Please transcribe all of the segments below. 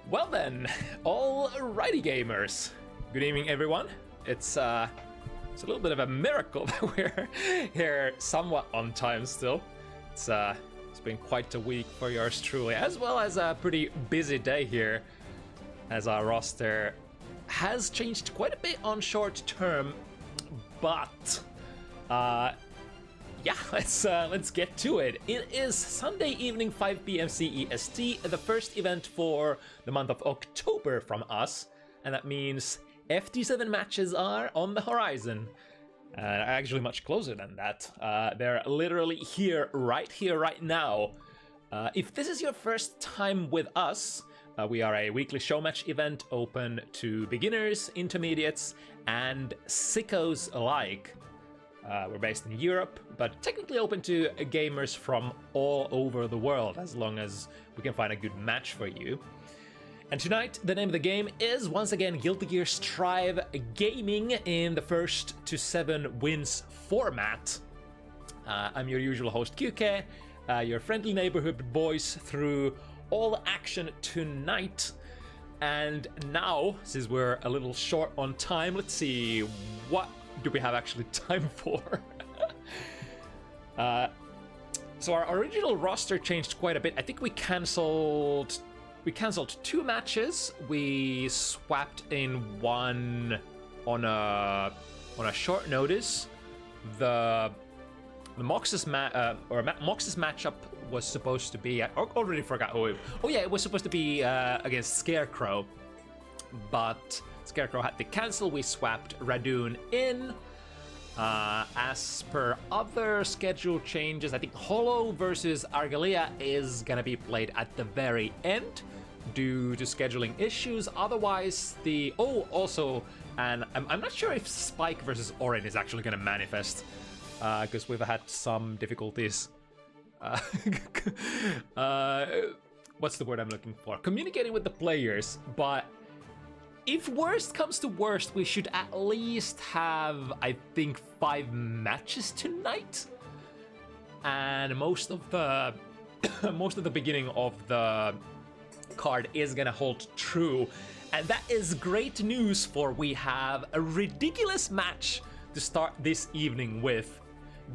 Well then, alrighty gamers. Good evening everyone. It's a little bit of a miracle that we're here somewhat on time still. It's been quite a week for yours truly, as well as a pretty busy day here, as our roster has changed quite a bit on short term, but yeah, let's get to it. It is Sunday evening, 5 p.m. CEST, the first event for the month of October from us, and that means FT7 matches are on the horizon. Actually much closer than that. They're literally here right now. If this is your first time with us, we are a weekly show match event open to beginners, intermediates, and sickos alike. We're based in Europe, but technically open to gamers from all over the world, as long as we can find a good match for you. And tonight, the name of the game is once again Guilty Gear Strive Gaming in the first to 7 wins format. I'm your usual host QK, your friendly neighborhood boys through all action tonight. And now, since we're a little short on time, let's see, what do we have actually time for? So our original roster changed quite a bit. I think we cancelled 2 matches. We swapped in one on a short notice. The Mox's matchup was supposed to be. I already forgot who it. Oh yeah, it was supposed to be against Scarecrow, but Scarecrow had to cancel. We swapped Radune in. As per other schedule changes, I think Holo versus Argalia is gonna be played at the very end due to scheduling issues. Otherwise, and I'm not sure if Spike versus Orin is actually gonna manifest, because we've had some difficulties. What's the word I'm looking for? Communicating with the players, but if worst comes to worst, we should at least have, I think, 5 matches tonight, and most of the beginning of the card is gonna hold true, and that is great news. For we have a ridiculous match to start this evening with: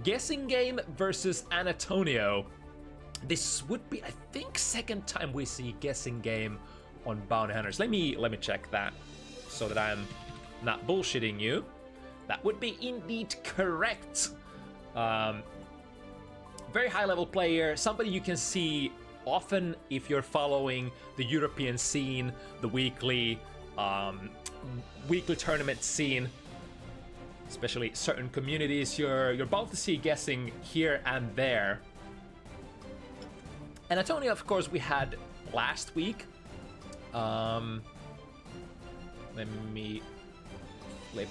Guessing Game versus Annatonio. This would be, I think, second time we see Guessing Game on Bounty Hunters. Let me check that so that I'm not bullshitting you. That would be indeed correct. Very high level player, somebody you can see often if you're following the European scene, the weekly tournament scene, especially certain communities. You're bound to see Guessing here and there. And Antonio, of course, we had last week. Let me flip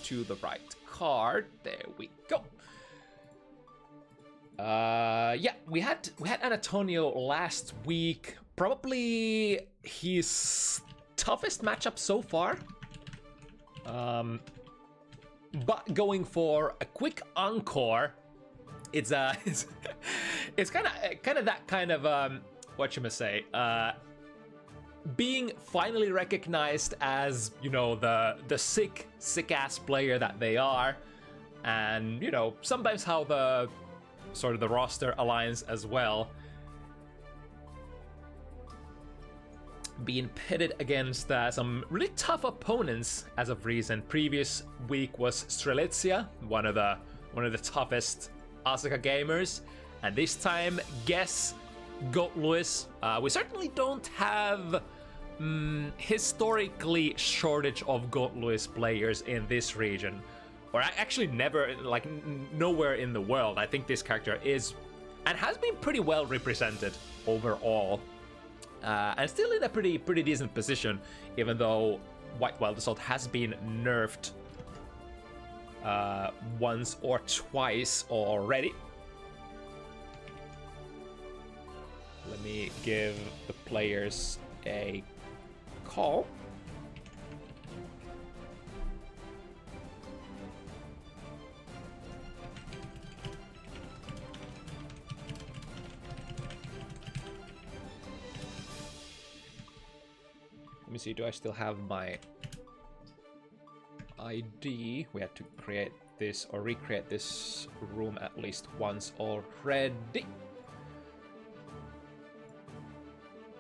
to the right card. There we go. Yeah, we had Annatonio last week. Probably his toughest matchup so far. But going for a quick encore, it's kind of that kind of what you must say. Being finally recognized as, you know, the sick ass player that they are, and, you know, sometimes how the sort of the roster aligns as well. Being pitted against some really tough opponents as of recent. Previous week was Strelitzia, one of the toughest Asuka gamers, and this time guess Goat Lewis. We certainly don't have historically shortage of Goat Lewis players in this region, or actually never, like nowhere in the world. I think this character is and has been pretty well represented overall, and still in a pretty decent position, even though White Wild Assault has been nerfed once or twice already. Let me give the players a call. see, do I still have my ID? We had to create this or recreate this room at least once already.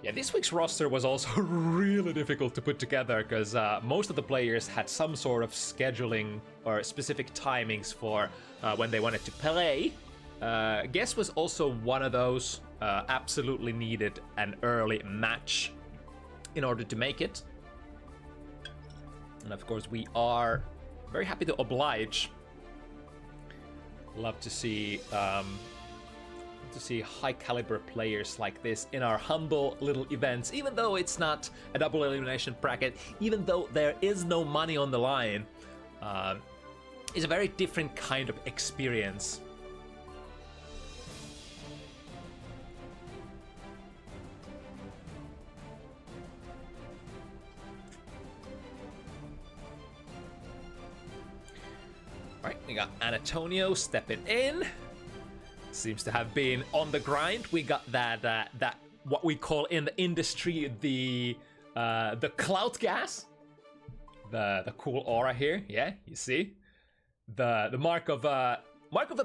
Yeah, this week's roster was also really difficult to put together because most of the players had some sort of scheduling or specific timings for when they wanted to play. Guess was also one of those. Absolutely needed an early match in order to make it. And of course we are very happy to oblige. Love to see high caliber players like this in our humble little events, even though it's not a double elimination bracket, even though there is no money on the line. It's a very different kind of experience. Alright, we got Annatonio stepping in. Seems to have been on the grind. We got that what we call in the industry the clout gas, the cool aura here. Yeah, you see, the mark of a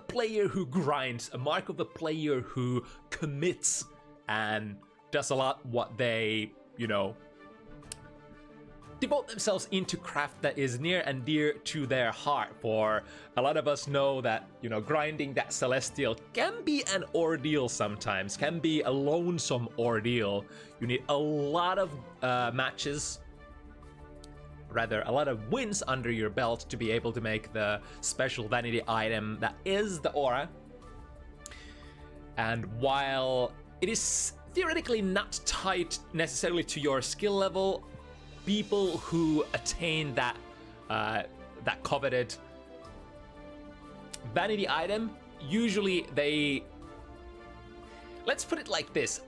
player who grinds, a mark of a player who commits and does a lot what they, you know, devote themselves into craft that is near and dear to their heart. For a lot of us know that, you know, grinding that celestial can be an ordeal sometimes, can be a lonesome ordeal. You need a lot of matches, rather a lot of wins under your belt to be able to make the special vanity item that is the aura. And while it is theoretically not tied necessarily to your skill level, people who attain that that coveted vanity item, usually they... Let's put it like this.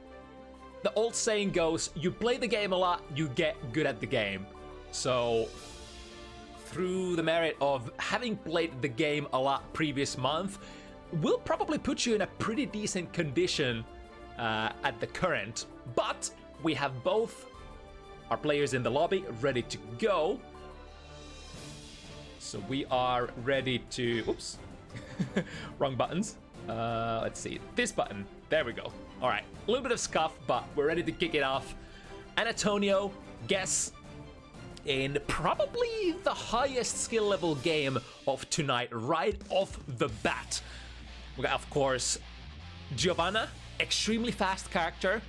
The old saying goes, you play the game a lot, you get good at the game. So, through the merit of having played the game a lot previous month, will probably put you in a pretty decent condition at the current. But we have both our players in the lobby ready to go. So we are ready to... Oops. Wrong buttons. Let's see. This button. There we go. All right. A little bit of scuff, but we're ready to kick it off. Annatonio, guess, in probably the highest skill level game of tonight, right off the bat. We got, of course, Giovanna, extremely fast character,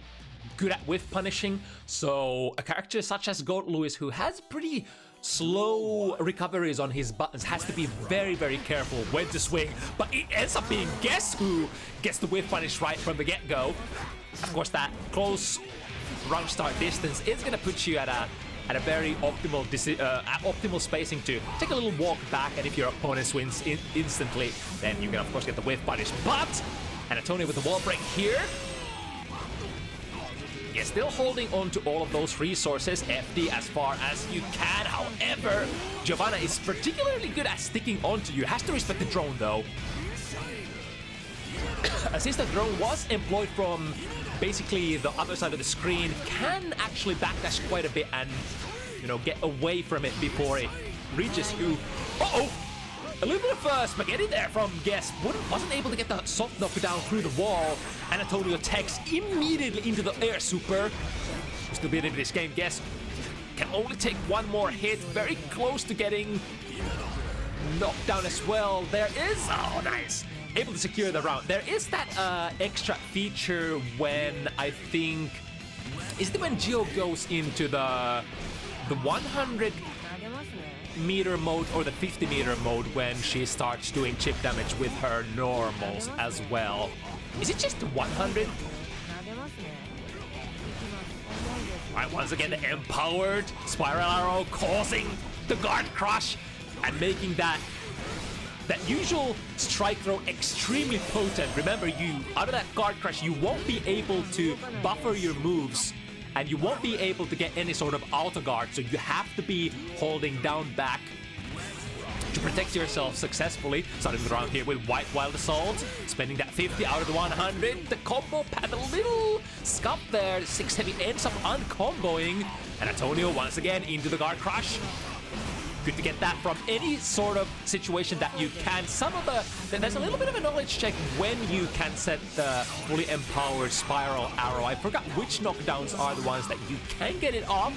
good at whiff punishing. So a character such as Goat Lewis, who has pretty slow recoveries on his buttons, has to be very, very careful when to swing. But it ends up being Guess who gets the whiff punish right from the get-go. Of course, that close round start distance is going to put you at a very optimal optimal spacing to take a little walk back, and if your opponent swings instantly, then you can of course get the whiff punish. But Annatonio with the wall break here. Yeah, still holding on to all of those resources, FD as far as you can. However, Giovanna is particularly good at sticking onto you. Has to respect the drone though. Since the drone was employed from basically the other side of the screen, can actually backdash quite a bit and, you know, get away from it before it reaches you. Uh-oh! A little bit of spaghetti there from Guess. Wasn't able to get the soft knockdown through the wall. Annatonio takes immediately into the air super. Still being into this game, Guess can only take one more hit. Very close to getting knocked down as well. There is... Oh, nice. Able to secure the round. There is that extra feature when I think... Is it when Gio goes into the 100 meter mode or the 50 meter mode when she starts doing chip damage with her normals as well? Is it just 100? Alright, once again, the empowered spiral arrow causing the guard crush and making that usual strike throw extremely potent. Remember, you out of that guard crush, you won't be able to buffer your moves, and you won't be able to get any sort of auto guard, so you have to be holding down back to protect yourself successfully. Starting the round here with White Wild Assault, spending that 50 out of the 100. The combo pad a little scuff there. 6 heavy ends up uncomboing. And Annatonio once again into the guard crush. Good to get that from any sort of situation that you can. There's a little bit of a knowledge check when you can set the fully empowered spiral arrow. I forgot which knockdowns are the ones that you can get it off.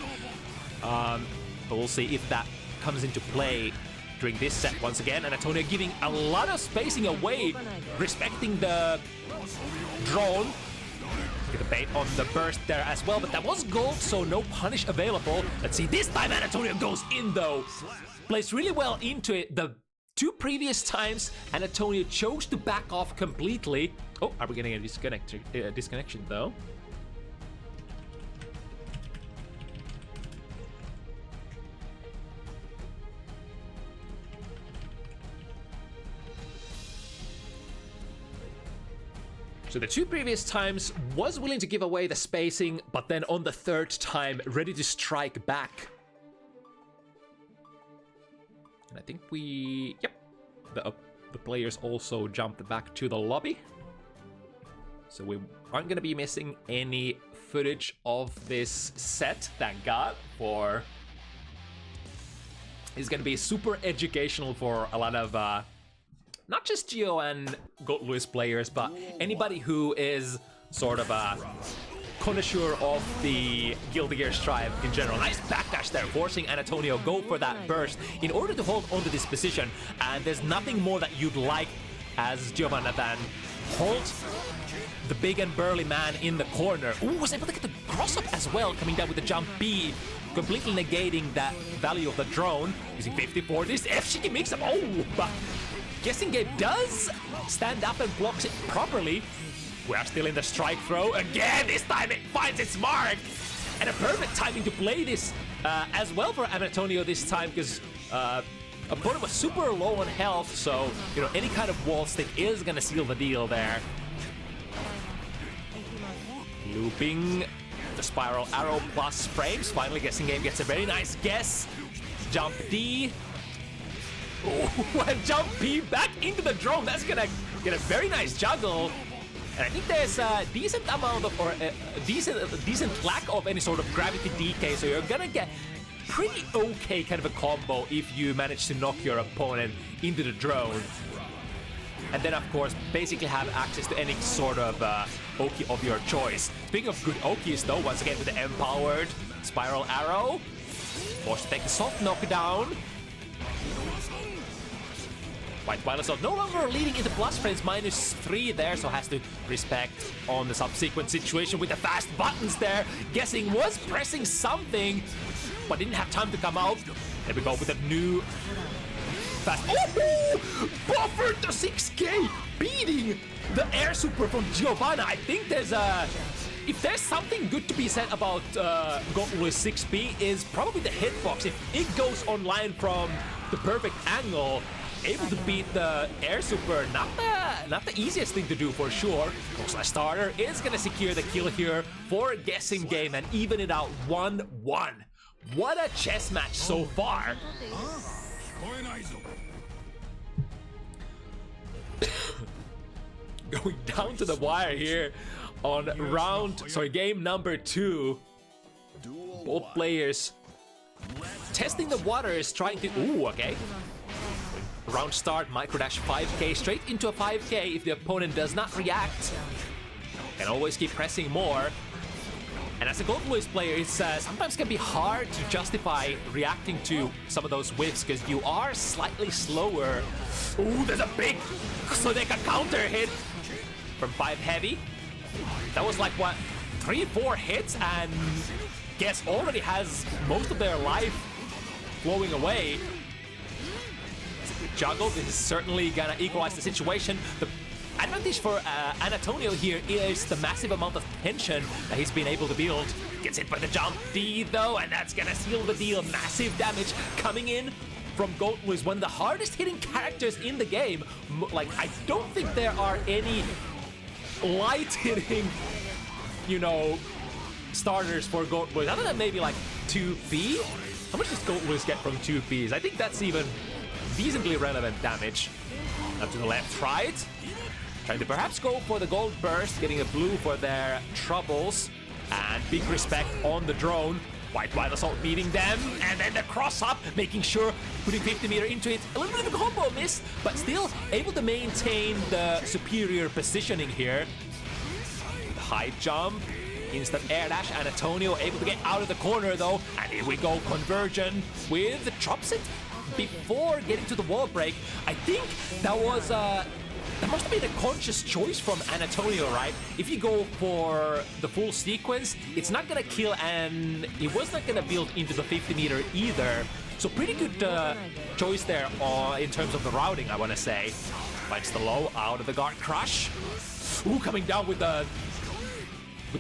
But we'll see if that comes into play during this set once again. And Annatonio giving a lot of spacing away, respecting the drone. Get the bait on the burst there as well, but that was gold, so no punish available. Let's see, this time Annatonio goes in though. Plays really well into it. The 2 previous times, Annatonio chose to back off completely. Oh, are we getting a disconnection though? So the 2 previous times was willing to give away the spacing, but then on the 3rd time, ready to strike back. And I think the players also jumped back to the lobby. So we aren't going to be missing any footage of this set, thank God, for... It's going to be super educational for a lot of... not just Geo and Gold Lewis players, but anybody who is sort of a connoisseur of the Guilty Gear Strive in general. Nice backdash there, forcing Annatonio go for that burst in order to hold onto this position. And there's nothing more that you'd like as Giovanna than hold the big and burly man in the corner. Ooh, was able to get the cross up as well, coming down with the jump B, completely negating that value of the drone. Using 54, this F-Shiki mix up. Oh, but Guessing Game does stand up and blocks it properly. We are still in the strike throw. Again, this time it finds its mark. And a perfect timing to play this as well for Annatonio this time, because opponent was super low on health, so you know any kind of wall stick is gonna seal the deal there. Looping the spiral arrow plus frames. Finally, Guessing Game gets a very nice guess. Jump D. Oh, and jump P back into the drone. That's gonna get a very nice juggle. And I think there's a decent amount of, or a decent lack of any sort of gravity decay, so you're gonna get pretty okay kind of a combo if you manage to knock your opponent into the drone. And then, of course, basically have access to any sort of Oki of your choice. Speaking of good Okis, though, once again with the empowered spiral arrow. Forced to take the soft knockdown. White Wild Assault no longer leading into plus frames, -3 there, so has to respect on the subsequent situation with the fast buttons there. Guessing was pressing something, but didn't have time to come out. There we go with a new fast. Oh! Buffered the 6K, beating the air super from Giovanna. I think there's a... If there's something good to be said about Gold Lewis 6P is probably the hitbox. If it goes online from the perfect angle, able to beat the air super, not the easiest thing to do for sure. Also, a starter is gonna secure the kill here for Guessing Game and even it out 1-1. What a chess match so far. Going down to the wire here on game number 2. Both players testing the waters, trying to, ooh, okay. Round start, micro dash 5k, straight into a 5k if the opponent does not react. Can always keep pressing more. And as a Gold Lewis player, it's sometimes can be hard to justify reacting to some of those whiffs because you are slightly slower. Ooh, there's a big Sodeka counter hit from 5 heavy. That was like, what, 3-4 hits, and Guess already has most of their life flowing away. Juggle, this is certainly gonna equalize the situation. The advantage for Annatonio here is the massive amount of tension that he's been able to build. Gets hit by the jump D though, and that's gonna seal the deal. Massive damage coming in from Gold Lewis, one of the hardest hitting characters in the game. Like, I don't think there are any light hitting, you know, starters for Gold Lewis, other than maybe like 2P. How much does Gold Lewis get from 2Ps? I think that's even decently relevant damage. Up to the left, right. Trying to perhaps go for the gold burst, getting a blue for their troubles. And big respect on the drone. White Wild Assault meeting them, and then the cross up, making sure putting 50 meter into it. A little bit of a combo miss, but still able to maintain the superior positioning here. The high jump, instant air dash. Annatonio able to get out of the corner though, and here we go, conversion with the drops it before getting to the wall break. I think that was that must have been a conscious choice from Annatonio, right? If you go for the full sequence, it's not gonna kill, and it was not gonna build into the 50 meter either. So pretty good choice there in terms of the routing, I want to say. Finds the low out of the guard crush. Ooh, coming down with the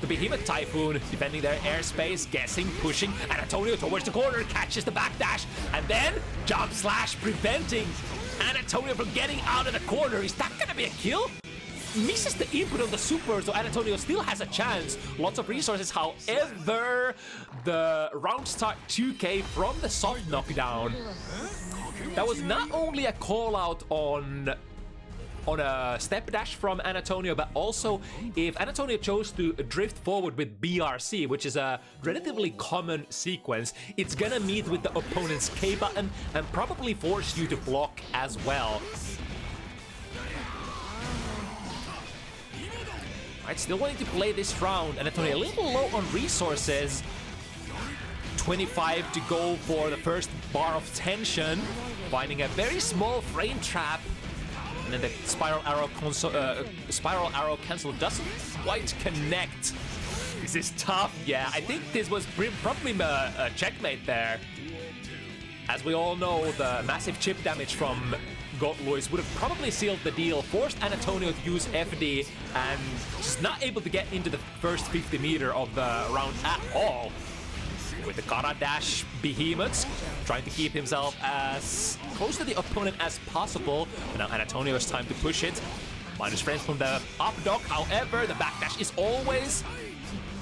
Behemoth Typhoon, defending their airspace, guessing, pushing. Annatonio towards the corner, catches the backdash, and then jump slash, preventing Annatonio from getting out of the corner. Is that gonna be a kill? Misses the input on the super, so Annatonio still has a chance. Lots of resources, however, the round start 2k from the soft knockdown. That was not only a call out on a step dash from Annatonio, but also if Annatonio chose to drift forward with BRC, which is a relatively common sequence, it's gonna meet with the opponent's K button and probably force you to block as well. Alright, still wanting to play this round. Annatonio a little low on resources. 25 to go for the first bar of tension, finding a very small frame trap. And then the spiral arrow cancel doesn't quite connect. This is tough. Yeah, I think this was probably a checkmate there. As we all know, the massive chip damage from Godluis would have probably sealed the deal, forced Annatonio to use FD, and just not able to get into the first 50 meter of the round at all. With the Kara Dash Behemoths, trying to keep himself as close to the opponent as possible. But now Annatonio's time to push it. Minus frames from the up dog, however, the backdash is always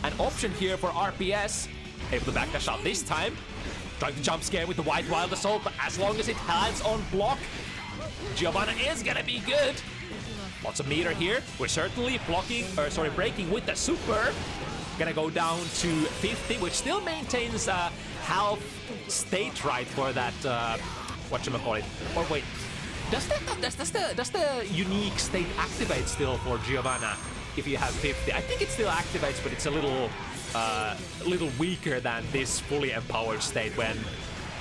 an option here for RPS. Able to backdash out this time. Trying to jump scare with the White Wild Assault, but as long as it lands on block, Giovanna is gonna be good. Lots of meter here. We're certainly breaking with the super. Gonna go down to 50, which still maintains half state right for that, whatchamacallit. Or wait, does the unique state activate still for Giovanna if you have 50? I think it still activates, but it's a little weaker than this fully empowered state when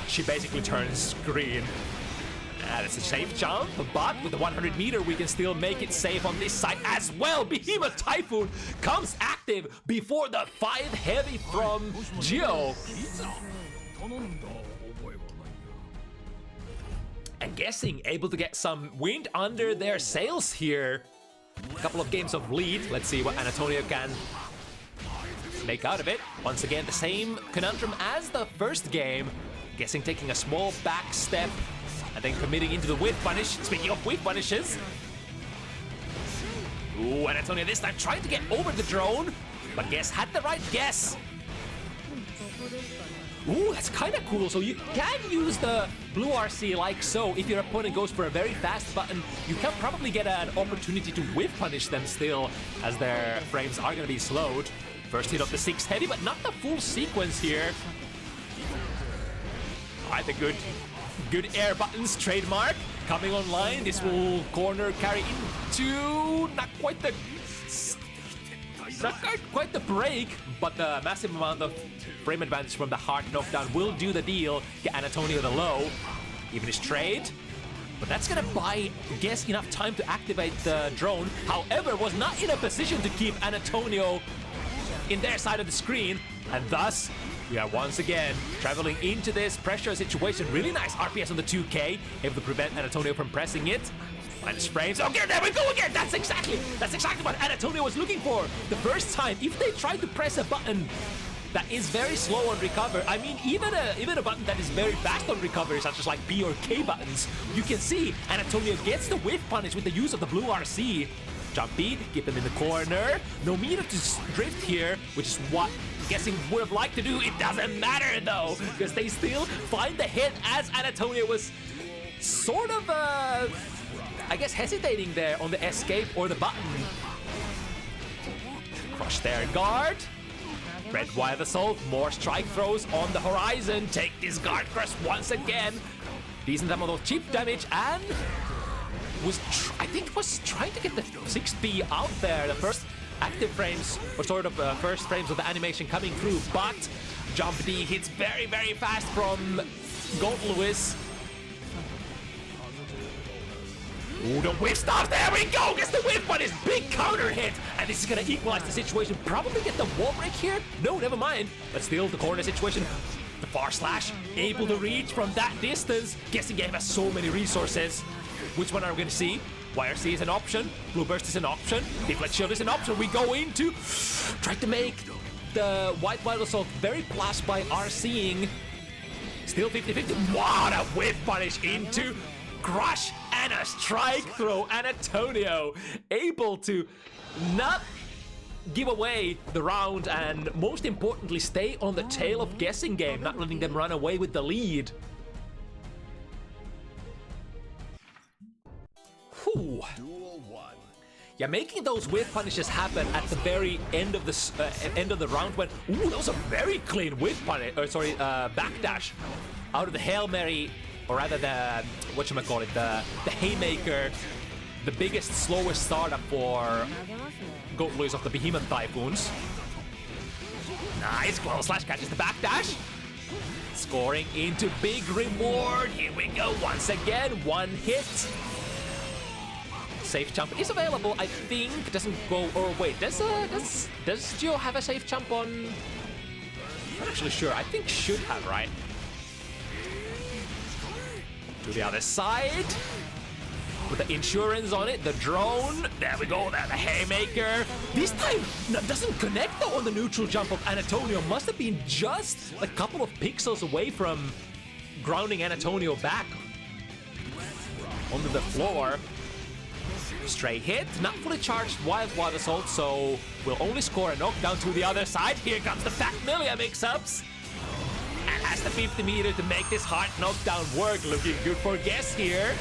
she basically turns green. It's a safe jump, but with the 100 meter, we can still make it safe on this side as well. Behemoth Typhoon comes active before the 5 heavy from Gio. And guessing, able to get some wind under their sails here. A couple of games of lead. Let's see what Annatonio can make out of it. Once again, the same conundrum as the first game. Guessing taking a small back step and then committing into the whiff punish. Speaking of whiff punishes. Ooh, Annatonio this time trying to get over the drone, but Guess had the right guess. Ooh, that's kind of cool. So you can use the blue RC like so. If your opponent goes for a very fast button, you can probably get an opportunity to whiff punish them still, as their frames are going to be slowed. First hit of the 6 heavy, but not the full sequence here. Alright, the good air buttons trademark coming online. This will corner carry into not quite the break, but the massive amount of frame advantage from the hard knockdown will do the deal. Get Annatonio the low, even his trade, but that's gonna buy Guess enough time to activate the drone. However, was not in a position to keep Annatonio in their side of the screen, and thus we are once again traveling into this pressure situation. Really nice RPS on the 2K, able to prevent Annatonio from pressing it. Minus frames. Okay, there we go again. That's exactly what Annatonio was looking for the first time. If they try to press a button that is very slow on recover, I mean, even a button that is very fast on recovery, such as like B or K buttons, you can see Annatonio gets the whiff punish with the use of the blue RC. Jump beat, keep them in the corner. No meter to drift here, which is what Guessing would have liked to do. It doesn't matter though, because they still find the hit as Annatonio was sort of, I guess, hesitating there on the escape or the button. Crush their guard. Red Wild Assault, more strike throws on the horizon. Take this guard crush once again. Decent amount of chip damage, and I think was trying to get the 6B out there. The first active frames, or sort of first frames of the animation coming through, but Jump D hits very, very fast from Gold Lewis. Ooh, the whip stops. There we go. Gets the whip, but his big counter hit. And this is going to equalize the situation. Probably get the wall break here. No, never mind. But still, the corner situation. The far slash, able to reach from that distance. Guessing Game has so many resources. Which one are we going to see? YRC is an option. Blue Burst is an option. Deflect Shield is an option. We go into... Try to make the White Wild Assault very plus by RCing. Still 50-50. What a whip punish into... Crush and a strike throw. Annatonio able to not give away the round and most importantly stay on the tail of Guessing Game, not letting them run away with the lead. Whew. Yeah, making those whip punishes happen at the very end of the round when that was a very clean whip punish, backdash out of the Hail Mary. Or rather the, the Haymaker, the biggest, slowest startup for Goat Lewis of the Behemoth Typhoons. Nice, Global Slash catches the backdash. Scoring into big reward. Here we go, once again, one hit. Safe jump is available, I think. Doesn't go, or wait, does Gio have a safe jump on? I'm not actually sure, I think should have, right? To the other side. With the insurance on it, the drone. There we go, there the Haymaker. This time, doesn't connect though on the neutral jump of Annatonio. Must have been just a couple of pixels away from grounding Annatonio back onto the floor. Stray hit, not fully charged Wild Assault, so will only score a knockdown to the other side. Here comes the Fat Milia mix-ups. And has the 50 meter to make this hard knockdown work. Looking good for Guess here.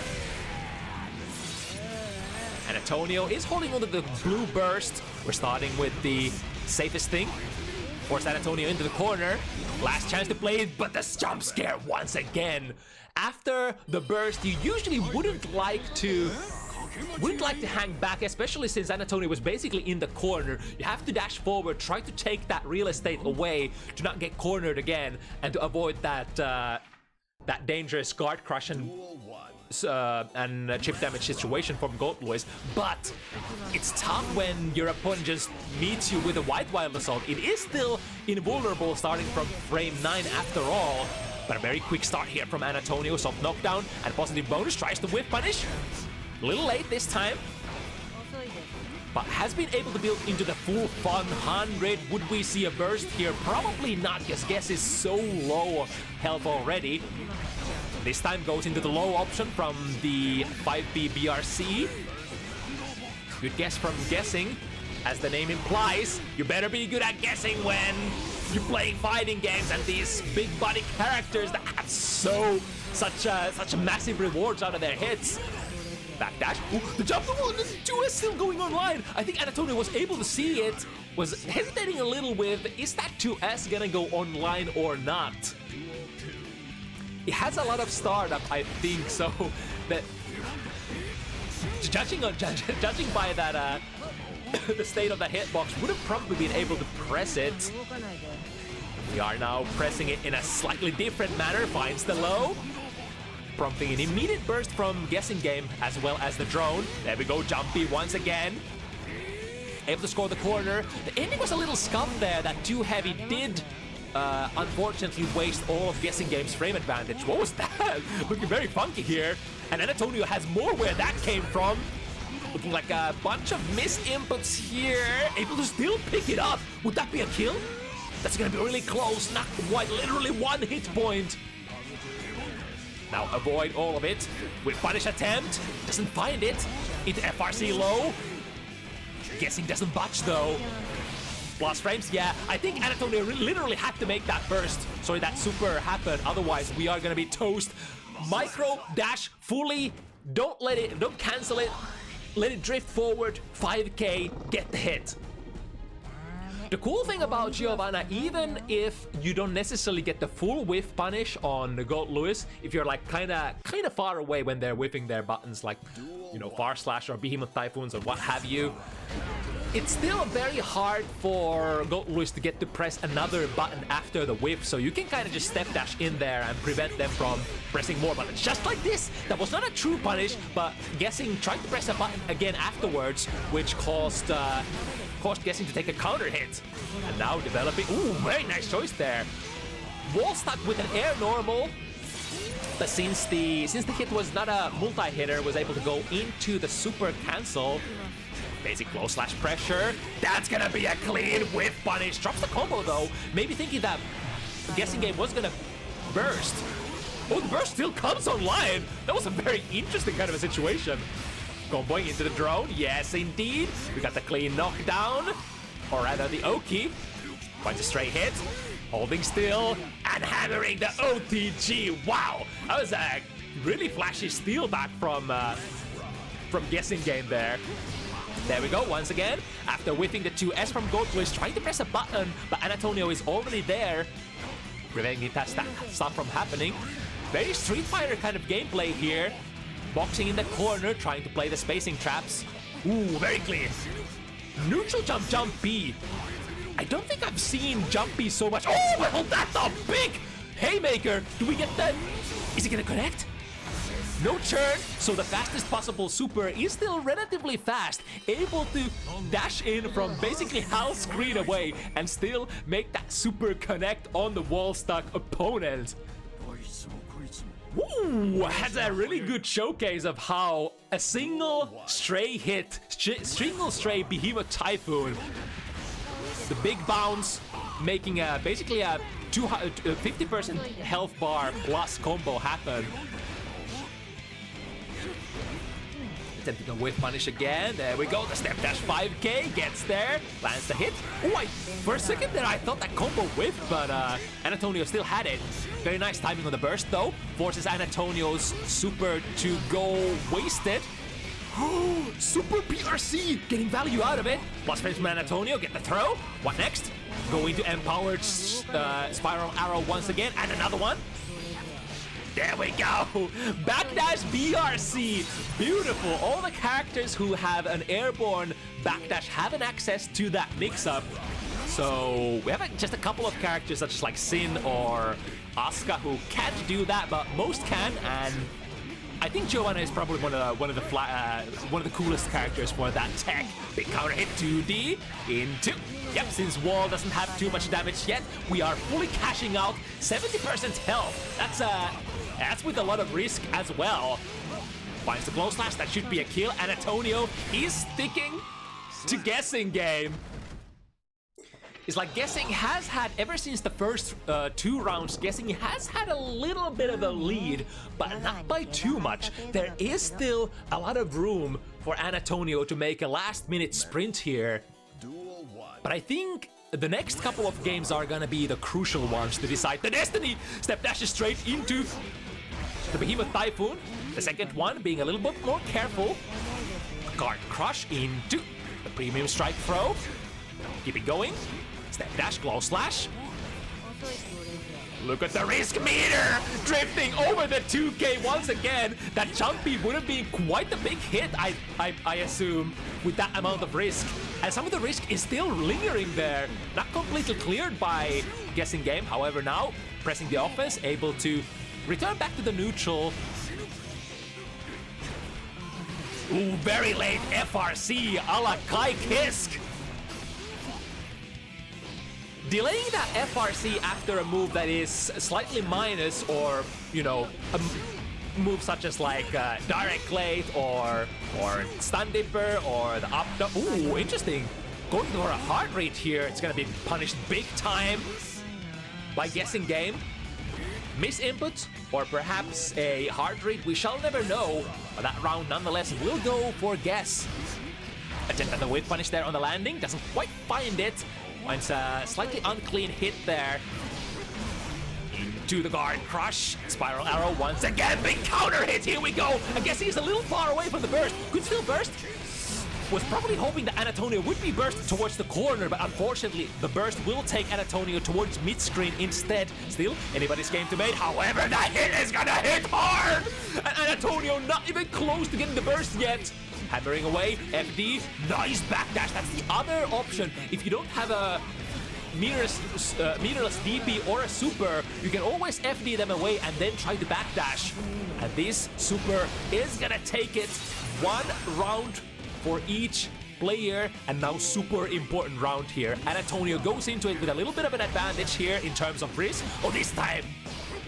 Annatonio is holding onto the blue burst. We're starting with the safest thing. Force Annatonio into the corner. Last chance to play it, but the jump scare once again. After the burst, you usually wouldn't like to hang back, especially since Annatonio was basically in the corner. You have to dash forward, try to take that real estate away to not get cornered again, and to avoid that that dangerous guard crush and chip damage situation from Gold Lewis. But it's tough when your opponent just meets you with a White Wild Assault. It is still invulnerable starting from frame 9 after all. But a very quick start here from Annatonio. Soft knockdown and positive bonus. Tries to whip punish. A little late this time, but has been able to build into the full 100. Would we see a burst here? Probably not, because Guess is so low health already. This time goes into the low option from the 5B BRC. Good guess from Guessing. As the name implies, you better be good at guessing when you're playing fighting games and these big body characters that have such massive rewards out of their hits. Backdash. Ooh, the jump, the 2S still going online. I think Annatonio was able to see it, was hesitating a little with, is that 2S gonna go online or not? It has a lot of startup, I think, so that judging by that the state of that hitbox would have probably been able to press it. We are now pressing it in a slightly different manner, finds the low. Prompting an immediate burst from Guessing Game as well as the drone. There we go, Jumpy once again. Able to score the corner. The ending was a little scuffed there. That too heavy did unfortunately waste all of Guessing Game's frame advantage. What was that? Looking very funky here. And Annatonio has more where that came from. Looking like a bunch of missed inputs here. Able to still pick it up. Would that be a kill? That's gonna be really close. Not quite, literally one hit point. Now avoid all of it. With punish attempt. Doesn't find it. Into FRC low. Guessing doesn't budge though. Plus frames, yeah. I think Annatonio literally had to make that burst. Sorry, that super happened. Otherwise, we are gonna be toast. Micro dash fully. Don't cancel it. Let it drift forward. 5k, get the hit. The cool thing about Giovanna, even if you don't necessarily get the full whiff punish on Gold Lewis, if you're like kind of far away when they're whiffing their buttons, like, you know, Far Slash or Behemoth Typhoons or what have you, it's still very hard for Gold Lewis to get to press another button after the whiff, so you can kind of just step dash in there and prevent them from pressing more buttons. Just like this! That was not a true punish, but Guessing tried to press a button again afterwards, which caused Guessing to take a counter hit. And now developing... Ooh, very nice choice there. Wall stuck with an air normal. But since the hit was not a multi-hitter, was able to go into the super cancel. Basic low slash pressure. That's gonna be a clean whiff punish. Drops the combo though. Maybe thinking that Guessing Game was gonna burst. Oh, the burst still comes online. That was a very interesting kind of a situation. Comboing into the drone. Yes, indeed. We got the clean knockdown. Or rather, the Oki. Finds a straight hit. Holding still. And hammering the OTG. Wow. That was a really flashy steal back from Guessing Game there. There we go, once again. After whiffing the 2S from Gold Lewis, trying to press a button, but Annatonio is already there, preventing that stuff from happening. Very Street Fighter kind of gameplay here. Boxing in the corner, trying to play the spacing traps. Ooh, very clean. Neutral jump B. I don't think I've seen jump B so much. Oh, well, that's a big haymaker. Do we get that? Is it gonna connect? No churn, so the fastest possible super is still relatively fast, able to dash in from basically half screen away and still make that super connect on the wall stuck opponent. Ooh, has a really good showcase of how a single stray hit, single stray Behemoth Typhoon, the big bounce, making basically a 50% health bar plus combo happen. Attempting a whiff punish again. There we go. The step dash 5k gets there. Lands the hit. Oh, for a second there I thought that combo whiffed, but Annatonio still had it. Very nice timing on the burst though. Forces Annatonio's super to go wasted. Super PRC! Getting value out of it. Plus frames from Annatonio. Get the throw. What next? Going to empowered spiral arrow once again. And another one. There we go! Backdash BRC! Beautiful! All the characters who have an airborne backdash have an access to that mix-up. So we have just a couple of characters such as like Sin or Asuka who can't do that, but most can, and I think Giovanna is probably one of the coolest characters for that tech. Big counter hit 2D into. Yep, since wall doesn't have too much damage yet, we are fully cashing out 70% health. That's with a lot of risk as well. Finds the close slash, that should be a kill. Annatonio is sticking to Guessing Game. It's like Guessing has had, ever since the first 2 rounds, Guessing has had a little bit of a lead, but not by too much. There is still a lot of room for Annatonio to make a last-minute sprint here. But I think the next couple of games are gonna be the crucial ones to decide the destiny. Step dashes straight into the Behemoth Typhoon. The second one being a little bit more careful. Guard crush into the premium strike throw. Keep it going. Step dash, glow slash. Look at the risk meter! Drifting over the 2k once again. That jumpy would have been quite a big hit, I assume, with that amount of risk. And some of the risk is still lingering there. Not completely cleared by Guessing Game. However, now pressing the offense, able to return back to the neutral. Ooh, very late FRC a la Kai Kisk. Delaying that FRC after a move that is slightly minus, or, you know, a move such as like direct late or stun dipper or the up. Ooh, interesting. Going for a heart rate here. It's gonna be punished big time by Guessing Game. Miss input or perhaps a heart rate. We shall never know. But that round nonetheless will go for Guess. Attempt at the whip punish there on the landing. Doesn't quite find it. Finds a slightly unclean hit there. into the guard crush. Spiral arrow once again. Big counter hit. Here we go. I guess he's a little far away from the burst. Could still burst. Was probably hoping that Annatonio would be burst towards the corner, but unfortunately the burst will take Annatonio towards mid-screen instead. Still, anybody's game to make. However, that hit is gonna hit hard! And Annatonio not even close to getting the burst yet. Hammering away, FD, nice backdash. That's the other option. If you don't have a meterless DP or a super, you can always FD them away and then try to backdash. And this super is gonna take it. One round for each player, and now super important round here. Annatonio goes into it with a little bit of an advantage here in terms of risk. Oh, this time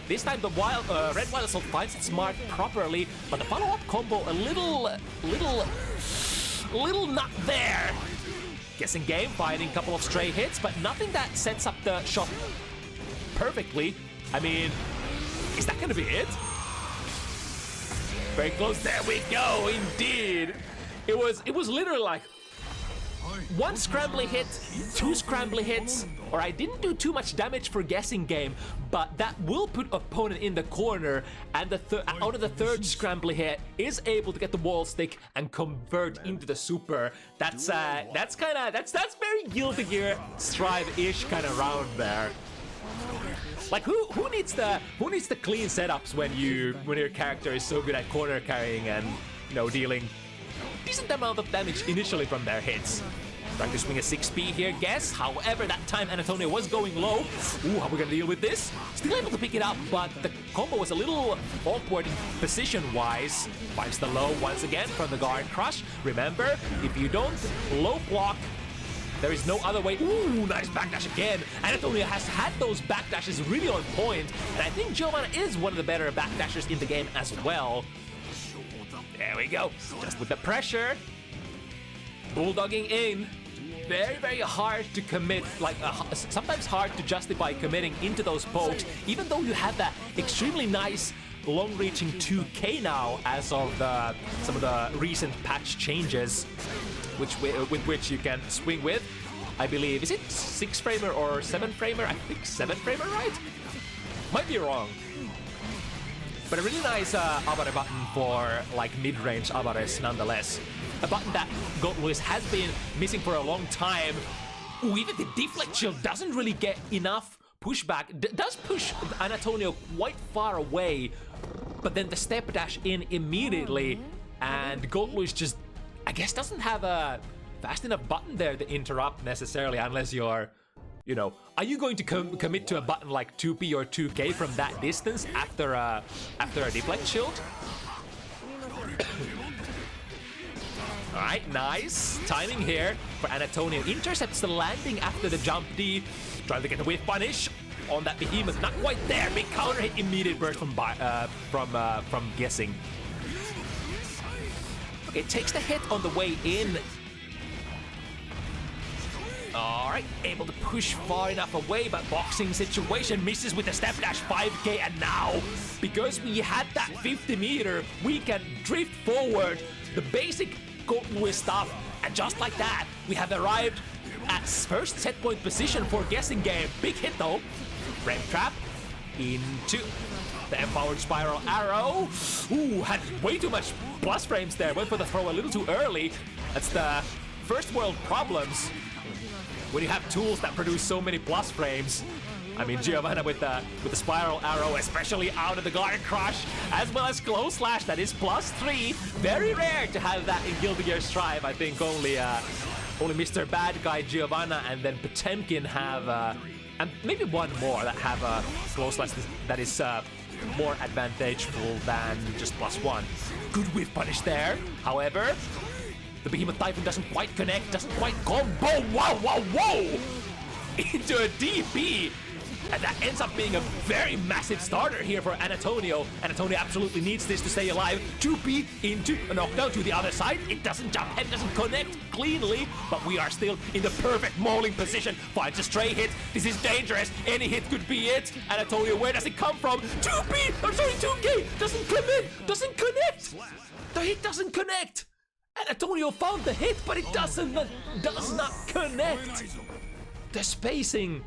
the red wild assault finds its mark properly, but the follow-up combo a little not there. Guessing game, finding a couple of stray hits, but nothing that sets up the shot perfectly. I mean, is that gonna be it? Very close. There we go. Indeed. It was literally like one scrambly hit, two scrambly hits, or I didn't do too much damage for guessing game, but that will put opponent in the corner, and out of the third scrambly hit is able to get the wall stick and convert into the super. That's very Guilty Gear Strive-ish kind of round there. Like who needs the clean setups when your character is so good at corner carrying and dealing decent amount of damage initially from their hits. Trying to swing a 6P here, guess. However, that time Annatonio was going low. Ooh, how are we gonna deal with this? Still able to pick it up, but the combo was a little awkward position-wise. Finds the low once again from the guard crush. Remember, if you don't low block, there is no other way. Ooh, nice backdash again. Annatonio has had those backdashes really on point, and I think Giovanna is one of the better backdashers in the game as well. There we go. Just with the pressure. Bulldogging in. Very, very hard to commit. Like, sometimes hard to justify committing into those pokes, even though you have that extremely nice long-reaching 2K now as of some of the recent patch changes, with which you can swing with. I believe, is it 6-framer or 7-framer? I think 7-framer, right? Might be wrong. But a really nice Abare button for like mid-range Abares nonetheless. A button that Goldlewis has been missing for a long time. Ooh, even the deflect shield doesn't really get enough pushback. Does push Annatonio quite far away, but then the step dash in immediately, and Goldlewis just, I guess, doesn't have a fast enough button there to interrupt necessarily, unless you're, are you going to commit to a button like 2P or 2K from that distance after a deflect shield? Alright, nice timing here for Annatonio. Intercepts the landing after the jump D. Trying to get the whiff punish on that behemoth. Not quite there. Big counter hit, immediate burst from guessing. Okay, takes the hit on the way in. Alright, able to push far enough away, but boxing situation, misses with the step dash 5K, and now, because we had that 50 meter, we can drift forward the basic Goldlewis stuff, and just like that, we have arrived at first set point position for guessing game. Big hit though. Frame trap into the empowered spiral arrow. Ooh, had way too much plus frames there. Went for the throw a little too early. That's the first world problems when you have tools that produce so many plus frames. I mean, Giovanna with the spiral arrow, especially out of the guard crush, as well as close slash, that is +3. Very rare to have that in Guilty Gear Strive. I think only Mr. Bad Guy Giovanna and then Potemkin have, and maybe one more that have a close slash that is more advantageful than just +1. Good whiff punish there. However, the Behemoth Typhoon doesn't quite connect, doesn't quite combo. Whoa! Into a DP. And that ends up being a very massive starter here for Annatonio. Annatonio absolutely needs this to stay alive. 2P into a knockdown to the other side. It doesn't jump head, doesn't connect cleanly, but we are still in the perfect mauling position. Finds a stray hit. This is dangerous. Any hit could be it. Annatonio, where does it come from? 2K! Doesn't commit! Doesn't connect! The hit doesn't connect! Annatonio found the hit, but it does not connect. The spacing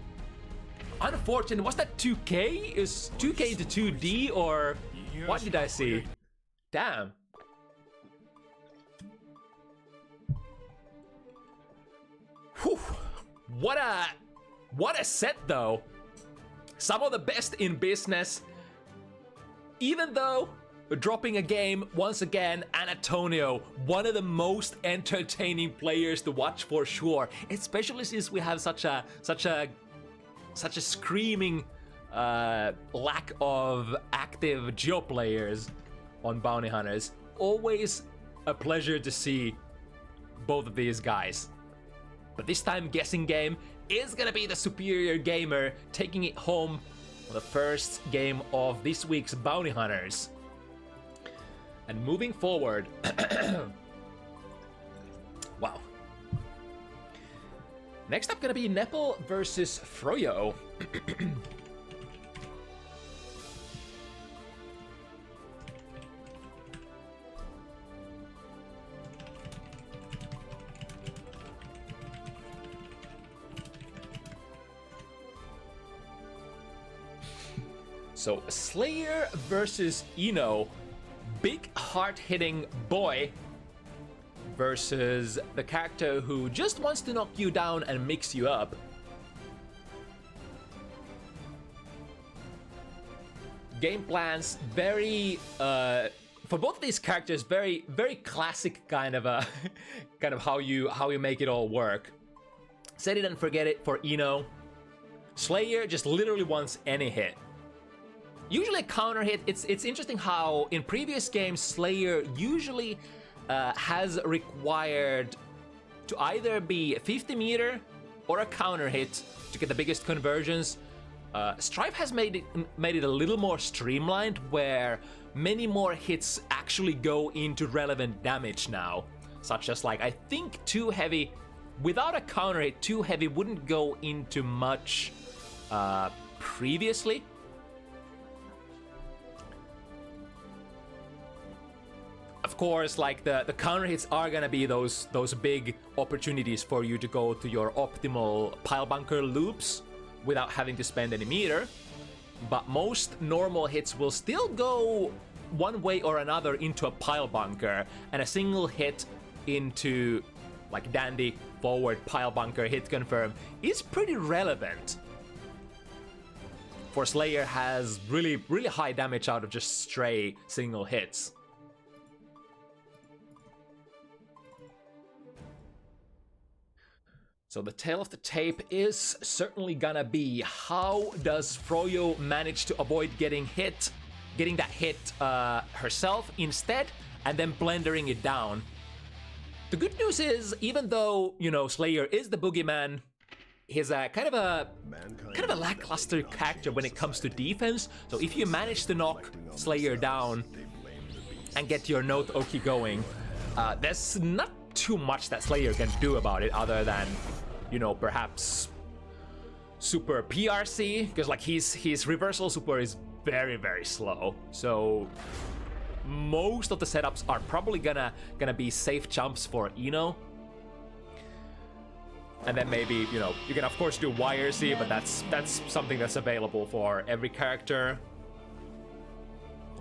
Unfortunate. Was that 2K? Is 2K to 2D or what did I see? Damn. Whew. What a set though. Some of the best in business. Even though dropping a game once again, Annatonio, one of the most entertaining players to watch for sure. Especially since we have such a screaming lack of active geo players on Bounty Hunters. Always a pleasure to see both of these guys. But this time, guessing game is gonna be the superior gamer taking it home for the first game of this week's Bounty Hunters. And moving forward, wow. Next up gonna be Nepal versus Froyo. So Slayer versus Eno, big hard-hitting boy versus the character who just wants to knock you down and mix you up. Game plans very for both of these characters very classic kind of how you make it all work. Set it and forget it for Eno. Slayer just literally wants any hit. Usually a counter hit. It's interesting how in previous games Slayer usually has required to either be a 50 meter or a counter hit to get the biggest conversions. Stripe has made it a little more streamlined, where many more hits actually go into relevant damage now, such as like I think Too Heavy without a counter hit, Too Heavy wouldn't go into much previously. Of course, like the counter hits are gonna be those big opportunities for you to go to your optimal pile bunker loops without having to spend any meter. But most normal hits will still go one way or another into a pile bunker, and a single hit into like dandy forward pile bunker hit confirm is pretty relevant. For Slayer has really high damage out of just stray single hits. So the tail of the tape is certainly gonna be, how does Froyo manage to avoid getting that hit herself instead, and then blendering it down. The good news is, even though, you know, Slayer is the boogeyman, he's a kind of a lackluster character when it comes to defense. So if you manage to knock Slayer down and get your Note Oki going, there's not too much that Slayer can do about it other than, you know, perhaps super PRC, because like his reversal super is very slow. So most of the setups are probably gonna be safe jumps for Eno. And then maybe, you know, you can of course do YRC, but that's something that's available for every character.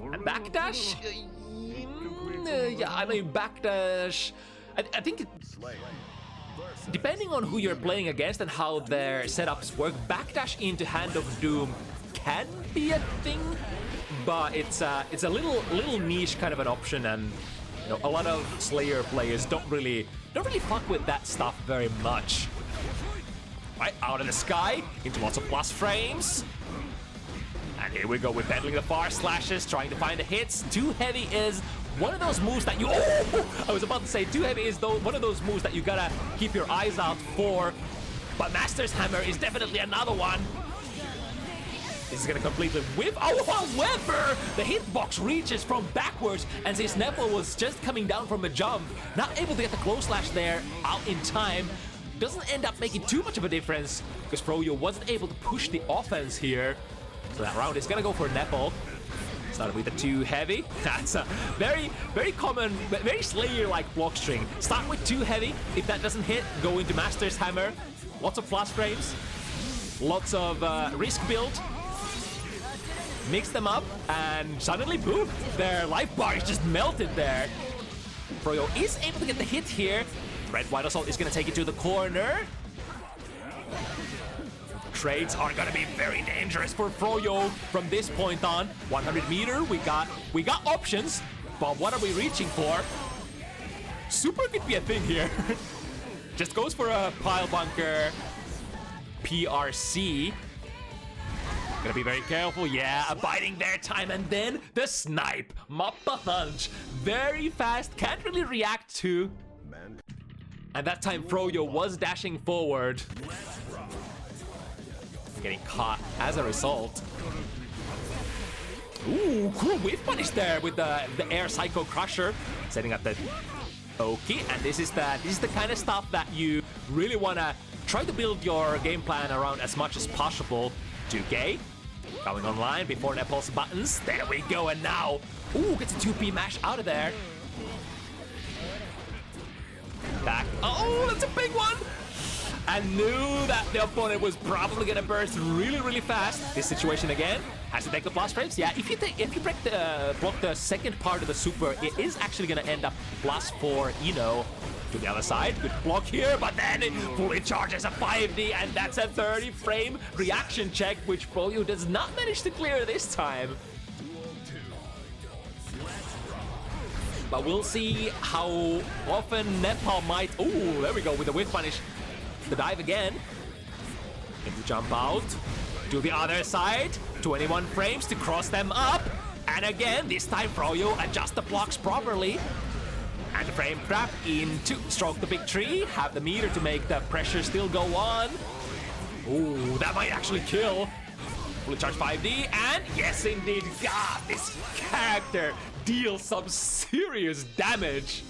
And backdash? Yeah, I mean backdash. I think depending on who you're playing against and how their setups work, backdash into Hand of Doom can be a thing, but it's a little niche kind of an option, and you know, a lot of Slayer players don't really fuck with that stuff very much. Right, out in the sky into lots of plus frames. And here we go with peddling the far slashes, trying to find the hits. Too Heavy is one of those moves that you... Oh! I was about to say, Too Heavy is one of those moves that you gotta keep your eyes out for. But Master's Hammer is definitely another one. This is gonna completely whip... Oh, however, the hitbox reaches from backwards, and since Nepal was just coming down from a jump, not able to get the close slash there out in time, doesn't end up making too much of a difference, because Froyo wasn't able to push the offense here. So that round is gonna go for Nepal. Started with the Too Heavy. That's a very common, very Slayer-like block string. Start with Too Heavy. If that doesn't hit, go into Master's Hammer. Lots of plus frames. lots of risk build. Mix them up, and suddenly, boom, their life bar is just melted there. Froyo is able to get the hit here. Red White Assault is going to take it to the corner. Trades are going to be very dangerous for Froyo from this point on. 100 meter, we got options, but what are we reaching for? Super could be a thing here. Just goes for a pile bunker. PRC. Gonna be very careful, yeah, abiding their time, and then the snipe. Mappa Hunch, very fast, can't really react to. And that time Froyo was dashing forward. Getting caught as a result. Ooh, cool whiff punish there with the air Psycho Crusher. Setting up the Oki, and this is the kind of stuff that you really wanna try to build your game plan around as much as possible. 2K. Going online before Nepal's buttons. There we go, and now, ooh, gets a 2P mash out of there. Back. Oh, that's a big one! I knew that the opponent was probably gonna burst really, really fast. This situation again has to take the plus frames. Yeah, if you block the second part of the super, it is actually gonna end up +4 Eno to the other side. Good block here, but then it fully charges a 5D, and that's a 30 frame reaction check, which Froyo does not manage to clear this time. But we'll see how often Nepal might. Oh, there we go with the whiff punish. The dive again. Into jump out to the other side. 21 frames to cross them up. And again, this time Froyo adjusts the blocks properly. And the frame trap in to stroke the big tree. Have the meter to make the pressure still go on. Ooh, that might actually kill. Fully charge 5D, and yes indeed, God, this character deals some serious damage.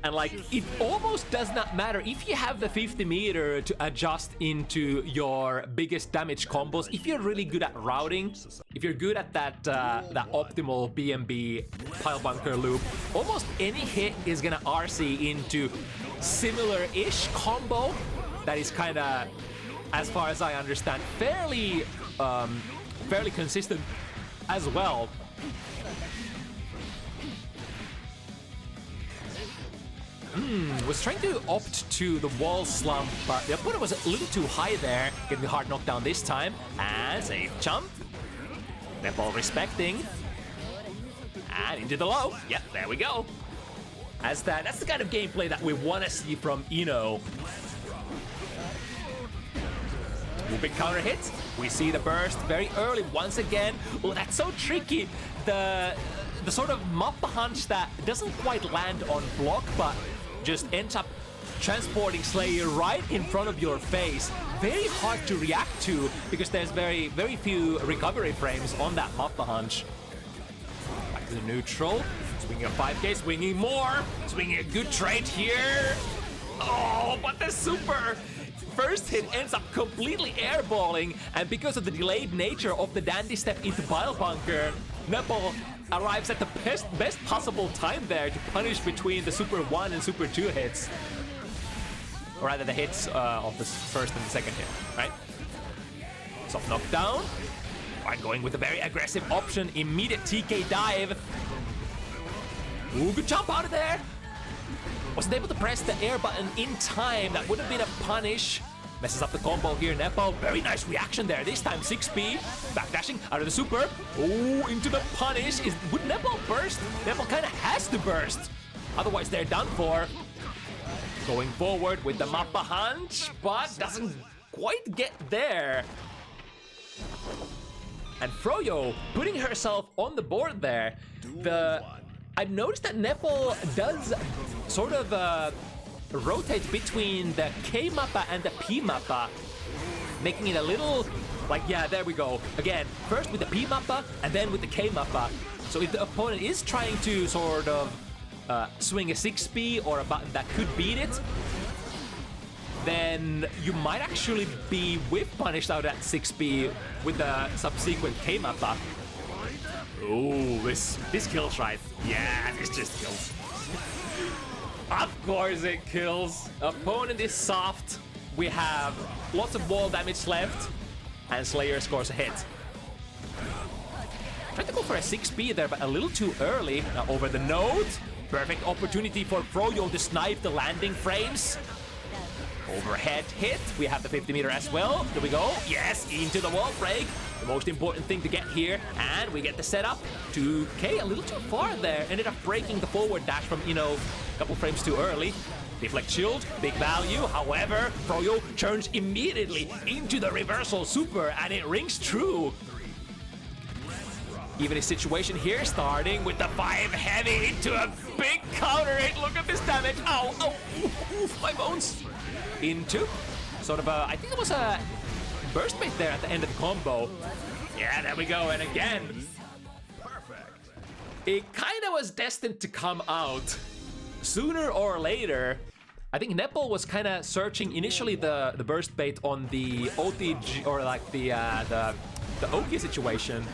And like, it almost does not matter if you have the 50 meter to adjust into your biggest damage combos. If you're really good at routing, if you're good at that optimal BMB pile bunker loop, almost any hit is gonna RC into similar-ish combo that is kind of, as far as I understand, fairly consistent as well. Was trying to opt to the wall slump, but the opponent was a little too high there. Getting the hard knockdown this time. And safe jump. Nepal respecting. And into the low. Yep, there we go. That's the kind of gameplay that we want to see from Eno. Big counter hit. We see the burst very early once again. Oh, that's so tricky. The sort of Mappa Hunch that doesn't quite land on block, but just ends up transporting Slayer right in front of your face. Very hard to react to because there's very, very few recovery frames on that Mappa Hunch. Back to the neutral. Swinging a 5K, swinging more. Swinging a good trade here. Oh, but the super first hit ends up completely airballing, and because of the delayed nature of the dandy step into pile bunker, Nepal arrives at the best possible time there to punish between the Super 1 and Super 2 hits. Or rather the hits of the first and the second hit, right? Soft knockdown. Right, going with a very aggressive option, immediate TK dive. Ooh, good jump out of there. Wasn't able to press the air button in time. That would have been a punish. Messes up the combo here, Nepal. Very nice reaction there. This time 6P. Backdashing out of the super. Oh, into the punish. Would Nepal burst? Nepal kind of has to burst. Otherwise, they're done for. Going forward with the Mappa Hunch, but doesn't quite get there. And Froyo putting herself on the board there. I've noticed that Nepal does sort of rotate between the K Mappa and the P Mappa, making it a little like, yeah, there we go. Again, first with the P Mappa and then with the K Mappa. So if the opponent is trying to sort of swing a 6P or a button that could beat it, then you might actually be whip punished out at 6P with the subsequent K Mappa. Ooh, this kills right. Yeah, this just kills. Of course it kills. Opponent is soft. We have lots of wall damage left. And Slayer scores a hit. Tried to go for a 6B there, but a little too early. Now over the node. Perfect opportunity for Froyo to snipe the landing frames. Overhead hit. We have the 50 meter as well. There we go. Yes, into the wall break. The most important thing to get here. And we get the setup. 2K a little too far there. Ended up breaking the forward dash from, you know, a couple frames too early. Deflect shield, big value. However, Froyo turns immediately into the reversal super and it rings true. Even a situation here, starting with the 5 heavy into a big counter hit. Look at this damage. Ow, ow, oof, my bones. Into sort of a, I think it was a burst bait there at the end of the combo. Yeah, there we go. And again, it kind of was destined to come out sooner or later. I think Nepal was kind of searching initially the burst bait on the OTG or like the Oki situation.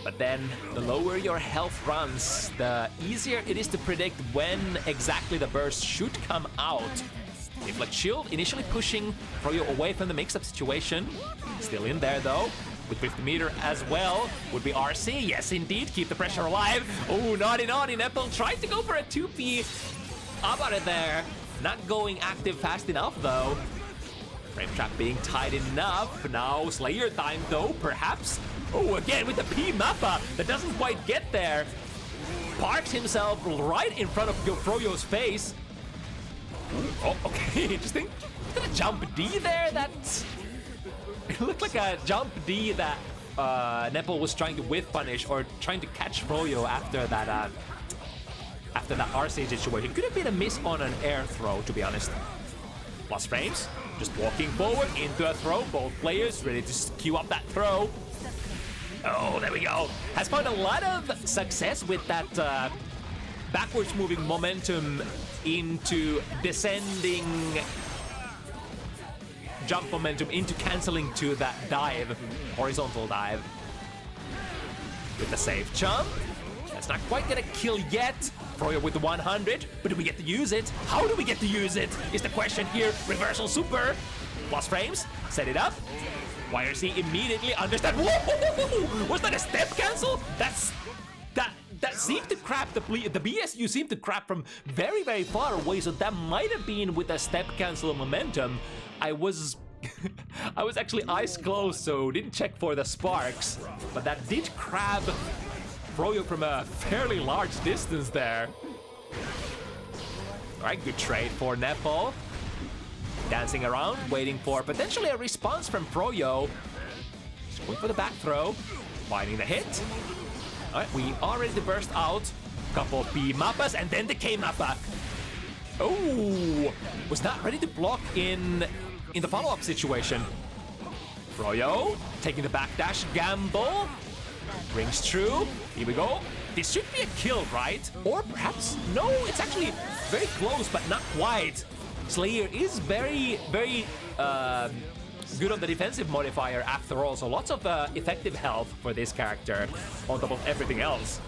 But then the lower your health runs, the easier it is to predict when exactly the burst should come out. Deflect shield initially pushing Froyo away from the mix-up situation. Still in there though. With 50 meter as well. Would be RC. Yes, indeed. Keep the pressure alive. Oh, naughty, naughty. Nepal tried to go for a 2P. About it there. Not going active fast enough though. Frame trap being tight enough. Now Slayer time though, perhaps. Oh, again with the P Mappa that doesn't quite get there. Parks himself right in front of Froyo's face. Oh, okay, interesting. Did a jump D there? That's... It looked like a jump D that Nepal was trying to whiff punish or trying to catch Froyo after that RC situation. Could have been a miss on an air throw, to be honest. Plus frames, just walking forward into a throw. Both players ready to queue up that throw. Oh, there we go. Has found a lot of success with that backwards moving momentum into descending jump momentum into canceling to that dive, horizontal dive. With the safe jump. That's not quite gonna kill yet. Froyo with the 100, but do we get to use it? How do we get to use it? Is the question here. Reversal super. Plus frames. Set it up. YRC immediately understand. Whoa! Was that a step cancel? That seemed to crap the BSU seemed to crap from very, very far away, so that might have been with a step cancel momentum. I was actually eyes closed, so didn't check for the sparks, but that did crab Froyo from a fairly large distance there. Alright, good trade for Nepal. Dancing around, waiting for potentially a response from Froyo. Just going for the back throw. Finding the hit. Alright, we are ready to burst out. Couple B Mappas and then the K Mappa. Oh, was not ready to block in the follow-up situation. Froyo taking the backdash gamble. Rings true. Here we go. This should be a kill, right? Or perhaps, no, it's actually very close, but not quite. Slayer is very, very good on the defensive modifier after all, so lots of effective health for this character on top of everything else.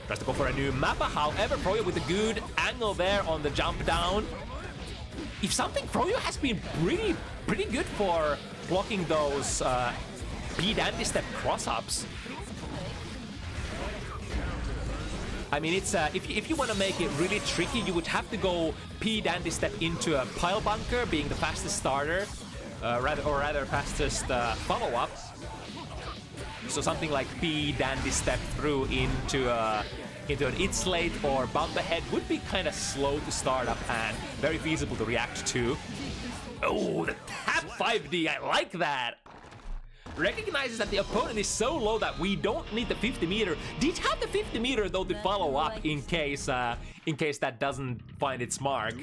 Tries to go for a new Mappa, however, Froyo with a good angle there on the jump down. If something, Froyo has been pretty good for blocking those P-Dandy step cross-ups. I mean, it's if you want to make it really tricky, you would have to go P-Dandy step into a pile bunker, being the fastest starter, rather fastest follow-up. So something like P-Dandy step through into an it slate or bump ahead would be kind of slow to start up and very feasible to react to. Oh, the tap 5D, I like that. Recognizes that the opponent is so low that we don't need the 50 meter. Did have the 50 meter though to follow up in case that doesn't find its mark.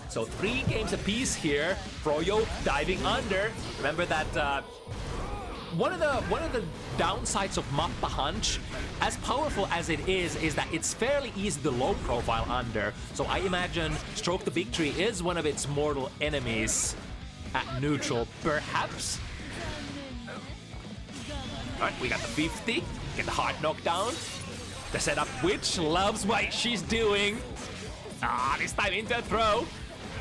So 3 games apiece here. Froyo diving under. Remember that one of the downsides of Mappa Hunch, as powerful as it is that it's fairly easy to low profile under. So I imagine Stroke the Big Tree is one of its mortal enemies at neutral, perhaps. Alright, we got the 50. Get the hard knockdown. The setup, which loves what she's doing. This time into a throw.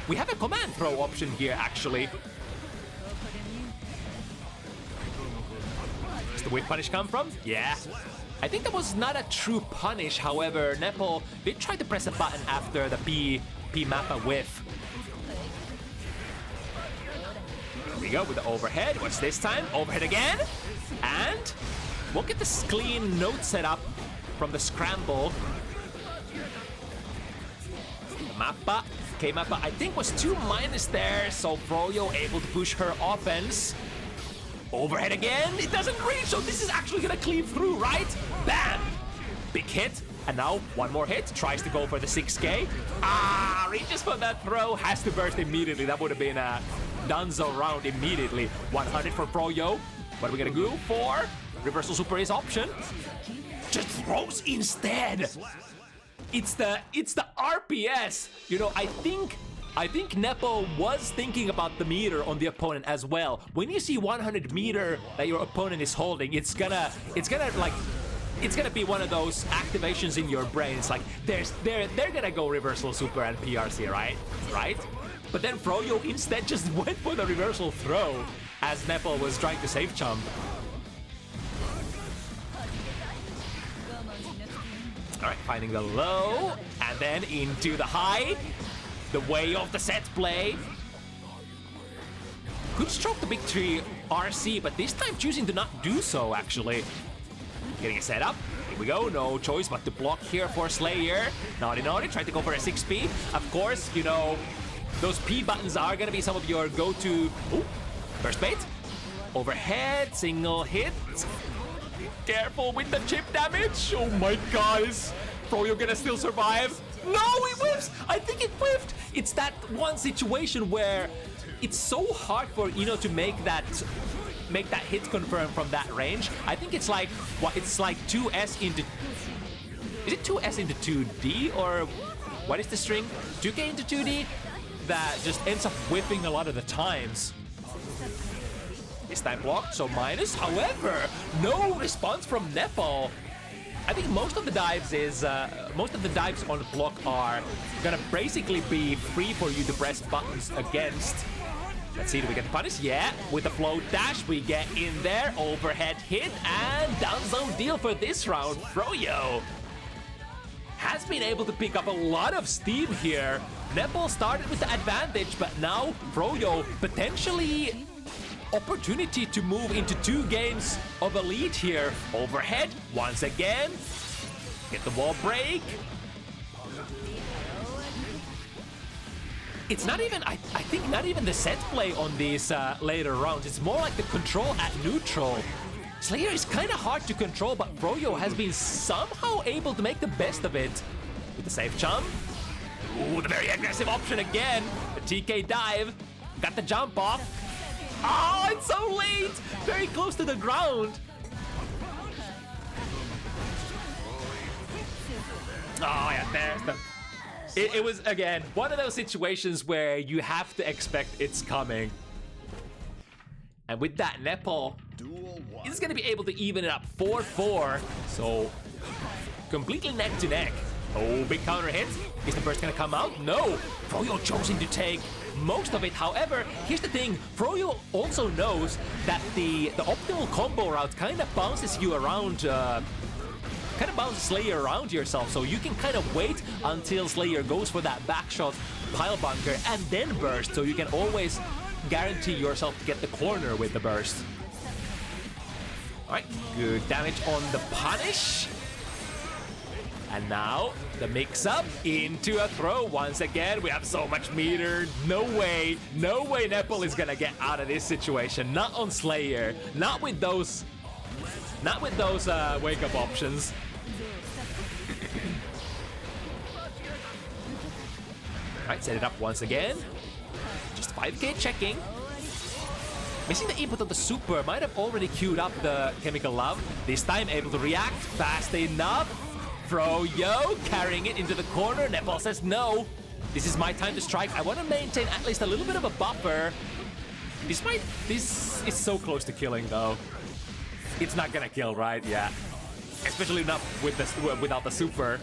We have a command throw option here, actually. Does the whip punish come from? Yeah. I think that was not a true punish. However, Nepal did try to press a button after the P Mappa whiff. There we go with the overhead. What's this time? Overhead again. And we'll get this clean note set up from the scramble. The Mappa, K-Mappa, I think was 2- there, so Froyo able to push her offense. Overhead again, it doesn't reach, so this is actually gonna cleave through, right? Bam! Big hit, and now one more hit, tries to go for the 6K. Reaches for that throw, has to burst immediately. That would have been a Dunzo round immediately. 100 for Froyo. What are we gonna go for? Reversal super is option. Just throws instead. It's the RPS. You know, I think Nepo was thinking about the meter on the opponent as well. When you see 100 meter that your opponent is holding, it's gonna be one of those activations in your brain. It's like they're gonna go reversal super and PRC, right? But then Froyo instead just went for the reversal throw as Nepo was trying to save chump. All right, finding the low and then into the high. The way of the set play. Could stroke the big tree RC, but this time choosing to not do so, actually. Getting a setup. Here we go. No choice but to block here for Slayer. Naughty, tried to go for a 6P. Of course, you know, those P buttons are going to be some of your go-to... Ooh, burst bait. Overhead, single hit. Careful with the chip damage. Oh my god, is Froyo gonna still survive? No, it whiffs! I think it whiffed! It's that one situation where it's so hard for Ino to make that hit confirm from that range. I think it's like, what, it's like 2S into... Is it 2S into 2D, or what is the string? 2K into 2D? That just ends up whiffing a lot of the times. This time blocked, so minus. However, no response from Nepal. I think most of the dives on the block are gonna basically be free for you to press buttons against. Let's see, do we get the punish? Yeah, with the float dash, we get in there. Overhead hit and down zone deal for this round. Froyo has been able to pick up a lot of steam here. Nepal started with the advantage, but now Froyo potentially opportunity to move into 2 games of elite here. Overhead once again. Get the wall break. It's not even, I think not even the set play on these later rounds. It's more like the control at neutral. Slayer is kind of hard to control, but Froyo has been somehow able to make the best of it. With the safe jump. Ooh, the very aggressive option again. The TK dive. Got the jump off. Oh, it's so late! Very close to the ground. Oh, yeah, there's the... It was, again, one of those situations where you have to expect it's coming. And with that, Nepal is going to be able to even it up 4-4. So, completely neck to neck. Oh, big counter hit. Is the burst going to come out? No! Froyo choosing to take most of it. However, here's the thing. Froyo also knows that the optimal combo route kind of bounces you around, kind of bounces Slayer around yourself. So you can kind of wait until Slayer goes for that backshot pile bunker and then burst. So you can always guarantee yourself to get the corner with the burst. All right, good damage on the punish. And now, the mix-up into a throw once again. We have so much meter. No way Nepal is gonna get out of this situation. Not on Slayer. Not with those wake-up options. Alright, set it up once again. Just 5K checking. Missing the input of the super. Might have already queued up the Chemical Love. This time able to react fast enough. Froyo carrying it into the corner. Nepal says no. This is my time to strike. I want to maintain at least a little bit of a buffer. This is so close to killing though. It's not gonna kill, right? Yeah. especially not with without the super.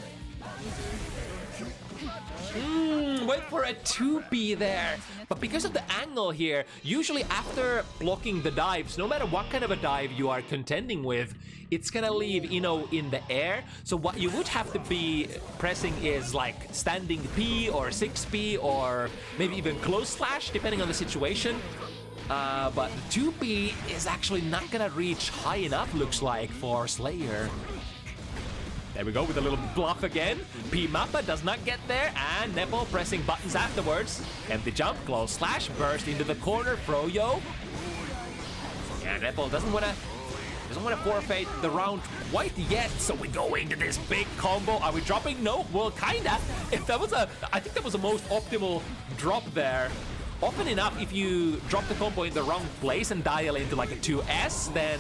Wait for a 2B there. But because of the angle here, usually after blocking the dives, no matter what kind of a dive you are contending with, it's gonna leave Ino in the air. So what you would have to be pressing is like standing P or 6P or maybe even close slash, depending on the situation. But the 2B is actually not gonna reach high enough, looks like, for Slayer. There we go with a little bluff again. P-Mappa does not get there, and Nepal pressing buttons afterwards. Empty jump, close slash, burst into the corner, Froyo. Yeah, Nepal doesn't wanna forfeit the round quite yet, so we go into this big combo. Are we dropping? No, well, kinda. If that was I think that was the most optimal drop there. Often enough, if you drop the combo in the wrong place and dial into like a 2S, then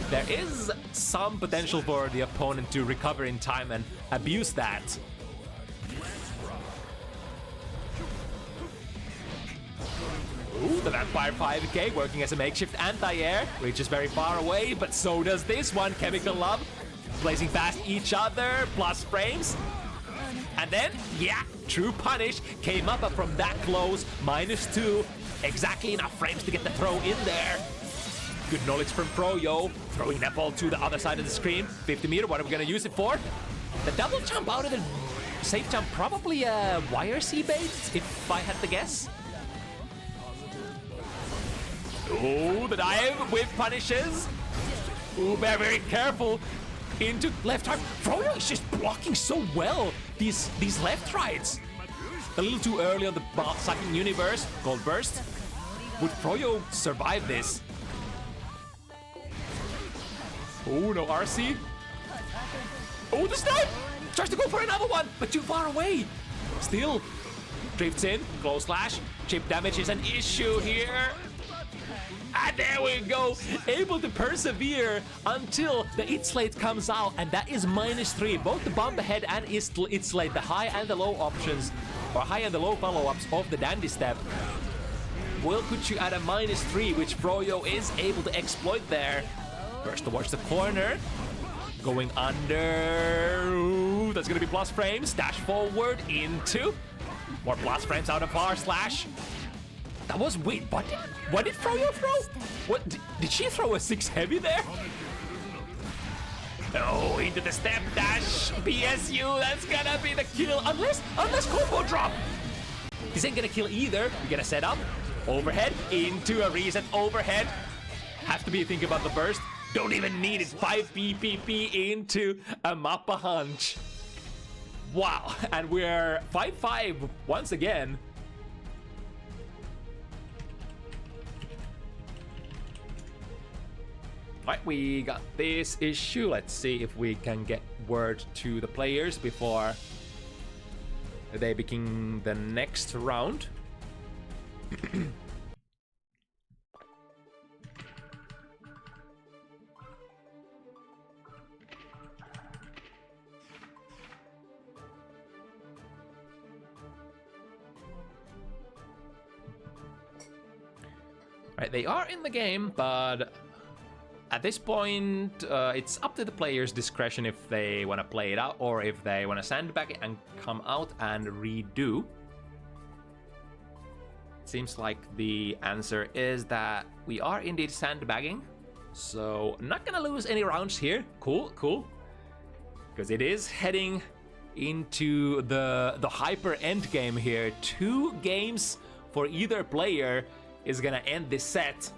there is some potential for the opponent to recover in time and abuse that. Ooh, the Vampire 5K working as a makeshift anti-air, reaches very far away, but so does this one, Chemical Love. Blazing past each other, plus frames. And then, yeah, true punish came up from that close, -2. Exactly enough frames to get the throw in there. Good knowledge from Froyo, throwing that ball to the other side of the screen. 50 meter, what are we gonna use it for? The double jump out of the safe jump, probably a YRC bait, if I had to guess. Oh, the dive with punishes. Ooh, very, very careful. Into left right. Froyo is just blocking so well these left rights. A little too early on the sucking universe. Gold burst. Would Froyo survive this? Oh, no RC. Oh, the snipe! Tries to go for another one, but too far away. Still drifts in. Close slash. Chip damage is an issue here. And there we go, able to persevere until the It Slate comes out, and that is -3. Both the bump ahead and It Slate, the high and the low options, or high and the low follow-ups of the Dandy Step, will put you at a -3, which Froyo is able to exploit there. Burst towards the corner, going under. Ooh, that's gonna be plus frames. Dash forward into more plus frames out of far slash. That was wait. What did Froyo throw? What did she throw a 6 heavy there? Oh, into the step dash. PSU, that's gonna be the kill. Unless combo drop. This ain't gonna kill either. We get a setup. Overhead into a reset overhead. Have to be thinking about the burst. Don't even need it. 5 PPP into a Mappa hunch. Wow, and we're 5-5 once again. Right, we got this issue. Let's see if we can get word to the players before they begin the next round. Right, they are in the game, but at this point, it's up to the player's discretion if they want to play it out or if they want to sandbag it and come out and redo. Seems like the answer is that we are indeed sandbagging. So not gonna lose any rounds here. Cool, cool. Because it is heading into the hyper end game here. 2 games for either player is gonna end this set.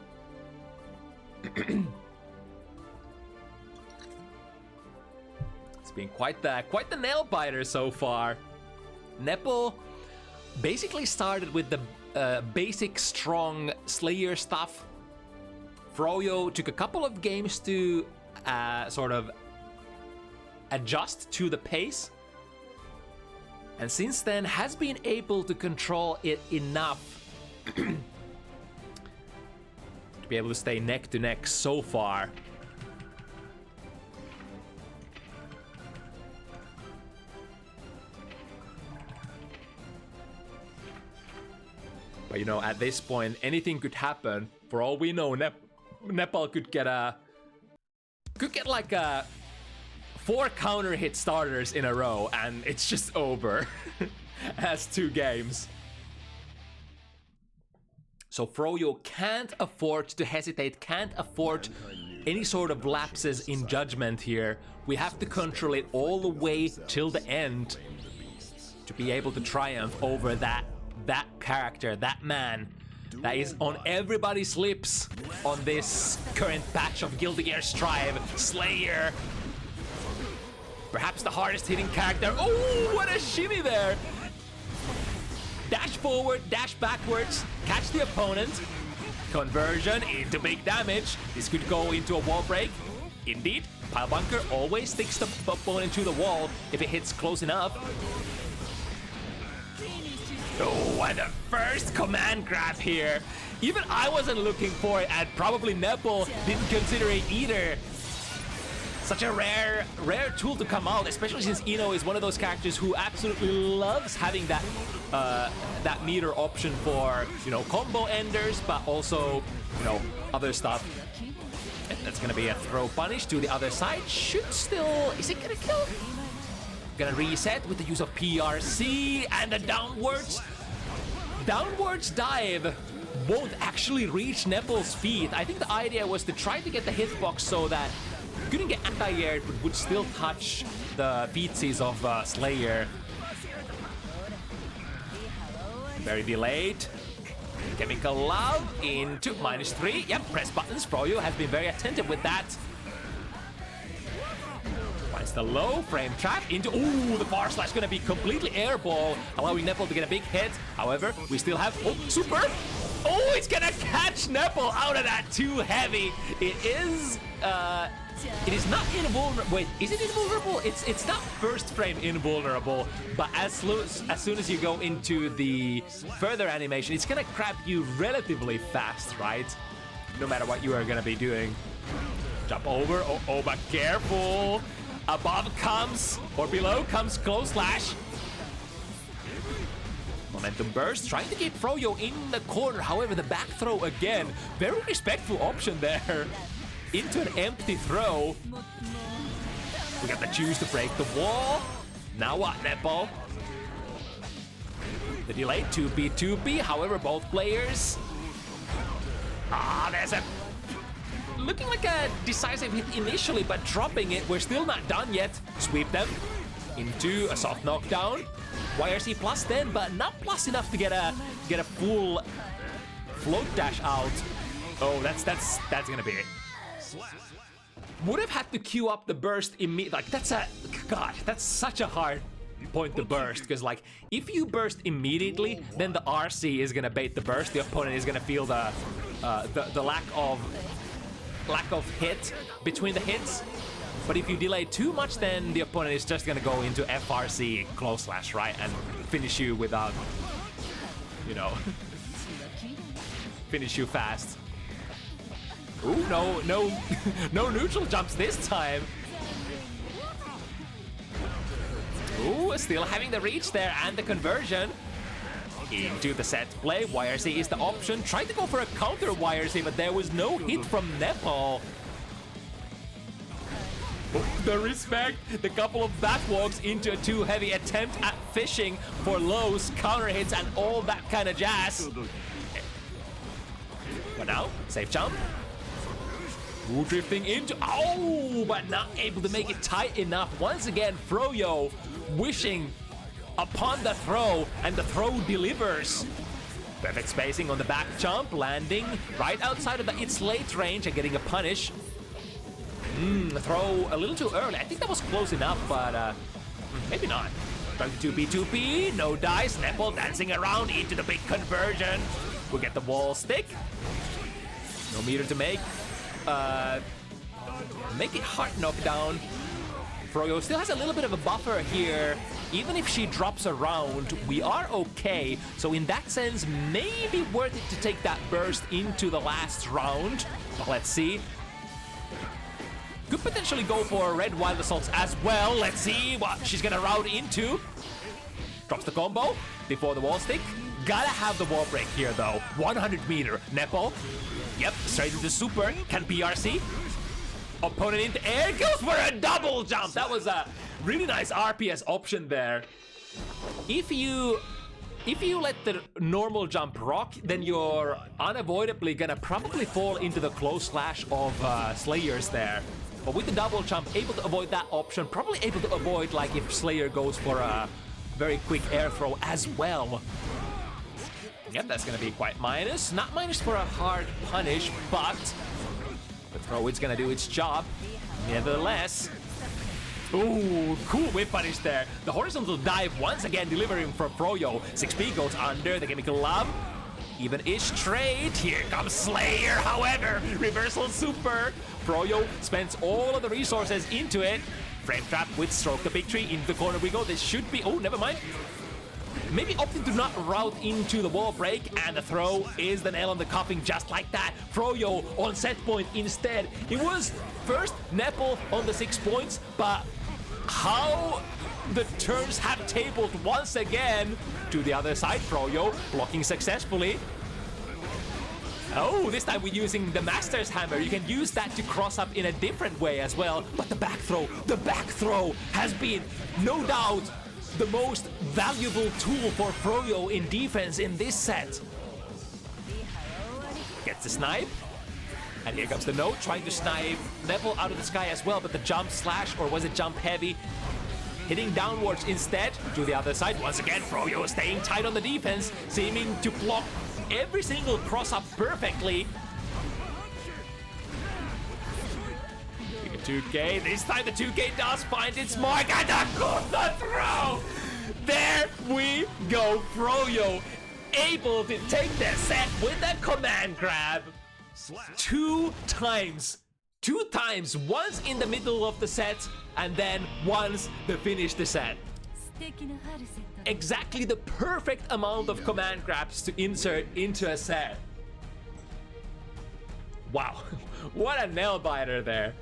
Been quite the nail biter so far. Nepal basically started with the basic strong Slayer stuff. Froyo took a couple of games to sort of adjust to the pace, and since then has been able to control it enough to be able to stay neck to neck so far. But you know, at this point, anything could happen. For all we know, Nepal could get like a 4 counter hit starters in a row, and it's just over. Has 2 games. So Froyo can't afford to hesitate, can't afford any sort of lapses in judgment here. We have to control it all the way till the end to be able to triumph over that character, that man that is on everybody's lips on this current patch of Guilty Gear Strive, Slayer. Perhaps the hardest hitting character. Oh, what a shimmy there! Dash forward, dash backwards, catch the opponent. Conversion into big damage. This could go into a wall break. Indeed, Pile Bunker always sticks the opponent to the wall if it hits close enough. Oh, and the first command grab here. Even I wasn't looking for it, and probably Nepal didn't consider it either. Such a rare tool to come out, especially since Ino is one of those characters who absolutely loves having that that meter option for, you know, combo enders, but also, you know, other stuff. And that's gonna be a throw punish to the other side. Should still, is it gonna kill? Gonna reset with the use of PRC and the downwards dive won't actually reach Nepal's feet. I think the idea was to try to get the hitbox so that you couldn't get anti-aired but would still touch the feetsies of Slayer. Very delayed. Chemical Love into -3. Yep, press buttons. Froyo has been very attentive with that. Finds the low frame trap into, ooh, the bar slash gonna be completely airball, allowing Nepal to get a big hit. However, we still have, oh, super. Oh, it's gonna catch Nepal out of that too heavy. It is not invulnerable. Wait, is it invulnerable? It's not first frame invulnerable, but as soon as you go into the further animation, it's gonna grab you relatively fast, right? No matter what you are gonna be doing. Jump over, oh, but careful. Above comes, or below comes close slash. Momentum burst, trying to keep Froyo in the corner. However, the back throw again. Very respectful option there. Into an empty throw. We got the choose to break the wall. Now what, Nepal? The delay, 2B. However, both players. There's a... looking like a decisive hit initially, but dropping it. We're still not done yet. Sweep them into a soft knockdown. YRC plus 10, but not plus enough to get a full float dash out. Oh, that's gonna be it. Would have had to queue up the burst immediately. Like, that's such a hard point to burst, because like if you burst immediately, then the RC is gonna bait the burst. The opponent is gonna feel the lack of hit between the hits. But if you delay too much, then the opponent is just gonna go into FRC close slash, right, and finish you without, you know, finish you fast. Ooh, no neutral jumps this time. Ooh, still having the reach there and the conversion. Into the set play, YRC is the option. Tried to go for a counter YRC, but there was no hit from Nepal. The respect, the couple of backwalks into a too heavy attempt at fishing for lows, counter hits, and all that kind of jazz. But now, safe jump. Ooh, drifting into, oh, but not able to make it tight enough. Once again, Froyo wishing upon the throw, and the throw delivers. Perfect spacing on the back jump, landing right outside of its late range and getting a punish. Throw a little too early. I think that was close enough, but maybe not. Trying to 2B, no dice. Nepal dancing around into the big conversion. We'll get the wall stick. No meter to make. Make it hard knockdown. Froyo still has a little bit of a buffer here. Even if she drops around, we are okay. So in that sense, maybe worth it to take that burst into the last round. But let's see. Could potentially go for red wild assaults as well. Let's see what she's gonna route into. Drops the combo before the wall stick. Gotta have the wall break here though. 100 meter. Nepal. Yep, straight into super. Can PRC. opponent into air, goes for a double jump. That was a really nice RPS option there. If you let the normal jump rock, then you're unavoidably gonna probably fall into the close slash of Slayers there. But with the double jump, able to avoid that option, probably able to avoid like if Slayer goes for a very quick air throw as well. Yep, that's gonna be quite minus. Not minus for a hard punish, but the throw is gonna do its job. Nevertheless. Ooh, cool whip punish there. The horizontal dive once again delivering from Froyo. 6P goes under the chemical love. Even-ish trade. Here comes Slayer, however. Reversal super. Froyo spends all of the resources into it. Frame trap with stroke the big tree. Into the corner we go. This should be... Oh, never mind. Maybe opting to not route into the wall break, and the throw is the nail on the coffin just like that. Froyo on set point instead. It was first Nepal on the 6 points, but how the turns have tabled once again to the other side. Froyo blocking successfully. Oh, this time we're using the Master's Hammer. You can use that to cross up in a different way as well. But the back throw has been, no doubt, the most valuable tool for Froyo in defense in this set. Gets the snipe. And here comes the note, trying to snipe Nepal out of the sky as well, but the jump slash, or was it jump heavy? Hitting downwards instead to the other side. Once again, Froyo staying tight on the defense, seeming to block every single cross-up perfectly. 2K. This time the 2K does find its mark, and the throw! There we go. Froyo able to take the set with a command grab. Two times. Once in the middle of the set, and then once to finish the set. Exactly the perfect amount of command grabs to insert into a set. Wow. What a nail biter there.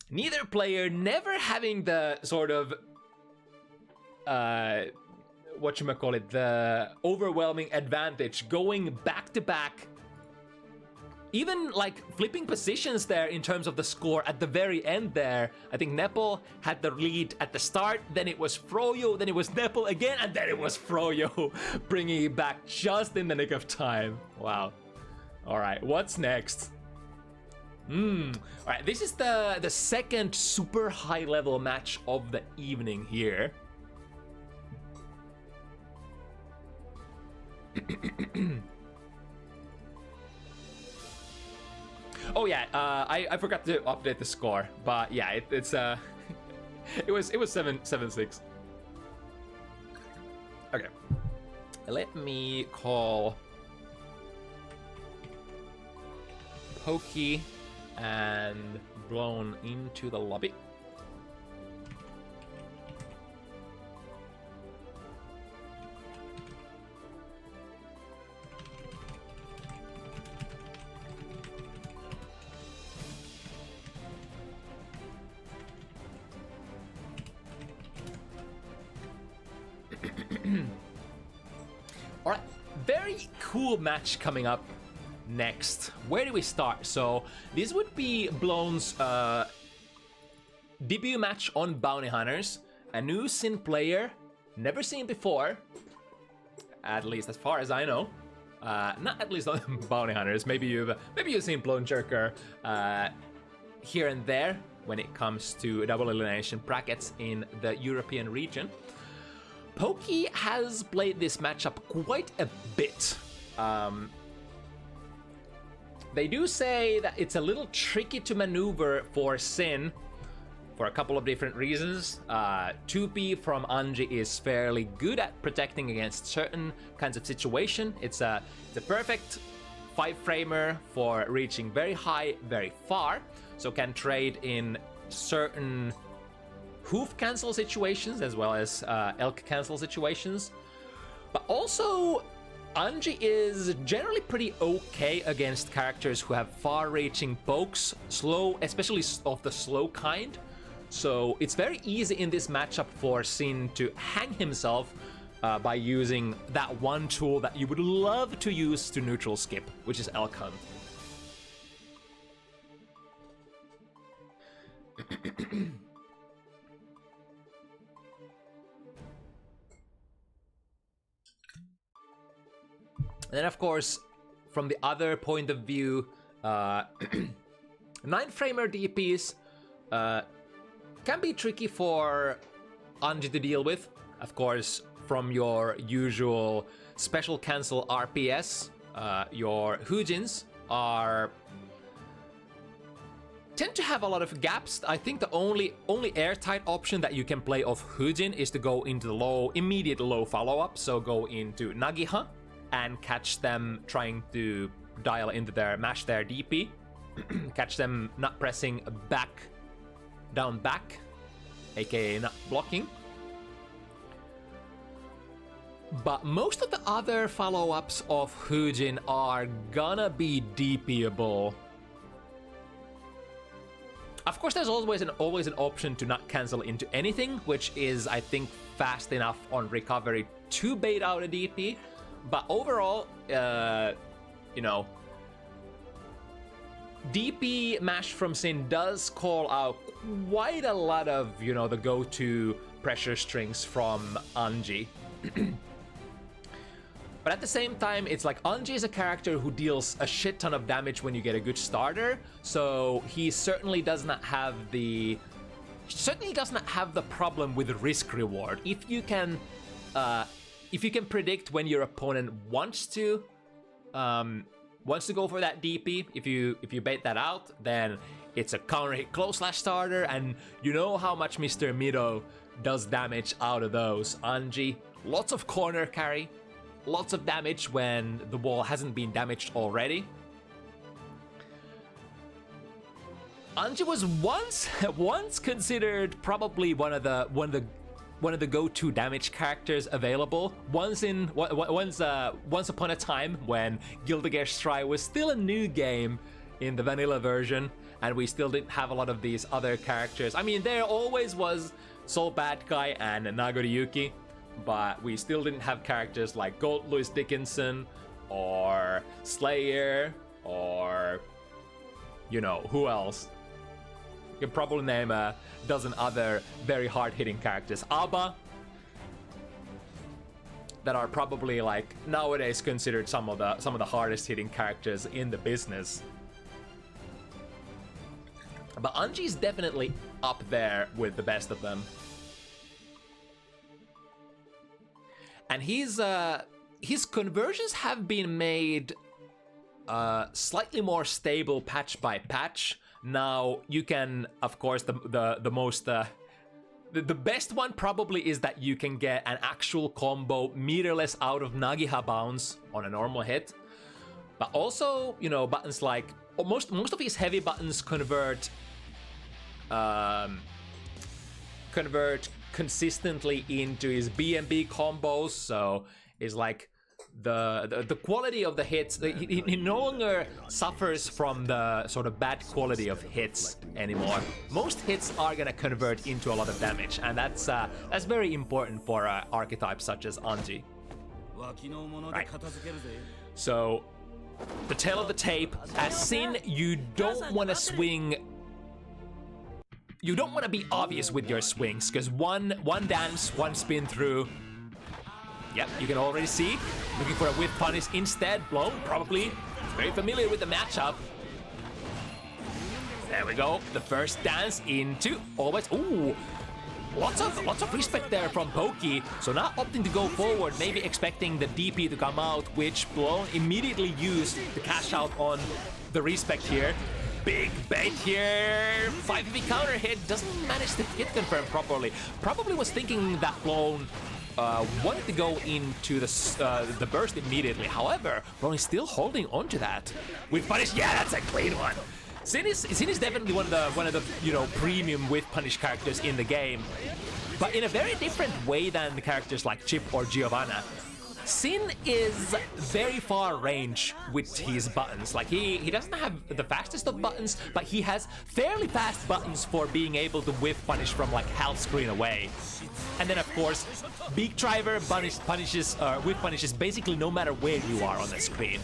Neither player never having the sort of whatchamacallit, the overwhelming advantage, going back to back, even like flipping positions there in terms of the score at the very end there. I think Nepal had the lead at the start, then it was Froyo, then it was Nepal again, and then it was Froyo, bringing it back just in the nick of time. Wow. All right, what's next? All right, this is the second super high level match of the evening here. Oh yeah, I forgot to update the score, but yeah, it was 7-6. Okay, let me call Pokey and Blown into the lobby. All right, very cool match coming up next. Where do we start? So this would be Blown's debut match on Bounty Hunters. A new Sin player, never seen before, at least as far as I know. Not at least on Bounty Hunters. Maybe you've seen Blonejerker here and there when it comes to double elimination brackets in the European region. Pokey has played this matchup quite a bit. They do say that it's a little tricky to maneuver for Sin for a couple of different reasons. 2P from Anji is fairly good at protecting against certain kinds of situation. It's a perfect 5-framer for reaching very high, very far, so can trade in certain hoof cancel situations as well as elk cancel situations. But also, Anji is generally pretty okay against characters who have far-reaching pokes, slow, especially of the slow kind. So it's very easy in this matchup for Sin to hang himself by using that one tool that you would love to use to neutral skip, which is Elk Hunt. then, of course, from the other point of view, 9-framer DPs can be tricky for Anji to deal with. Of course, from your usual special cancel RPS, your Hujins tend to have a lot of gaps. I think the only airtight option that you can play of Hujin is to go into the immediate low follow-up, so go into Nagiha and catch them trying to dial into mash their DP, catch them not pressing down back, aka not blocking. But most of the other follow-ups of Hujin are gonna be DPable. Of course, there's always an option to not cancel into anything, which is, I think, fast enough on recovery to bait out a DP. But overall, you know, DP Mash from Sin does call out quite a lot of, you know, the go-to pressure strings from Anji. But at the same time, it's like Anji is a character who deals a shit ton of damage when you get a good starter, so he certainly does not have the problem with risk reward. If you can predict when your opponent wants to go for that DP, if you bait that out, then it's a counter hit close slash starter, and you know how much Mr. Mido does damage out of those. Anji, lots of corner carry, lots of damage when the wall hasn't been damaged already. Anji was once considered probably one of the go-to damage characters available. Once upon a time when Gildegeist Try was still a new game in the vanilla version, and we still didn't have a lot of these other characters. I mean, there always was Soul Bad Guy and Nagoriyuki, but we still didn't have characters like Gold Louis Dickinson or Slayer or, you know, who else? You can probably name a dozen other very hard-hitting characters. Abba, that are probably like nowadays considered some of the hardest-hitting characters in the business. But Anji's definitely up there with the best of them. And his conversions have been made slightly more stable patch by patch. Now you can, of course, the best one probably is that you can get an actual combo meterless out of Nagiha bounce on a normal hit. But also, you know, buttons like most of his heavy buttons convert consistently into his BMB combos, so it's like the quality of the hits, he no longer suffers from the sort of bad quality of hits anymore. Most hits are gonna convert into a lot of damage, and that's very important for archetypes such as Anji. Right. So the tail of the tape, as Sin, you don't want to swing. You don't want to be obvious with your swings, because one dance, one spin through. Yep, you can already see. Looking for a whiff punish instead. Blown, probably very familiar with the matchup. There we go. The first dance into always. Ooh, lots of respect there from Poki. So not opting to go forward, maybe expecting the DP to come out, which Blown immediately used to cash out on the respect here. Big bait here. 5v counter hit, doesn't manage to hit confirm properly. Probably was thinking that Blown wanted to go into the burst immediately. However, Blown is still holding on to that. With punish, yeah, that's a great one. Sin is definitely one of the you know, premium with punish characters in the game, but in a very different way than the characters like Chip or Giovanna. Sin is very far range with his buttons. Like he doesn't have the fastest of buttons, but he has fairly fast buttons for being able to whiff punish from like half screen away. And then of course, Beak Driver whiff punishes basically no matter where you are on the screen.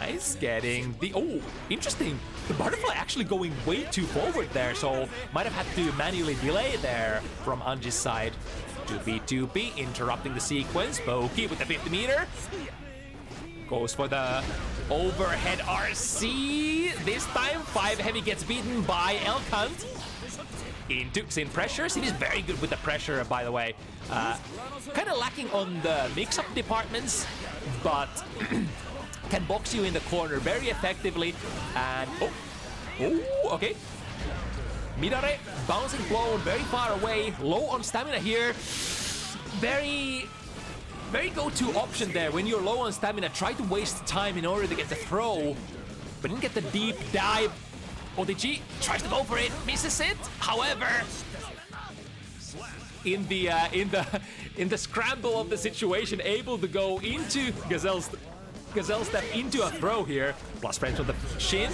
Nice, getting the... Oh, interesting. The butterfly actually going way too forward there, so might have had to manually delay there from Anji's side. 2B, interrupting the sequence. Pokey with the 50 meter. Goes for the overhead RC. This time, 5 heavy gets beaten by Elkhunt. Into Sin pressure. Sin is very good with the pressure, by the way. Kind of lacking on the mix-up departments, but can box you in the corner very effectively. And okay. Midare bouncing blown very far away, low on stamina here. Very go-to option there. When you're low on stamina, try to waste time in order to get the throw, but didn't get the deep dive. ODG tries to go for it, misses it. However, in the scramble of the situation, able to go into Gazelle step into a throw here. Plus frames on the Shin.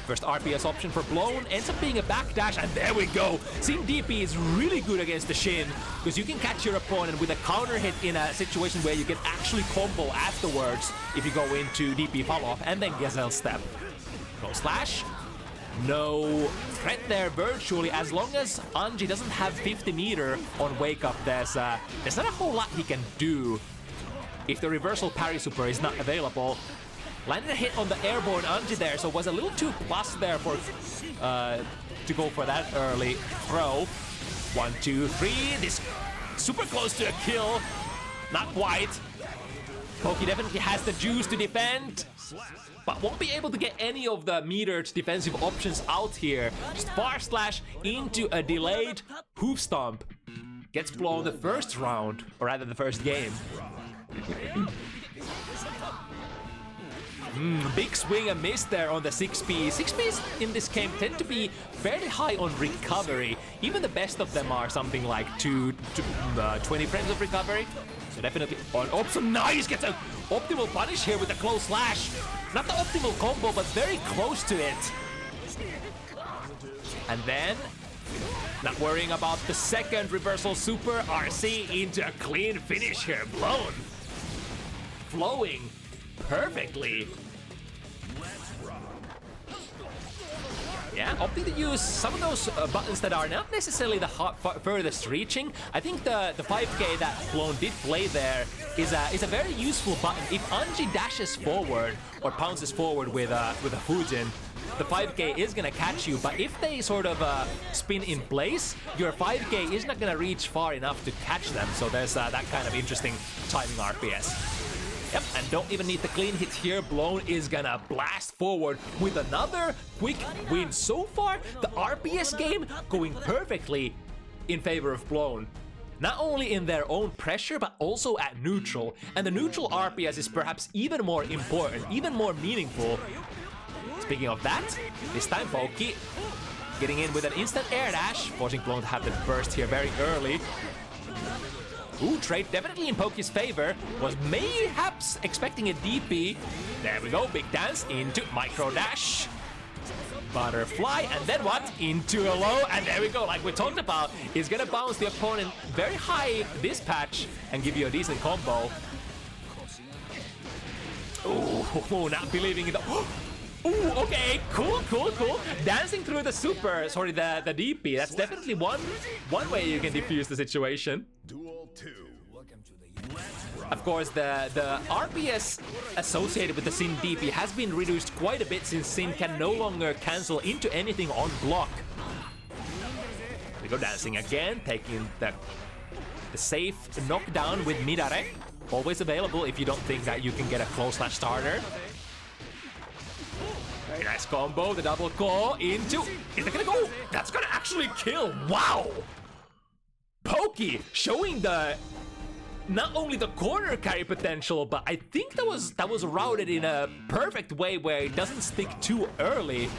First RPS option for Blown, ends up being a backdash, and there we go. Sin DP is really good against the Shin, because you can catch your opponent with a counter hit in a situation where you can actually combo afterwards if you go into DP follow-up, and then Gazelle step. No slash. No threat there virtually, as long as Anji doesn't have 50 meter on wake up. There's not a whole lot he can do if the reversal parry super is not available. Landed a hit on the airborne Anji there, so was a little too plus there for to go for that early throw. 1, 2, 3. This super close to a kill. Not quite. Poki definitely has the juice to defend, but won't be able to get any of the metered defensive options out here. Just far slash into a delayed hoof stomp. Gets blown the first round, or rather the first game. Big swing and miss there on the 6P. 6Ps in this game tend to be fairly high on recovery. Even the best of them are something like 20 frames of recovery. So definitely on Opsum. Nice! Gets an optimal punish here with a close slash. Not the optimal combo, but very close to it. And then, not worrying about the second reversal super, RC into a clean finish here. Blown. Flowing perfectly. Yeah, opting to use some of those buttons that are not necessarily the furthest reaching. I think the 5K that Blown did play there is a very useful button. If Anji dashes forward or pounces forward with a Fujin, the 5K is gonna catch you. But if they sort of spin in place, your 5K is not gonna reach far enough to catch them. So there's that kind of interesting timing RPS. Yep, and don't even need the clean hit here. Blown is gonna blast forward with another quick win. So far, the RPS game going perfectly in favor of Blown. Not only in their own pressure, but also at neutral. And the neutral RPS is perhaps even more important, even more meaningful. Speaking of that, this time Poki getting in with an instant air dash, forcing Blown to have the burst here very early. Ooh, trade definitely in Poki's favor. Was mayhaps expecting a DP. There we go, big dance into micro dash. Butterfly, and then what? Into a low, and there we go, like we talked about. He's gonna bounce the opponent very high this patch and give you a decent combo. Ooh, not believing it. Ooh, okay, cool. Dancing through the super, sorry, the DP. That's definitely one way you can defuse the situation. Of course, the RPS associated with the Sin DP has been reduced quite a bit since Sin can no longer cancel into anything on block. We go dancing again, taking the safe knockdown with Midare. Always available if you don't think that you can get a close slash starter. Very nice combo, the double claw into... Is it gonna go? That's gonna actually kill! Wow! Poki showing the... Not only the corner carry potential, but I think that was routed in a perfect way where it doesn't stick too early.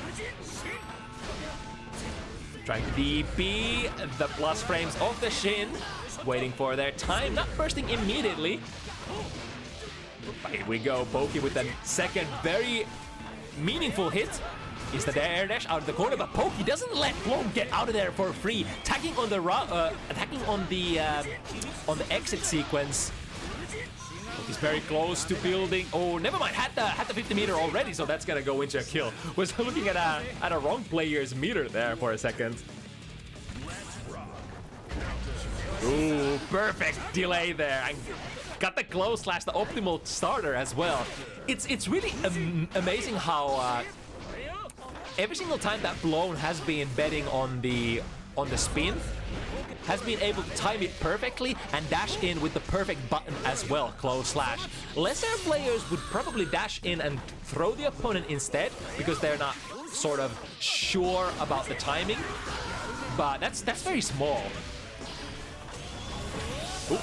Trying to DP the plus frames of the Shin. Waiting for their time, not bursting immediately. But here we go, Poki with the second very meaningful hit. Is the air dash out of the corner, but Poki doesn't let Blown get out of there for free. Attacking on the exit sequence. He's very close to building. Oh, never mind. Had the 50 meter already, so that's gonna go into a kill. Was looking at a wrong player's meter there for a second. Ooh, perfect delay there. And got the close slash, the optimal starter as well. It's really amazing how every single time that Blown has been betting on the spin, has been able to time it perfectly and dash in with the perfect button as well, close slash. Lesser players would probably dash in and throw the opponent instead because they're not sort of sure about the timing, but that's very small. Ooh,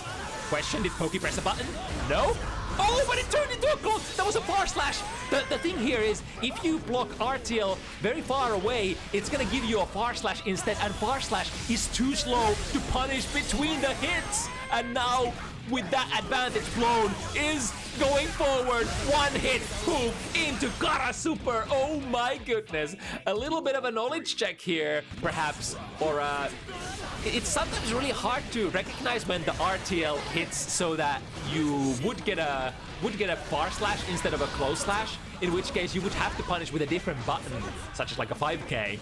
question, did Poke press a button? No? Oh, but it turned into a close. That was a far slash. The thing here is, if you block RTL very far away, it's gonna give you a far slash instead, and far slash is too slow to punish between the hits. And now, with that advantage, Blown is going forward. One hit, hoop into Kara Super. Oh my goodness. A little bit of a knowledge check here, perhaps, or it's sometimes really hard to recognize when the RTL hits so that you would get a far slash instead of a close slash, in which case you would have to punish with a different button, such as like a 5K.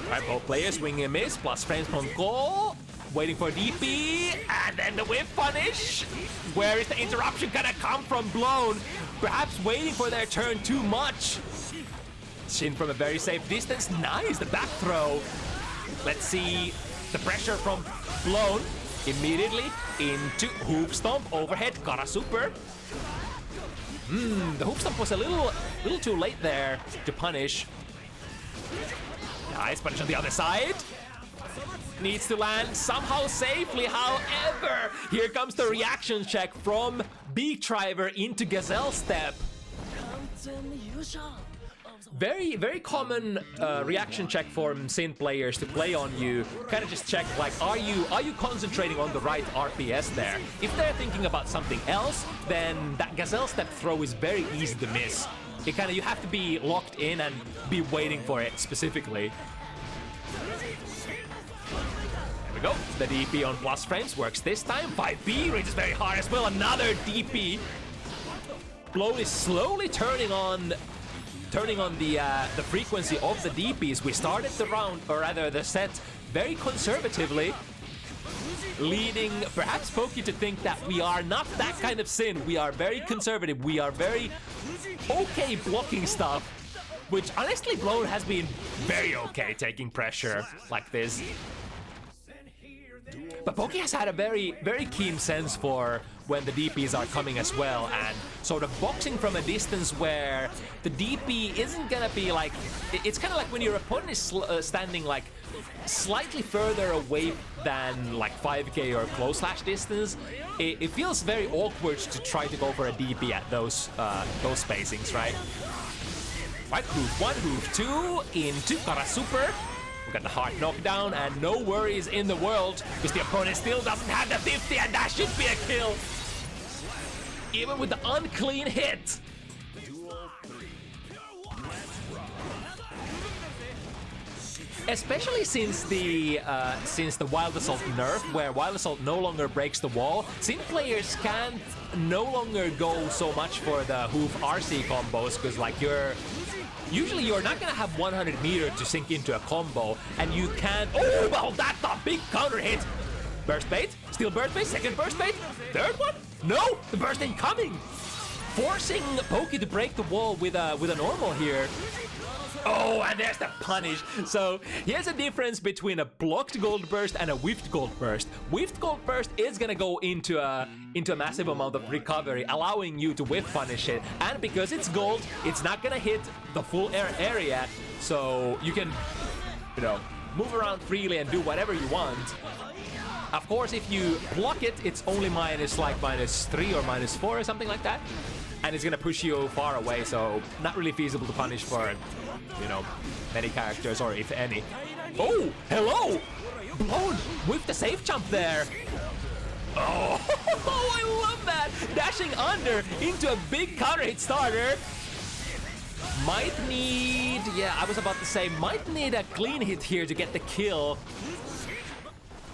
Alright, both players swing and miss, plus frames from goal. Waiting for DP, and then the whip punish. Where is the interruption gonna come from Blown? Perhaps waiting for their turn too much. Shin from a very safe distance. Nice, the back throw. Let's see the pressure from Blown. Immediately into Hoop Stomp, overhead, Kara Super. The Hoop Stomp was a little too late there to punish. Nice punish on the other side. Needs to land somehow safely, however, here comes the reaction check from Beak Driver into Gazelle Step. Very, very common reaction check for Synth players to play on you. Kind of just check, like, are you concentrating on the right RPS there? If they're thinking about something else, then that Gazelle Step throw is very easy to miss. It kind of, you have to be locked in and be waiting for it specifically. There we go. The DP on plus frames works this time. 5B reaches very hard as well. Another DP. Blown is slowly turning on the frequency of the DPs. We started the round, or rather the set, very conservatively, leading perhaps Pokey to think that we are not that kind of Sin. We are very conservative. We are very okay blocking stuff, which honestly Blown has been very okay taking pressure like this. But Pokey has had a very, very keen sense for when the DPs are coming as well, and sort of boxing from a distance where the DP isn't gonna be like... It's kind of like when your opponent is standing like slightly further away than like 5K or close slash distance. It feels very awkward to try to go for a DP at those spacings, right? Right, Hoof 1, Hoof 2 into Kara Super. We got the hard knockdown, and no worries in the world, because the opponent still doesn't have the 50, and that should be a kill. Even with the unclean hit. Especially since the Wild Assault nerf, where Wild Assault no longer breaks the wall, Synth players can't no longer go so much for the Hoof RC combos, because like usually you're not gonna have 100 meter to sink into a combo, and you can't... Oh, well, that's a big counter hit! Burst bait, still burst bait, second burst bait, third one? No, the burst ain't coming! Forcing Pokey to break the wall with a normal here. Oh, and there's the punish. So here's a difference between a blocked gold burst and a whiffed gold burst. Whiffed gold burst is gonna go into a massive amount of recovery, allowing you to whiff punish it. And because it's gold, it's not gonna hit the full area, so you can, you know, move around freely and do whatever you want. Of course, if you block it, it's only minus like -3 or -4 or something like that. And it's gonna push you far away, so not really feasible to punish for, you know, many characters, or if any. Oh, hello! Blown with the safe jump there. Oh, I love that! Dashing under into a big counter hit starter. Might need, yeah, I was about to say, might need a clean hit here to get the kill.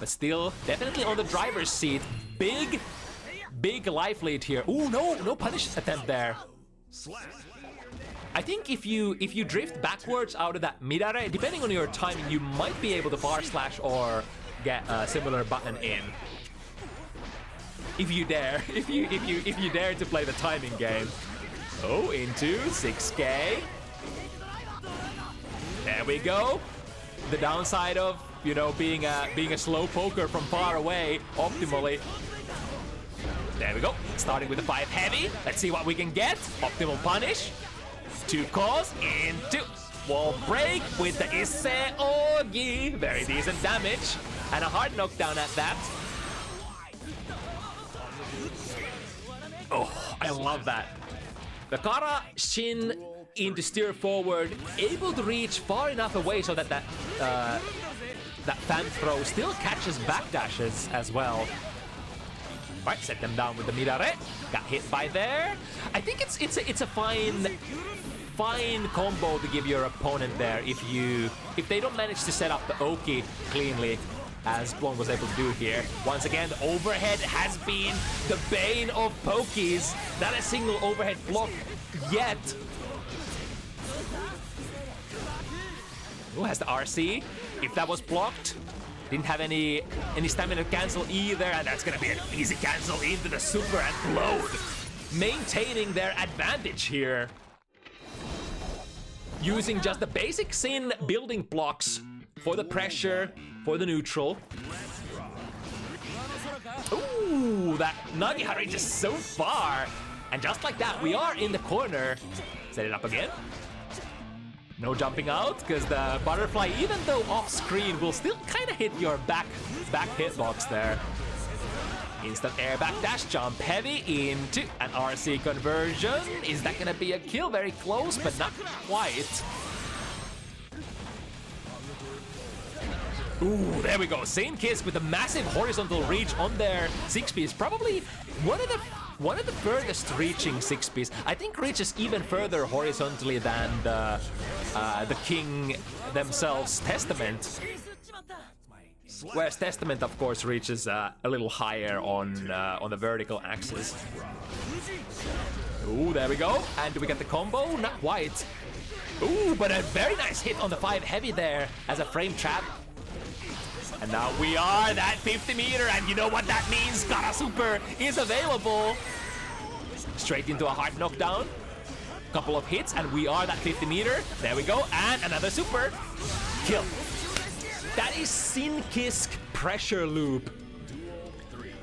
but still definitely on the driver's seat. Big life lead here. Ooh, no punish attempt there. I think if you drift backwards out of that mid-air, depending on your timing, you might be able to bar slash or get a similar button in. If you dare, if you dare to play the timing game. Oh, into 6K. There we go. The downside of, you know, being a slow poker from far away optimally. There we go. Starting with the 5 heavy. Let's see what we can get. Optimal punish. 2 calls into wall break with the Isse Ogi. Very decent damage. And a hard knockdown at that. Oh, I love that. The Kara Shin into steer forward, able to reach far enough away so that that fan throw still catches backdashes as well. Right, set them down with the Mirare. Got hit by there. I think it's a fine combo to give your opponent there if they don't manage to set up the Oki cleanly, as Blon was able to do here. Once again, the overhead has been the bane of pokies. Not a single overhead block yet. Who has the RC? If that was blocked, didn't have any stamina cancel either, and that's gonna be an easy cancel into the super and load. Maintaining their advantage here. Using just the basic Sin building blocks for the pressure, for the neutral. Ooh, that Nagihara reaches so far. And just like that, we are in the corner. Set it up again. No jumping out, because the butterfly, even though off screen, will still kind of hit your back hitbox there. Instant air back dash jump heavy into an RC conversion. Is that gonna be a kill? Very close, but not quite. Ooh, there we go. Same Kiss with a massive horizontal reach on their 6-piece. Probably one of the furthest reaching 6-piece. I think reaches even further horizontally than the King themselves, Testament. Whereas Testament, of course, reaches a little higher on the vertical axis. Ooh, there we go. And do we get the combo? Not quite. Ooh, but a very nice hit on the 5 heavy there as a frame trap. And now we are that 50 meter, and you know what that means? Kara Super is available. Straight into a hard knockdown. Couple of hits, and we are that 50 meter. There we go, and another super. Kill. That is Sin-Kisk pressure loop.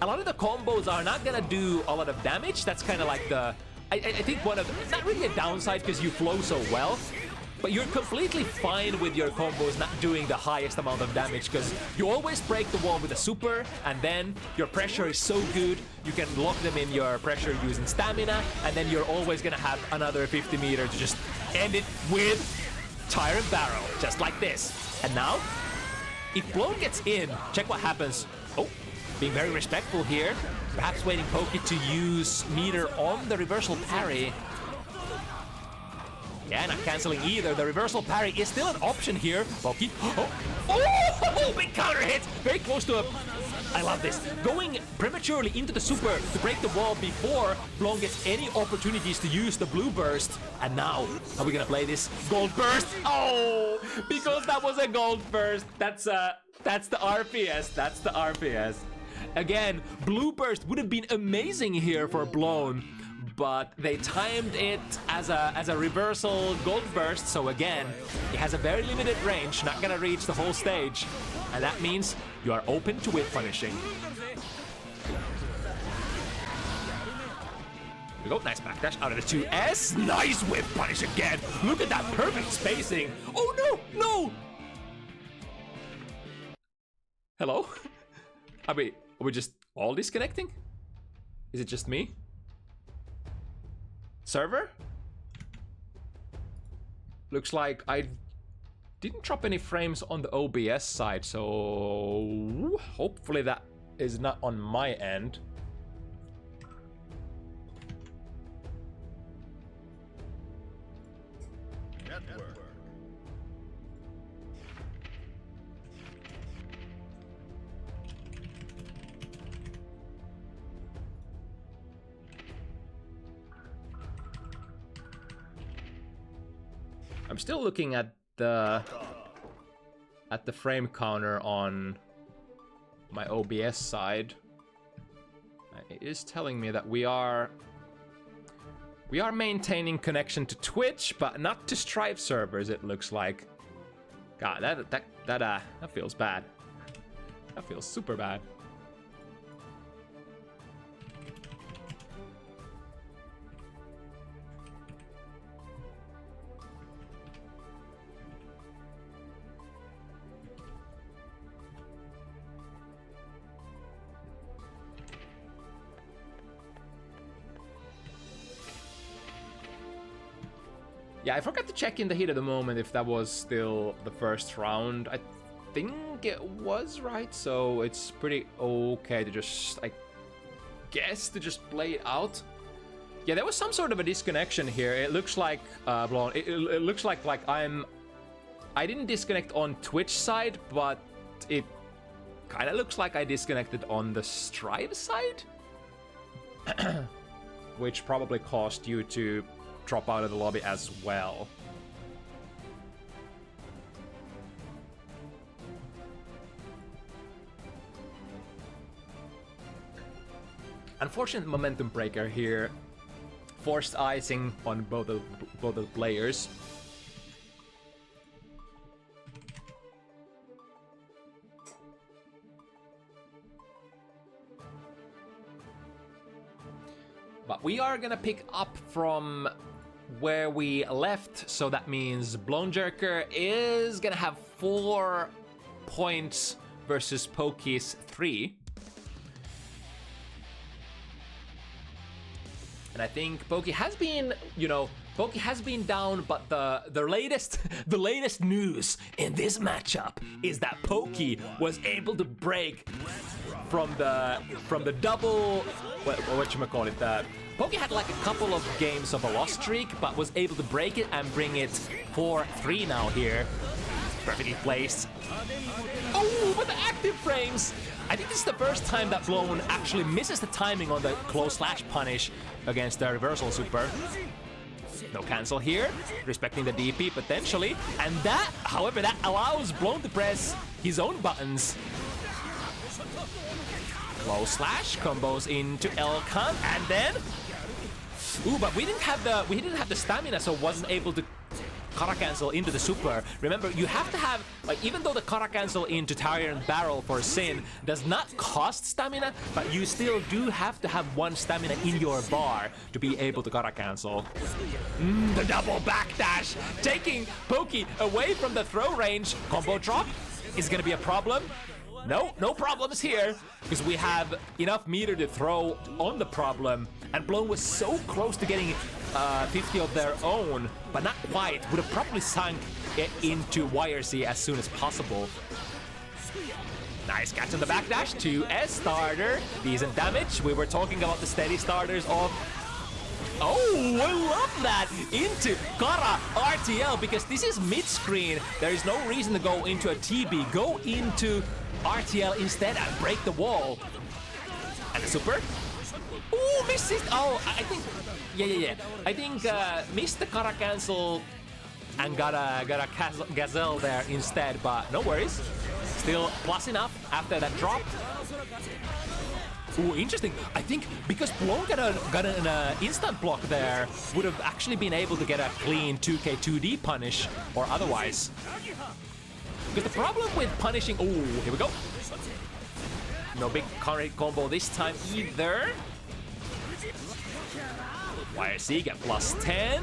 A lot of the combos are not gonna do a lot of damage. That's kind of like the... I think one of the... Not really a downside because you flow so well. But you're completely fine with your combos not doing the highest amount of damage because you always break the wall with a super, and then your pressure is so good, you can lock them in your pressure using stamina, and then you're always gonna have another 50 meter to just end it with Tyrant Barrel, just like this. And now, if Blown gets in, check what happens. Oh, being very respectful here. Perhaps waiting Poke to use meter on the reversal parry. Yeah, not canceling either. The reversal parry is still an option here. Poke. Oh, big counter hit. Very close to a... I love this. Going prematurely into the super to break the wall before Blon gets any opportunities to use the blue burst. And now, are we gonna play this? Gold burst. Oh, because that was a gold burst. That's the RPS. That's the RPS. Again, blue burst would have been amazing here for Blown, but they timed it as a reversal gold burst, so again, it has a very limited range, not gonna reach the whole stage, and that means you are open to whip punishing. Here we go, nice backdash out of the 2S, nice whip punish again, look at that perfect spacing. Oh no! Hello? Are we just all disconnecting? Is it just me? Server? Looks like I didn't drop any frames on the OBS side, so hopefully that is not on my end. I'm still looking at the frame counter on my OBS side. It is telling me that we are maintaining connection to Twitch, but not to Strive servers, it looks like. God, that feels bad. That feels super bad. Yeah, I forgot to check in the heat of the moment if that was still the first round. I think it was, right? So it's pretty okay to just, I guess, to just play it out. Yeah, there was some sort of a disconnection here. It looks like, it looks like I didn't disconnect on Twitch side, but it kind of looks like I disconnected on the Strive side. Which probably caused you to drop out of the lobby as well. Unfortunate momentum breaker here. Forced icing on both the players. But we are gonna pick up from where we left, so that means Blonejerker is gonna have 4 points versus Poke's 3. And I think Poke has been, you know, Poke has been down, but the latest news in this matchup is that Poke was able to break from the double, whatchamacallit, Poke had like a couple of games of a loss streak, but was able to break it and bring it 4-3 now here. Perfectly placed. Oh, but the active frames! I think this is the first time that Blown actually misses the timing on the close slash punish against the reversal super. No cancel here, respecting the DP potentially. And that, however, that allows Blown to press his own buttons. Low slash combos into Elkan, and then, ooh, but we didn't have the stamina, so wasn't able to Kara cancel into the super. Remember, you have to have, like, even though the Kara cancel into Tyrant Barrel for Sin does not cost stamina, but you still do have to have 1 stamina in your bar to be able to Kara cancel. The double backdash, taking Poke away from the throw range. Combo drop is gonna be a problem. No problems here, because we have enough meter to throw on the problem, and Blown was so close to getting 50 of their own, but not quite. Would have probably sunk it into YRC as soon as possible. Nice catch on the backdash to S starter. Decent damage. We were talking about the steady starters of... Oh, I love that! Into Kara RTL, because this is mid-screen. There is no reason to go into a TB. Go into RTL instead and break the wall. And the super. Ooh, missed it! Oh, I think... Yeah. I think missed the Kara cancel and got a Gazelle there instead, but no worries. Still plus enough after that drop. Ooh, interesting. I think because Blown got an instant block there, would have actually been able to get a clean 2k 2D punish or otherwise. Because the problem with punishing... Ooh, here we go. No big current combo this time either. YRC get plus 10,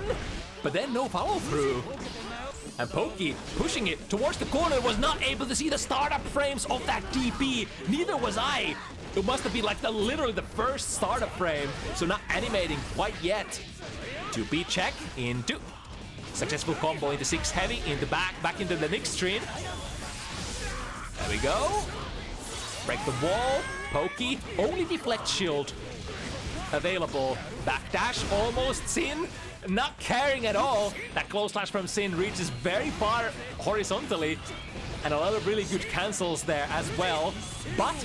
but then no follow through. And Poke pushing it towards the corner, was not able to see the startup frames of that DP. Neither was I. It must have been like literally the first startup frame, so not animating quite yet. 2P check into successful combo into 6 heavy, into back into the next stream. There we go. Break the wall. Poke only deflect shield available. Backdash almost Sin, not caring at all. That close slash from Sin reaches very far horizontally, and a lot of really good cancels there as well. But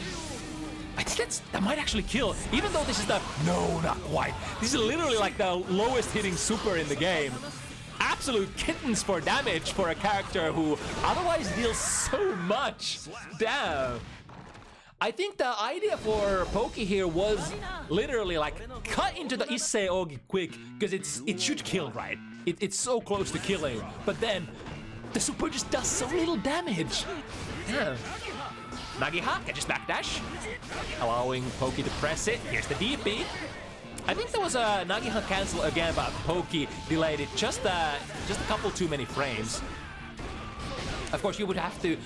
I think that might actually kill, even though this is the... No, not quite. This is literally like the lowest hitting super in the game. absolute kittens for damage for a character who otherwise deals so much. Damn. I think the idea for Poki here was literally like cut into the Issei Ogi quick because it should kill, right? It's so close to killing, but then the super just does so little damage. Damn. Nagiha catches backdash, allowing Poki to press it. Here's the DP. I think there was a Nagiha cancel again, but Poki delayed it just a couple too many frames. Of course, you would have to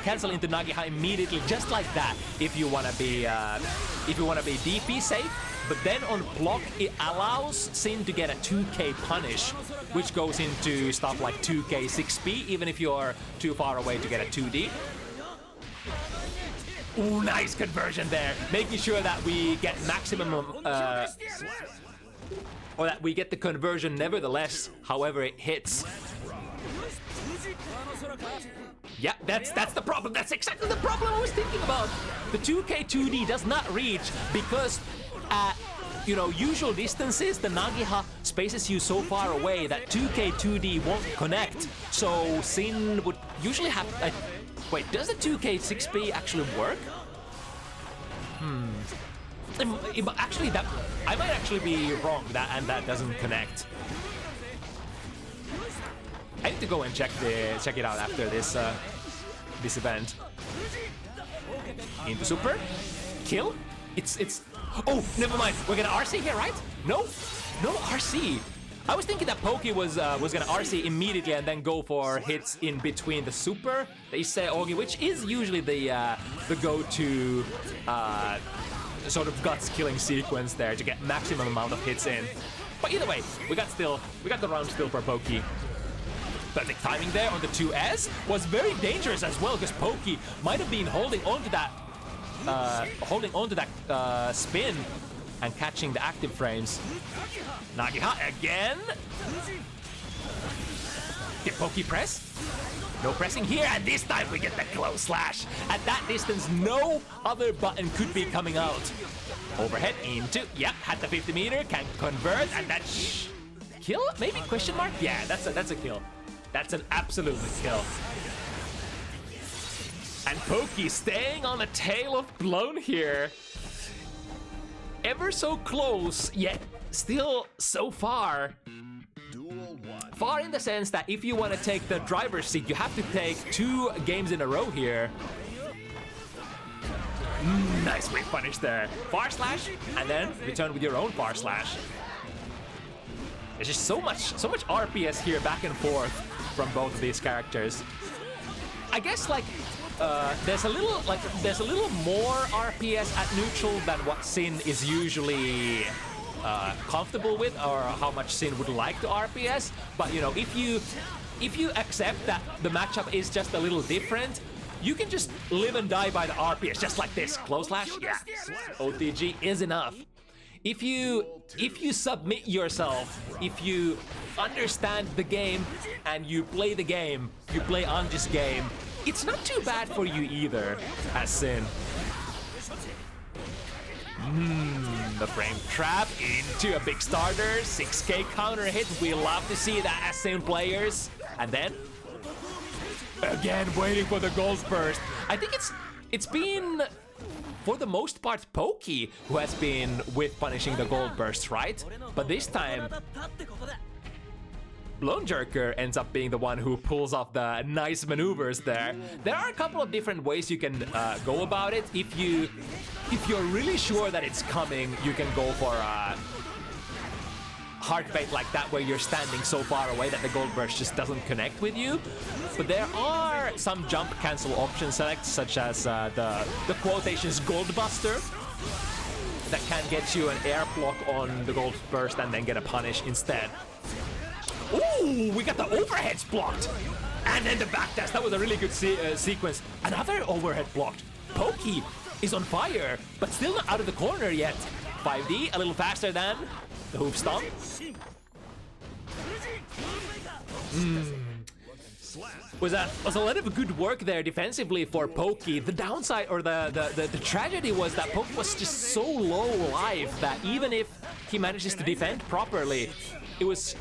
cancel into Nagiha immediately, just like that, if you wanna be DP safe. But then on block, it allows Sin to get a 2k punish, which goes into stuff like 2k 6p, even if you're too far away to get a 2d. Ooh, nice conversion there, making sure that we get maximum, or that we get the conversion nevertheless, however it hits. Yeah, that's the problem. That's exactly the problem I was thinking about. The 2k 2d does not reach because at, usual distances, the Nagiha spaces you so far away that 2k 2d won't connect. So Sin would usually have a... Wait, does the 2k 6p actually work? Actually, I might actually be wrong. That doesn't connect. I need to go and check it out after this this event. Into super, kill. It's. Oh, never mind. We're gonna RC here, right? No RC. I was thinking that Poki was gonna RC immediately and then go for hits in between the super, the Issei Ogi, which is usually the go-to sort of guts killing sequence there to get maximum amount of hits in. But either way, we got the round still for Poki. Perfect timing there on the 2S was very dangerous as well, because Poki might have been holding on to that spin and catching the active frames. Nagiha again. Did Poki press? No pressing here, and this time we get the close slash. At that distance, no other button could be coming out. Overhead into, yeah, had the 50 meter, can convert, and that kill? Maybe question mark? Yeah, that's a kill. That's an absolute kill. And Poki staying on the tail of Blown here. Ever so close, yet still so far. Far in the sense that if you want to take the driver's seat, you have to take 2 games in a row here. Nice wave punish there. Far slash, and then return with your own far slash. There's just so much RPS here back and forth from both of these characters. I guess there's a little more RPS at neutral than what Sin is usually comfortable with, or how much Sin would like to RPS. But if you accept that the matchup is just a little different, you can just live and die by the RPS just like this. Close slash, yeah. OTG is enough. If you submit yourself, if you understand the game and you play the game, you play Anji's game, it's not too bad for you either as Sin. The frame trap into a big starter, 6k counter hit. We love to see that as Sin players. And then again waiting for the gold burst. I think it's been, for the most part, Poki who has been with punishing the gold bursts, right? But this time, Blonejerker ends up being the one who pulls off the nice maneuvers there. There are a couple of different ways you can go about it. If you're really sure that it's coming, you can go for a hard bait like that, where you're standing so far away that the gold burst just doesn't connect with you. But there are some jump cancel option selects, such as the quotations gold buster, that can get you an air block on the gold burst and then get a punish instead. Ooh, we got the overheads blocked, and then the backdash. That was a really good sequence. Another overhead blocked. Poki is on fire, but still not out of the corner yet. 5D, a little faster than the hoof stomp. Was a lot of good work there defensively for Poki. The downside, or the tragedy, was that Poki was just so low life that even if he manages to defend properly, it was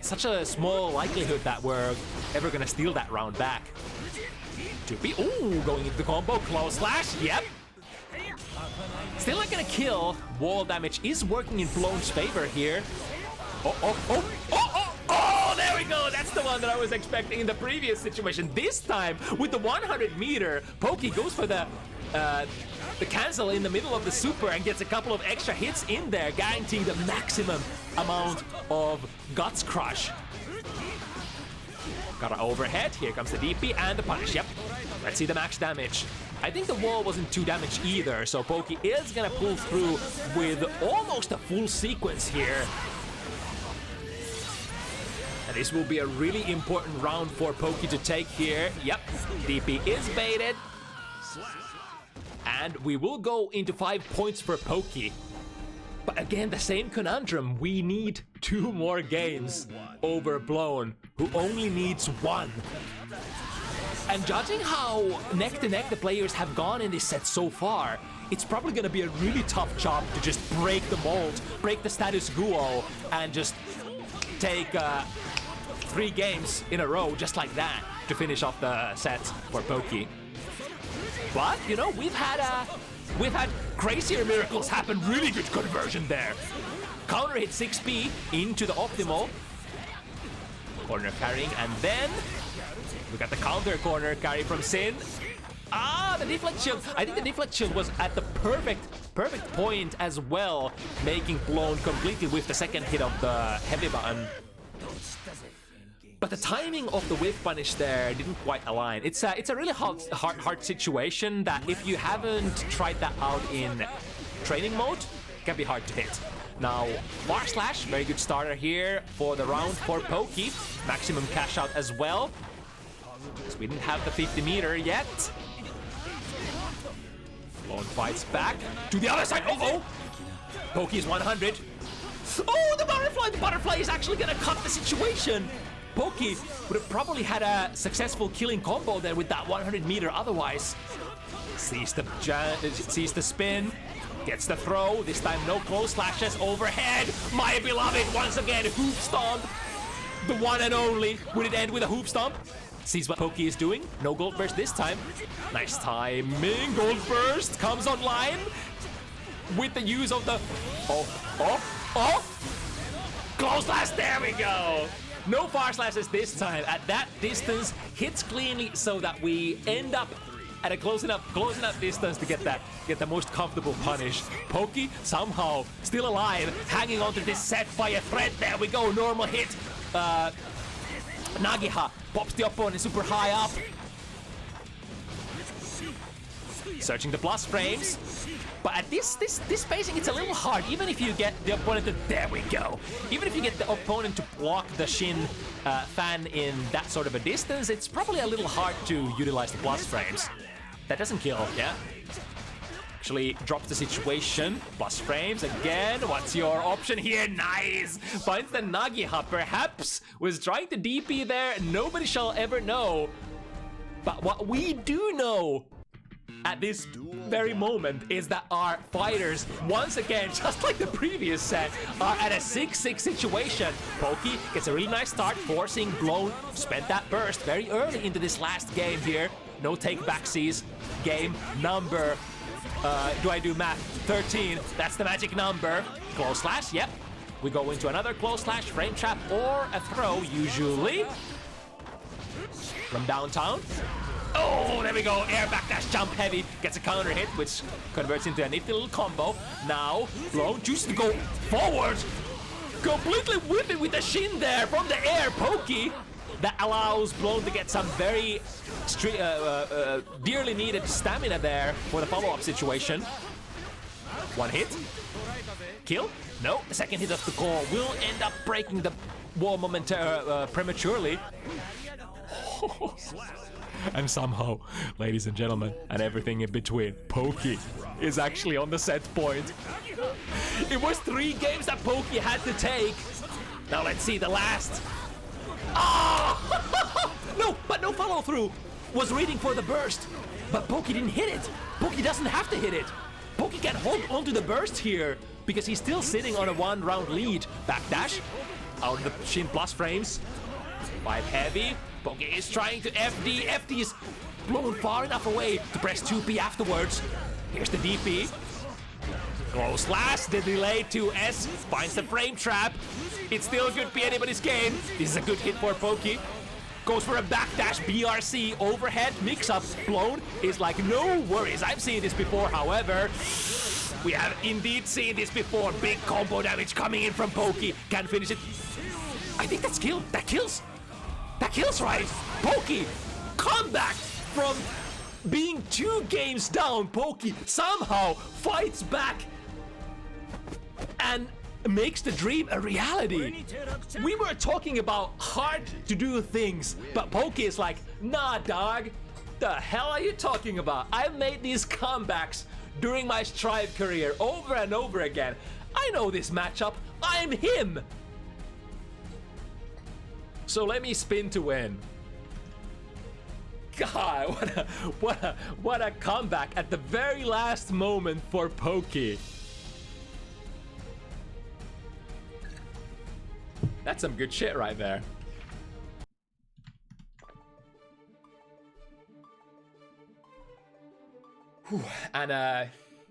such a small likelihood that we're ever gonna steal that round back. 2P, ooh, going into the combo, close slash, yep. Still not gonna kill. Wall damage is working in Blone's favor here. Oh, there we go. That's the one that I was expecting in the previous situation. This time, with the 100 meter, Poke goes for the cancel in the middle of the super and gets a couple of extra hits in there, guaranteeing the maximum amount of Guts Crush. Got an overhead. Here comes the DP and the punish. Yep. Let's see the max damage. I think the wall wasn't too damaged either, so Poke is gonna pull through with almost a full sequence here. And this will be a really important round for Poke to take here. Yep, DP is baited. And we will go into 5 points for Poke. But again, the same conundrum. We need 2 more games over Blown, who only needs 1. And judging how neck-to-neck the players have gone in this set so far, it's probably gonna be a really tough job to just break the mold, break the status quo, and just take 3 games in a row just like that to finish off the set for Poke. But, you know, we've had crazier miracles happen. Really good conversion there. Counter hit 6P into the optimal. Corner carrying, and then we got the counter corner carry from Sin. Ah, the deflect shield. I think the deflect shield was at the perfect point as well, making Blown completely with the second hit of the heavy button. But the timing of the whiff punish there didn't quite align. It's a really hard situation that if you haven't tried that out in training mode, it can be hard to hit. Now, bar slash, very good starter here for the round for Poke. Maximum cash out as well. So we didn't have the 50 meter yet. Blown fights back to the other side. Oh! Poke is 100. Oh, the butterfly! The butterfly is actually gonna cut the situation. Poke would have probably had a successful killing combo there with that 100 meter otherwise. Sees the spin, gets the throw. This time no close slashes overhead. My beloved once again, hoop stomp. The one and only. Would it end with a hoop stomp? Sees what Poke is doing. No gold burst this time. Nice timing. Gold burst comes online with the use of the... Oh! Close slash, there we go. No far slashes this time. At that distance, hits cleanly so that we end up at a close enough distance to get the most comfortable punish. Poke somehow still alive, hanging onto this set by a thread. There we go. Normal hit. Nagiha pops the opponent super high up. Searching the plus frames. But at this spacing, it's a little hard. Even if you get the opponent to... There we go. Even if you get the opponent to block the Shin fan in that sort of a distance, it's probably a little hard to utilize the plus frames. That doesn't kill, yeah? Actually drops the situation. Plus frames again. What's your option here? Nice! Finds the Nagiha. Perhaps was trying to DP there. Nobody shall ever know. But what we do know at this very moment is that our fighters, once again, just like the previous set, are at a 6-6 situation. Poke gets a really nice start, forcing Blown to spend that burst very early into this last game here. No take-backsies. Game number, do I do math? 13. That's the magic number. Close slash, yep. We go into another close slash, frame trap, or a throw, usually. From downtown. Oh, there we go. Air backdash jump heavy. Gets a counter hit, which converts into a nifty little combo. Now, Blown chooses to go forward. Completely whip it with the Shin there from the air. Poke. That allows Blown to get some very dearly needed stamina there for the follow-up situation. One hit. Kill? No. The second hit of the core will end up breaking the wall prematurely. And somehow, ladies and gentlemen, and everything in between, Poke is actually on the set point. It was 3 games that Poke had to take. Now let's see the last. Oh! No, but no follow through. Was reading for the burst, but Poke didn't hit it. Poke doesn't have to hit it. Poke can hold onto the burst here because he's still sitting on a 1-round lead. Backdash. out of the Shin plus frames. 5 heavy. Poke is trying to FD. FD is blown far enough away to press 2P afterwards. Here's the DP. Close last, the delay 2S finds the frame trap. It still could be anybody's game. This is a good hit for Poke. Goes for a backdash BRC overhead mix-up. Blown is like, no worries. I've seen this before, however. We have indeed seen this before. Big combo damage coming in from Poke. Can finish it. I think that's kill. That kills. That kills, right? Poke, comeback from being 2 games down. Poke somehow fights back and makes the dream a reality. We were talking about hard to do things, but Poke is like, nah, dog. The hell are you talking about? I've made these comebacks during my Strive career over and over again. I know this matchup. I'm him. So let me spin to win. God, what a comeback at the very last moment for Poke. That's some good shit right there. Whew. And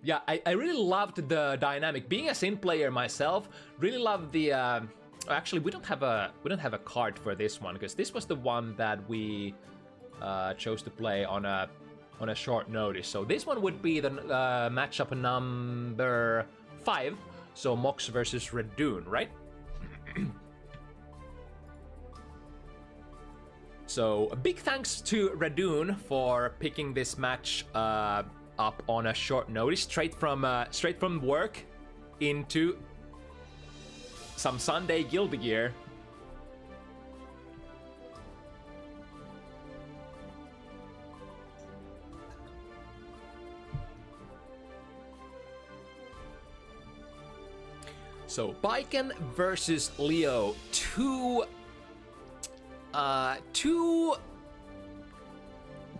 yeah, I really loved the dynamic. Being a Sin player myself, really loved the actually we don't have a card for this one, because this was the one that we chose to play on a short notice. So this one would be the matchup number 5. So Mox versus Radune, right? So a big thanks to Radune for picking this match up on a short notice, straight from work into some Sunday guild gear. So Baiken versus Leo, two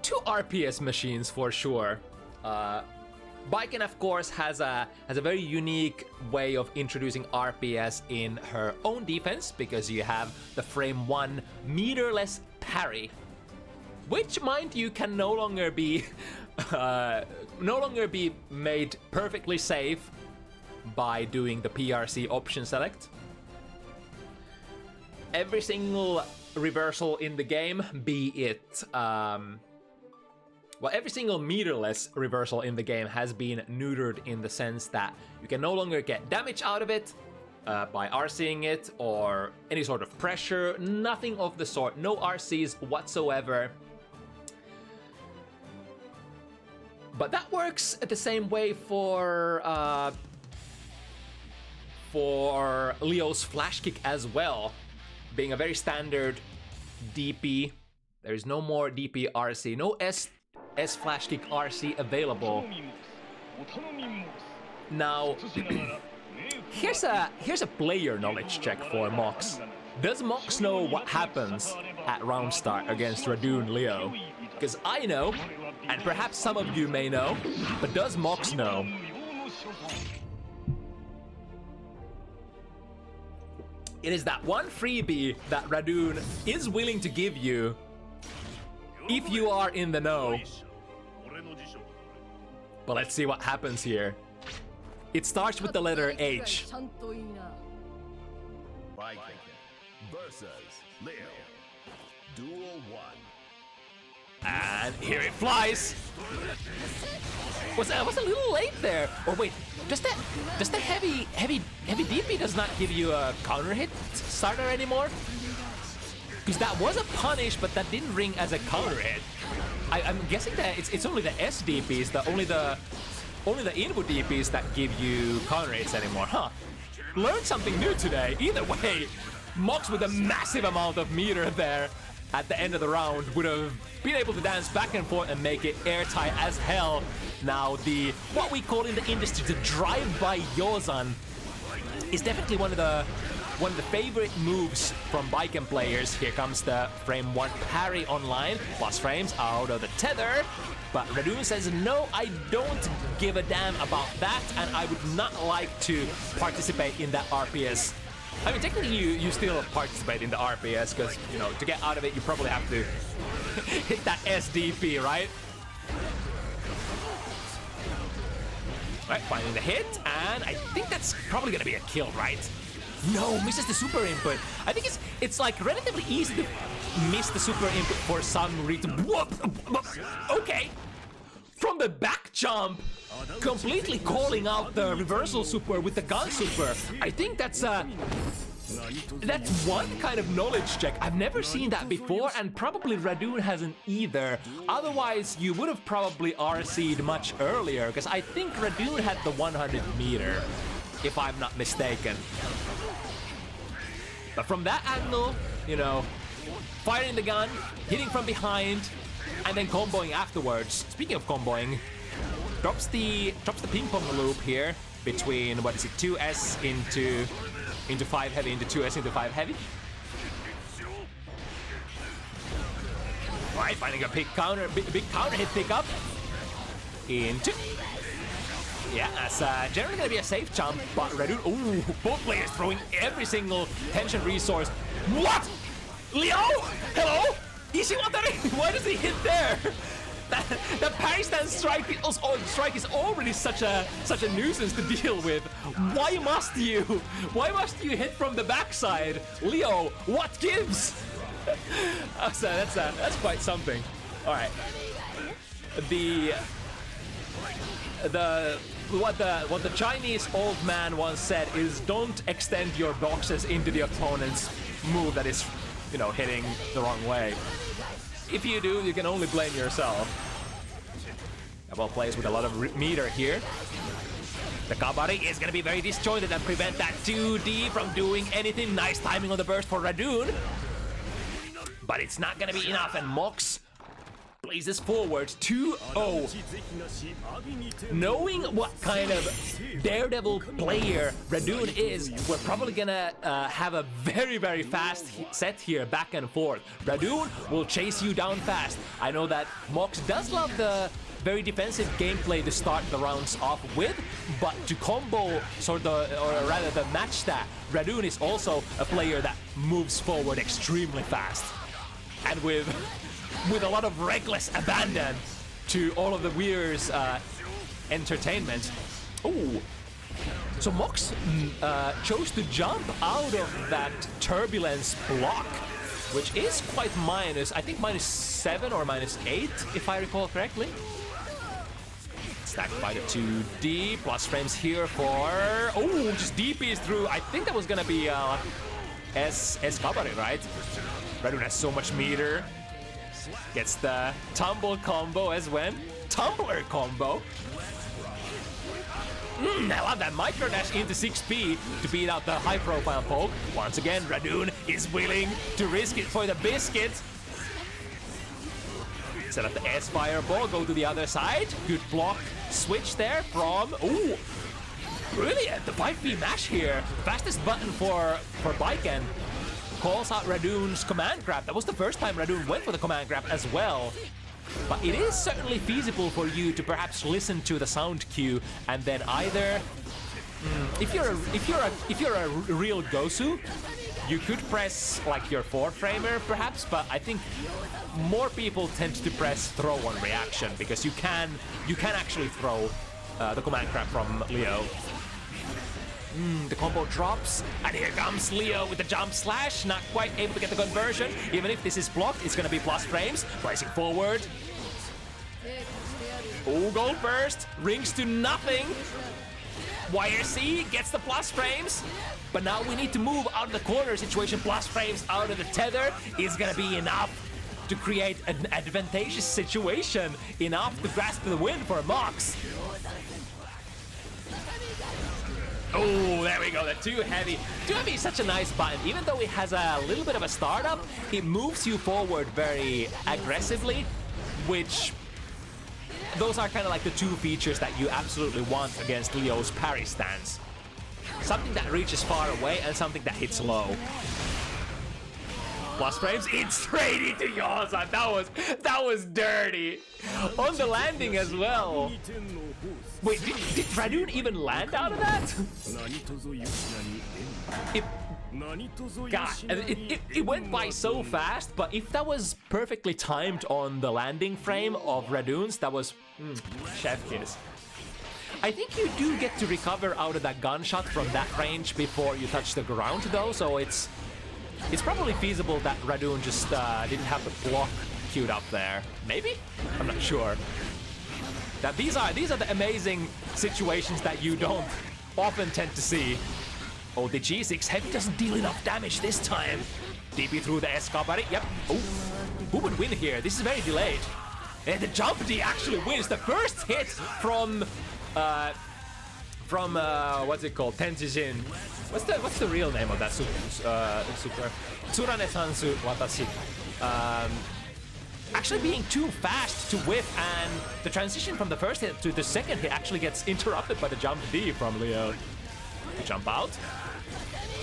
RPS machines for sure. Baiken, of course, has a very unique way of introducing RPS in her own defense, because you have the frame 1 meterless parry, which, mind you, can no longer be made perfectly safe by doing the PRC option select. Every single reversal in the game, be it well, every single meterless reversal in the game has been neutered in the sense that you can no longer get damage out of it by RCing it or any sort of pressure, nothing of the sort, no RCs whatsoever. But that works the same way for Leo's flash kick as well, being a very standard DP. There's no more DP RC, no S flash kick RC available. Now, here's a player knowledge check for Mox. Does Mox know what happens at round start against Radune Leo? Because I know, and perhaps some of you may know, but does Mox know? It is that one freebie that Radune is willing to give you if you are in the know. But let's see what happens here. It starts with the letter H. Versus Leo. Duel 1. And here it flies. Was a little late there. Or wait, does the heavy DP does not give you a counter hit starter anymore? Because that was a punish, but that didn't ring as a counter hit. I'm guessing that it's only the SDPs, only the input DPs that give you counter hits anymore, huh? Learned something new today. Either way, Mox with a massive amount of meter there at the end of the round would have been able to dance back and forth and make it airtight as hell. Now what we call in the industry the drive-by Yozan is definitely one of the favorite moves from Baiken players. Here comes the frame 1 parry online, plus frames out of the tether. But Radune says, no, I don't give a damn about that, and I would not like to participate in that RPS I mean, technically you still participate in the RPS because, you know, to get out of it, you probably have to hit that SDP, right? Right, finding the hit, and I think that's probably gonna be a kill, right? No, misses the super input. I think it's like relatively easy to miss the super input for some reason. Whoop! Okay. From the back jump, completely calling out the reversal super with the gun super. I think that's one kind of knowledge check. I've never seen that before, and probably Radune hasn't either. Otherwise, you would have probably RC'd much earlier, because I think Radune had the 100 meter, if I'm not mistaken. But from that angle, you know, firing the gun, hitting from behind, and then comboing afterwards. Speaking of comboing, drops the ping pong loop here between, what is it, 2S into 5 heavy, into 2S into 5 heavy. Right, finding a big counter hit pickup into. Yeah, that's generally gonna be a safe jump, but Radune, ooh, both players throwing every single tension resource. What? Leo? Hello? Ishiwatari? Why does he hit there? That parry stand strike is already such a nuisance to deal with. Why must you? Why must you hit from the backside? Leo, what gives? That's quite something. All right. What the Chinese old man once said is, don't extend your boxes into the opponent's move that is, you know, hitting the wrong way. If you do, you can only blame yourself. Well, plays with a lot of meter here. The Kabari is going to be very disjointed and prevent that 2D from doing anything. Nice timing on the burst for Radune. But it's not going to be enough, and Mox blazes forward 2-0. Knowing what kind of daredevil player Radune is, we're probably gonna have a very, very fast set here, back and forth. Radune will chase you down fast. I know that Mox does love the very defensive gameplay to start the rounds off with, but to combo or rather the match that, Radune is also a player that moves forward extremely fast. And with a lot of reckless abandon to all of the Weir's entertainment. Ooh. So Mox chose to jump out of that turbulence block, which is quite minus, I think -7 or -8, if I recall correctly. Stacked by the 2D, plus frames here for, oh, just DPs through. I think that was gonna be S Kabare, right? Radune has so much meter. Gets the tumble combo as well. Tumbler combo. I love that micro dash into 6P to beat out the high profile poke. Once again, Radune is willing to risk it for the biscuit. Set up the S fireball, go to the other side. Good block switch there from, ooh, brilliant, the 5P mash here. Fastest button for Baiken. Calls out Radune's command grab. That was the first time Radune went for the command grab as well. But it is certainly feasible for you to perhaps listen to the sound cue and then either, if you're a real Gosu, you could press like your 4-framer perhaps, but I think more people tend to press throw on reaction because you can actually throw the command grab from Leo. The combo drops, and here comes Leo with the jump slash, not quite able to get the conversion. Even if this is blocked, it's gonna be plus frames. Placing forward. Oh, gold burst, rings to nothing. YRC gets the plus frames, but now we need to move out of the corner situation. Plus frames out of the tether is gonna be enough to create an advantageous situation, enough to grasp the win for Mox. Oh, there we go, the too heavy. Too heavy is such a nice button. Even though it has a little bit of a startup, it moves you forward very aggressively, which those are kind of like the two features that you absolutely want against Leo's parry stance. Something that reaches far away and something that hits low. Plus frames, it's straight into Yosan. That was dirty. On the landing as well. Wait, did Radune even land out of that? God, it went by so fast, but if that was perfectly timed on the landing frame of Radune's, that was chef kiss. I think you do get to recover out of that gunshot from that range before you touch the ground though, so it's probably feasible that Radune just didn't have the block queued up there. Maybe? I'm not sure. Now these are the amazing situations that you don't often tend to see. Oh, the G6 Heavy doesn't deal enough damage this time. DP through the Escapari. Yep. Oh, who would win here? This is very delayed. And the Jump D actually wins the first hit from what's it called? Tenshin. What's the real name of that super? Tsurane Sansu Watashi. Actually being too fast to whip, and the transition from the first hit to the second hit actually gets interrupted by the Jump D from Leo. Jump out.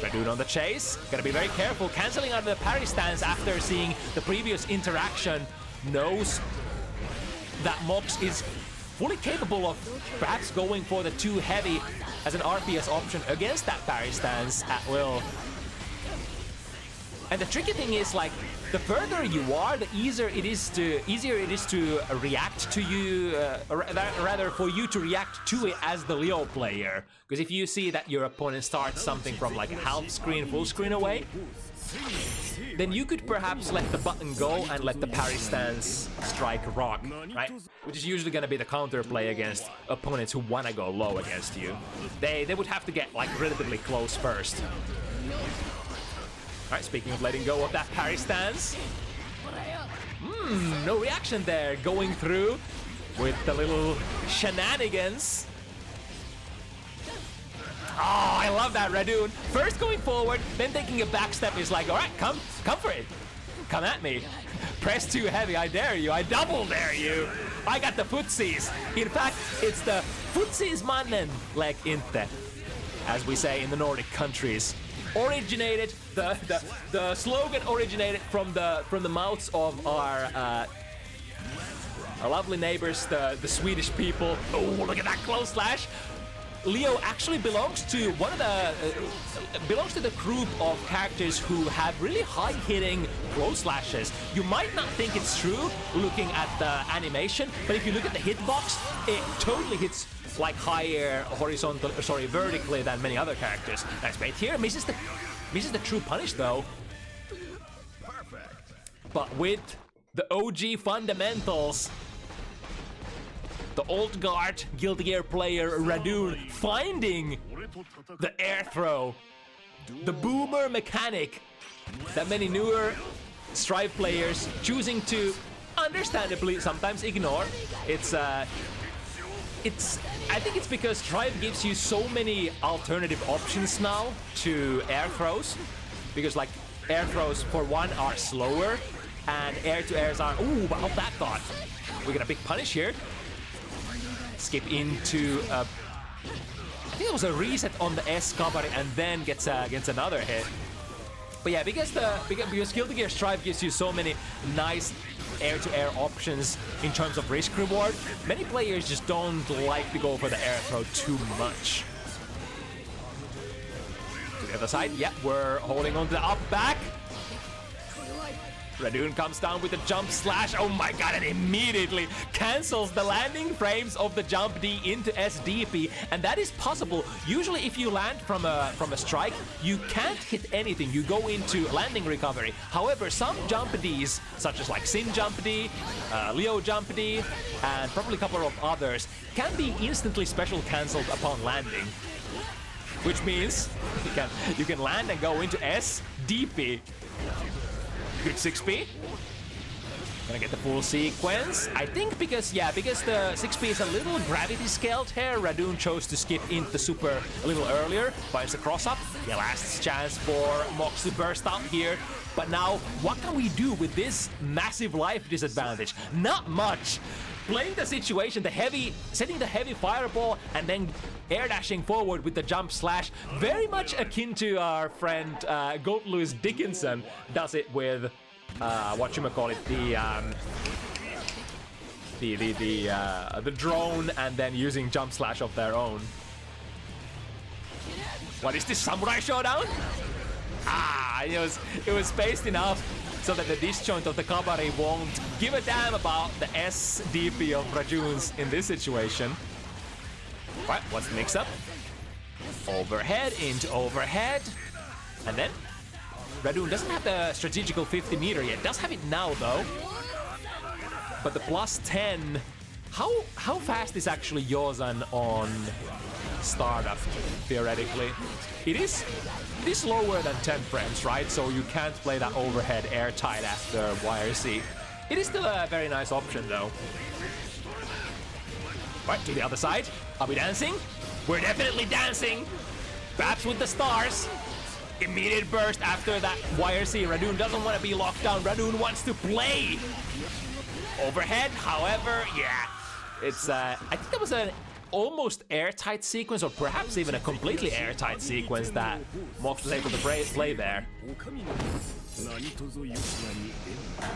Radune on the chase. Gotta be very careful. Canceling out the parry stance after seeing the previous interaction. Knows that Mox is fully capable of perhaps going for the 2 heavy as an RPS option against that parry stance at will. And the tricky thing is, like, the further you are, the easier it is to react to you, rather for you to react to it as the Leo player. Because if you see that your opponent starts something from like half screen, full screen away, then you could perhaps let the button go and let the parry stance strike rock, right? Which is usually going to be the counter play against opponents who want to go low against you. They would have to get like relatively close first. Alright, speaking of letting go of that parry stance. No reaction there. Going through with the little shenanigans. Oh, I love that, Radune. First going forward, then taking a back step is like, alright, come for it. Come at me. Press 2 heavy, I dare you. I double dare you. I got the footsies. In fact, it's the footsies mannen, like inte, as we say in the Nordic countries. Originated, the slogan originated from the mouths of our lovely neighbors, the Swedish people. Oh, look at that close slash! Leo actually belongs to the group of characters who have really high-hitting close slashes. You might not think it's true looking at the animation, but if you look at the hitbox, it totally hits like higher vertically than many other characters. Nice bait here, misses the true punish though. Perfect. But with the OG fundamentals, the old guard Guilty Gear player Radune finding the air throw, the boomer mechanic that many newer Strive players choosing to understandably sometimes ignore. I think it's because Strive gives you so many alternative options now to air throws. Because like air throws for one are slower and air to airs are, ooh, how that thought. We get a big punish here. Skip into I think it was a reset on the S cover and then gets another hit. But yeah, because Guilty Gear Strive gives you so many nice air-to-air options in terms of risk reward, many players just don't like to go for the air throw too much. To the other side, yeah, we're holding on to the up back. Radune comes down with the jump slash. Oh my god, and immediately cancels the landing frames of the jump D into SDP, and that is possible. Usually if you land from a strike, you can't hit anything. You go into landing recovery. However, some jump Ds, such as like Sin jump D, Leo jump D, and probably a couple of others, can be instantly special cancelled upon landing. Which means you can land and go into SDP. Good 6P. Gonna get the full sequence. I think because the 6P is a little gravity scaled here, Radune chose to skip into the super a little earlier. Finds the cross up. Yeah, last chance for Mox to burst out here. But now, what can we do with this massive life disadvantage? Not much. Playing the situation, setting the heavy fireball and then air dashing forward with the jump slash, very much akin to our friend Gold Louis Dickinson does it with the drone and then using jump slash of their own. What is this, Samurai Showdown? It was spaced enough so that the disjoint of the Kabari won't give a damn about the SDP of Radune's in this situation. Right, what's the mix-up? Overhead into overhead. And then Radune doesn't have the strategical 50 meter yet. Does have it now though. But the plus 10, how fast is actually Yozan on startup, theoretically? It is lower than 10 frames, right? So you can't play that overhead airtight after YRC. It is still a very nice option though. Right, to the other side. Are we dancing? We're definitely dancing! Perhaps with the stars. Immediate burst after that YRC. Radune doesn't want to be locked down. Radune wants to play! Overhead, however, yeah. It's, I think that was an almost airtight sequence, or perhaps even a completely airtight sequence that Mox was able to play there.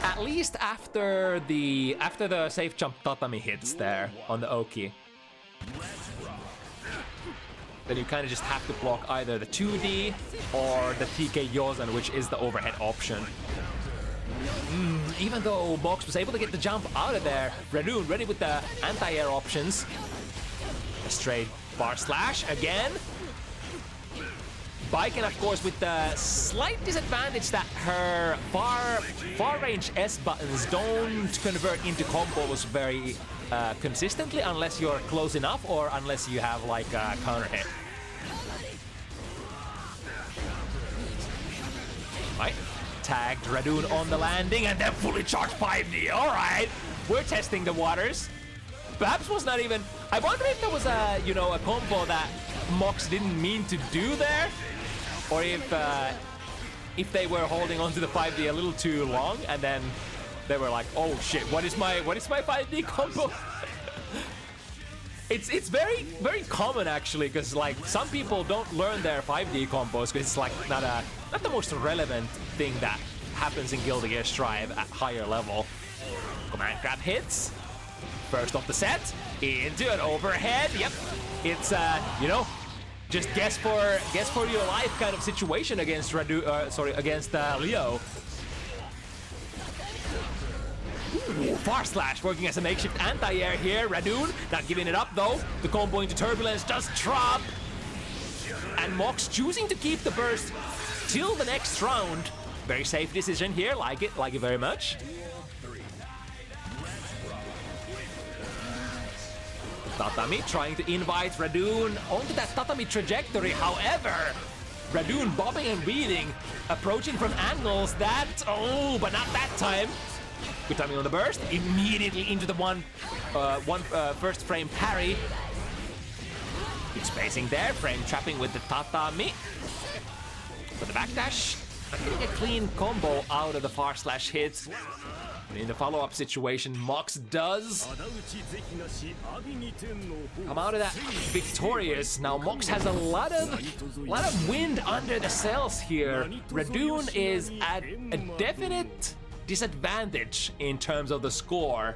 At least after the safe jump tatami hits there on the Oki. Then you kind of just have to block either the 2D or the TK Yozan, which is the overhead option. Even though Mox was able to get the jump out of there, Radune ready with the anti-air options. A straight bar slash again. Baiken, of course, with the slight disadvantage that her far range S buttons don't convert into combos very consistently unless you're close enough or unless you have like a counter hit. Right, tagged Radune on the landing and then fully charged 5D. All right, we're testing the waters. Perhaps was not even. I wonder if there was a a combo that Mox didn't mean to do there, or if they were holding on to the 5D a little too long and then they were like, oh shit, what is my 5D combo? It's very common actually, because like some people don't learn their 5D combos because it's like not the most relevant thing that happens in Guilty Gear Strive at higher level. Command grab hits. First off the set, into an overhead. Yep, it's just guess for your life kind of situation against against Leo. Ooh, far slash working as a makeshift anti-air here. Radune not giving it up though. The combo into turbulence does drop. And Mox choosing to keep the burst till the next round. Very safe decision here, like it very much. Tatami trying to invite Radune onto that Tatami trajectory. However, Radune bobbing and weaving, approaching from angles that, but not that time. Good timing on the burst, immediately into the one first frame parry. Good spacing there, frame trapping with the Tatami. For the backdash, I'm getting a clean combo out of the far slash hit. In the follow-up situation, Mox does come out of that victorious. Now Mox has a lot of wind under the sails here. Radune is at a definite disadvantage in terms of the score.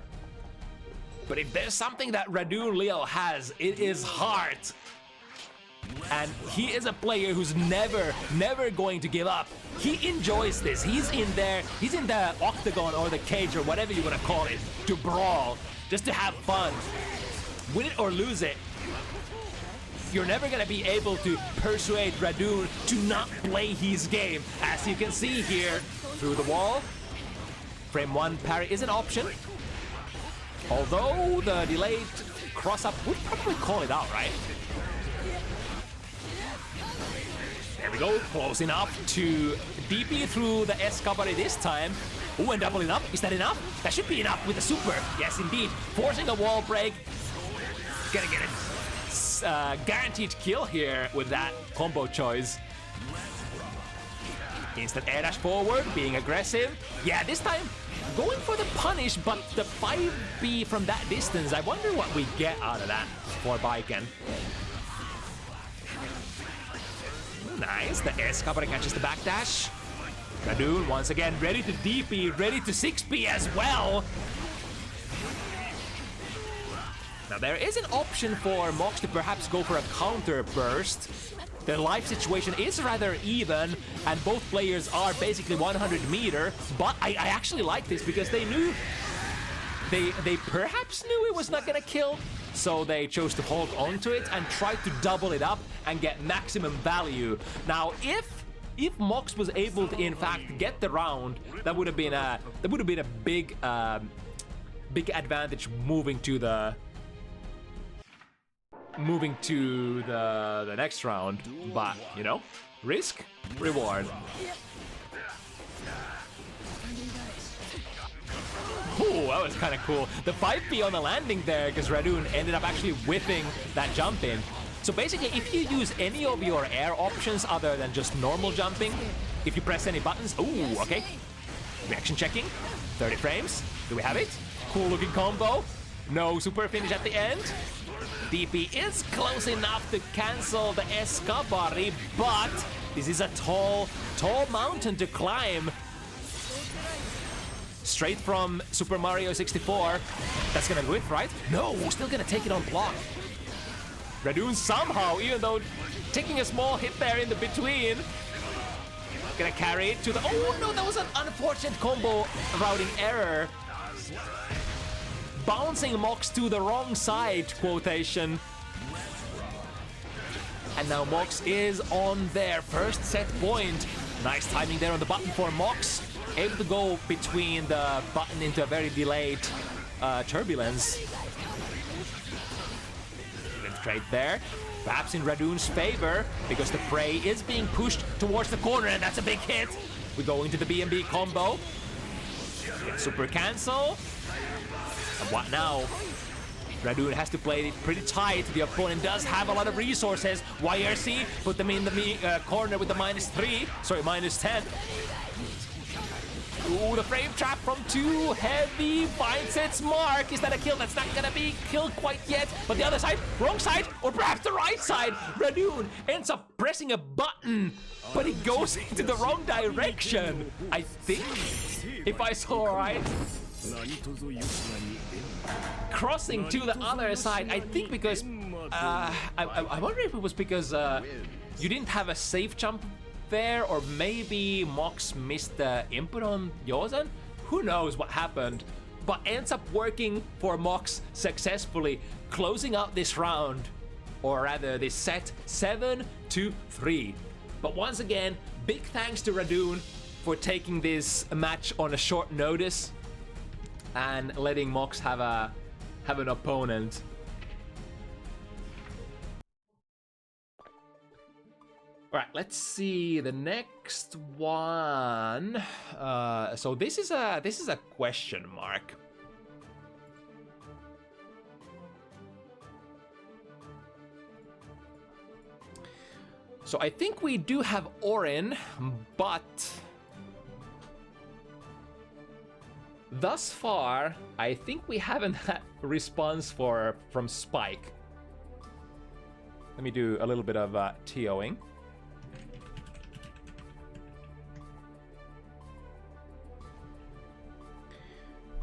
But if there's something that Radune Leo has, it is heart. And he is a player who's never going to give up. He enjoys this. He's in the octagon or the cage or whatever you want to call it, to brawl, just to have fun. Win it or lose it. You're never gonna be able to persuade Radune to not play his game. As you can see here, through the wall, frame 1 parry is an option. Although the delayed cross-up would probably call it out, right? There we go, close enough to DP through the S Kabari this time. Ooh, and doubling up, is that enough? That should be enough with the super. Yes, indeed. Forcing a wall break. Gonna get a guaranteed kill here with that combo choice. Instant air dash forward, being aggressive. Yeah, this time going for the punish, but the 5B from that distance. I wonder what we get out of that for Baiken. Nice, the S Kabari catches the backdash. Radune once again ready to DP, ready to 6P as well. Now there is an option for Mox to perhaps go for a counter burst. The life situation is rather even, and both players are basically 100 meter, but I actually like this because they knew... They perhaps knew it was not gonna kill, so they chose to hold on to it and try to double it up and get maximum value. Now, if Mox was able to in fact get the round, that would have been a big big advantage moving to the next round. But you know, risk, reward. Ooh, that was kind of cool. The 5P on the landing there, because Radune ended up actually whiffing that jump in. So basically, if you use any of your air options other than just normal jumping, if you press any buttons, ooh, okay. Reaction checking, 30 frames. Do we have it? Cool looking combo. No super finish at the end. DP is close enough to cancel the Escabari, but this is a tall mountain to climb. Straight from Super Mario 64. That's gonna whiff, right? No, still gonna take it on block. Radune somehow, even though taking a small hit there in the between, gonna carry it to the... Oh no, that was an unfortunate combo routing error. Bouncing Mox to the wrong side, quotation. And now Mox is on their first set point. Nice timing there on the button for Mox. Able to go between the button into a very delayed turbulence. Good trade there. Perhaps in Radune's favor, because the prey is being pushed towards the corner, and that's a big hit. We go into the B&B combo. Get super cancel. And what now? Radune has to play it pretty tight. The opponent does have a lot of resources. YRC put them in the corner with the -10. Ooh, the frame trap from too heavy finds its mark. Is that a kill? That's not gonna be killed quite yet. But the other side, wrong side, or perhaps the right side. Radune ends up pressing a button, but it goes into the wrong direction. I think, if I saw right. Crossing to the other side, I think because, I wonder if it was because you didn't have a safe jump there, or maybe Mox missed the input on Yozan? Who knows what happened, but ends up working for Mox successfully, closing out this round, or rather this set 7-3. But once again, big thanks to Radune for taking this match on a short notice and letting Mox have an opponent. All right, let's see the next one. So this is a question mark. So I think we do have Orin, but thus far I think we haven't had a response from Spike. Let me do a little bit of TOing.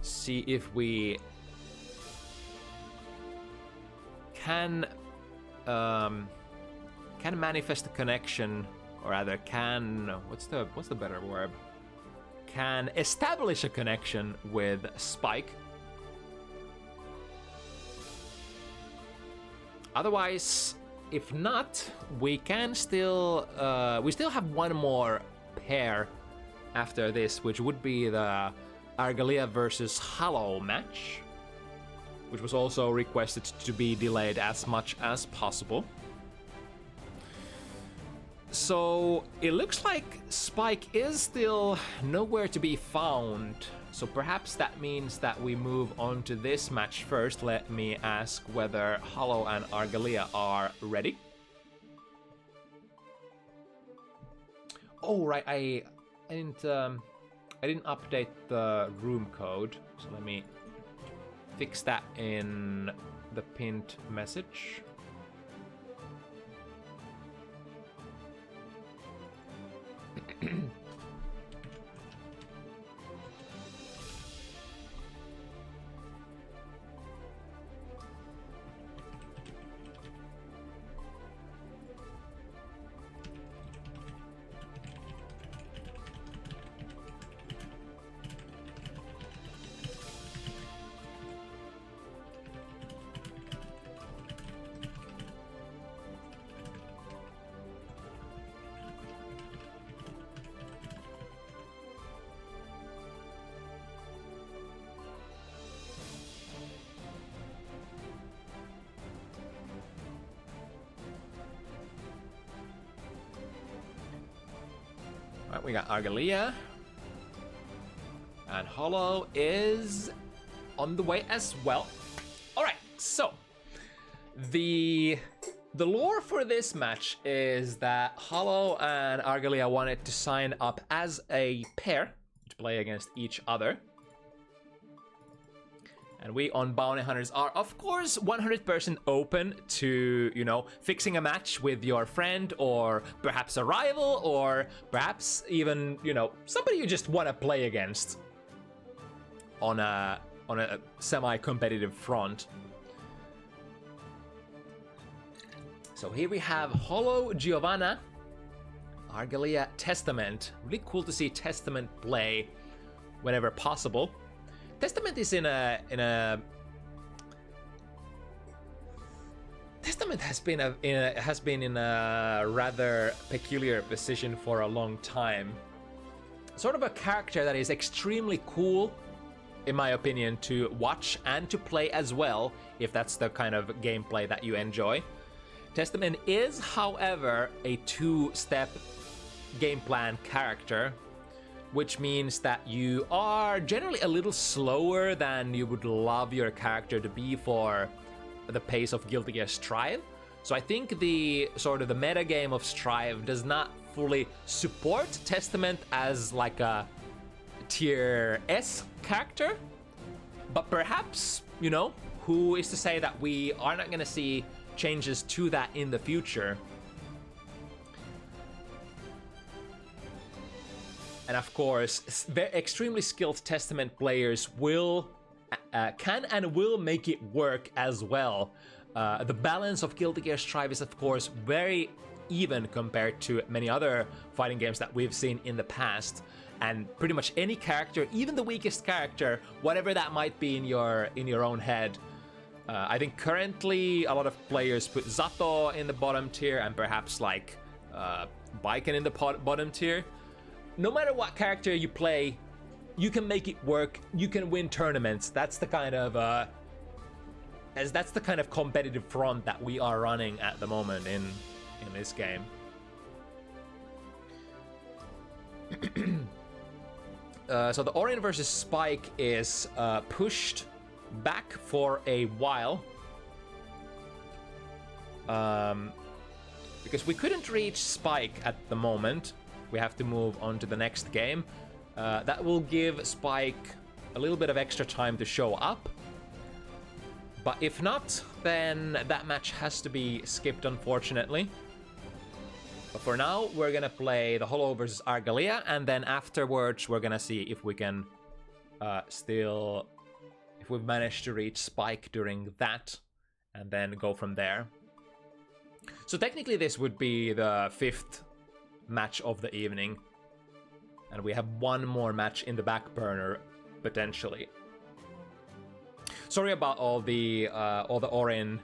See if we can manifest a connection, or rather can, what's the better word? Can establish a connection with Spike. Otherwise, if not, we can still we still have one more pair after this, which would be the Argalia versus Hollow match, which was also requested to be delayed as much as possible. So it looks like Spike is still nowhere to be found. So perhaps that means that we move on to this match first. Let me ask whether Hollow and Argalia are ready. Oh, right, I didn't update the room code, so let me fix that in the pinned message. Alright, we got Argalia. And Hollow is on the way as well. Alright, so the lore for this match is that Hollow and Argalia wanted to sign up as a pair to play against each other. And we on Bounty Hunters are, of course, 100% open to, you know, fixing a match with your friend or perhaps a rival or perhaps even, you know, somebody you just want to play against on a semi-competitive front. So here we have Hollow Giovanna, Argalia Testament. Really cool to see Testament play whenever possible. Testament is Testament has been in a rather peculiar position for a long time. Sort of a character that is extremely cool, in my opinion, to watch and to play as well, if that's the kind of gameplay that you enjoy. Testament is, however, a two-step game plan character, which means that you are generally a little slower than you would love your character to be for the pace of Guilty Gear Strive. So I think the sort of the meta game of Strive does not fully support Testament as like a tier S character, but perhaps, you know, who is to say that we are not going to see changes to that in the future. And of course, extremely skilled Testament players can and will make it work as well. The balance of Guilty Gear Strive is, of course, very even compared to many other fighting games that we've seen in the past. And pretty much any character, even the weakest character, whatever that might be in your own head. I think currently a lot of players put Zato in the bottom tier and perhaps like Baiken in the bottom tier. No matter what character you play, you can make it work. You can win tournaments. That's the kind of competitive front that we are running at the moment in this game. So the Orin versus Spike is pushed back for a while. Because we couldn't reach Spike at the moment. We have to move on to the next game. That will give Spike a little bit of extra time to show up. But if not, then that match has to be skipped, unfortunately. But for now, we're gonna play the Hollow versus Argalia, and then afterwards, we're gonna see if we can if we've managed to reach Spike during that, and then go from there. So technically, this would be the 5th match of the evening, and we have one more match in the back burner potentially. Sorry about all the Orin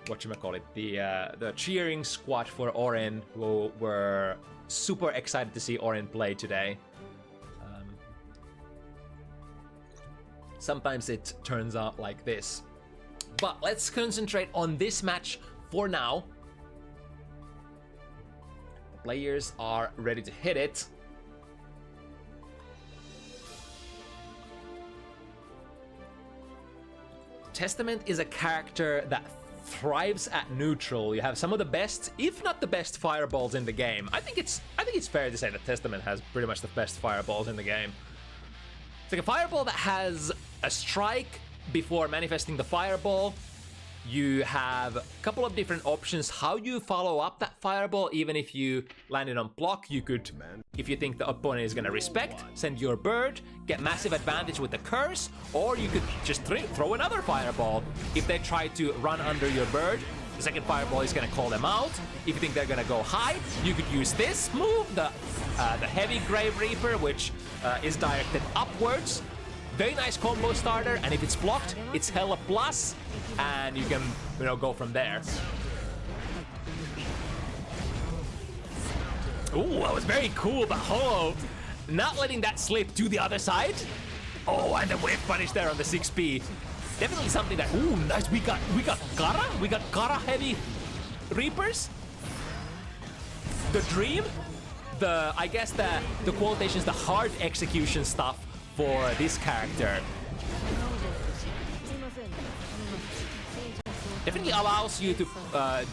the cheering squad for Orin, who were super excited to see Orin play today. Sometimes it turns out like this, but let's concentrate on this match for now. Players are ready to hit it. Testament is a character that thrives at neutral. You have some of the best, if not the best, fireballs in the game. I think it's fair to say that Testament has pretty much the best fireballs in the game. It's like a fireball that has a strike before manifesting the fireball. You have a couple of different options how you follow up that fireball. Even if you land it on block, you could, if you think the opponent is going to respect, send your bird, get massive advantage with the curse, or you could just throw another fireball. If they try to run under your bird, the second fireball is going to call them out. If you think they're going to go high, you could use this move, the Heavy Grave Reaper, which is directed upwards. Very nice combo starter, and if it's blocked, it's hella plus, and you can, go from there. Ooh, that was very cool, but Hollow not letting that slip to the other side. Oh, and the whip punish there on the 6P. Definitely something that, ooh, nice. We got Gara Heavy Reapers. The Dream. I guess the quotations, the hard execution stuff for this character. Definitely allows you to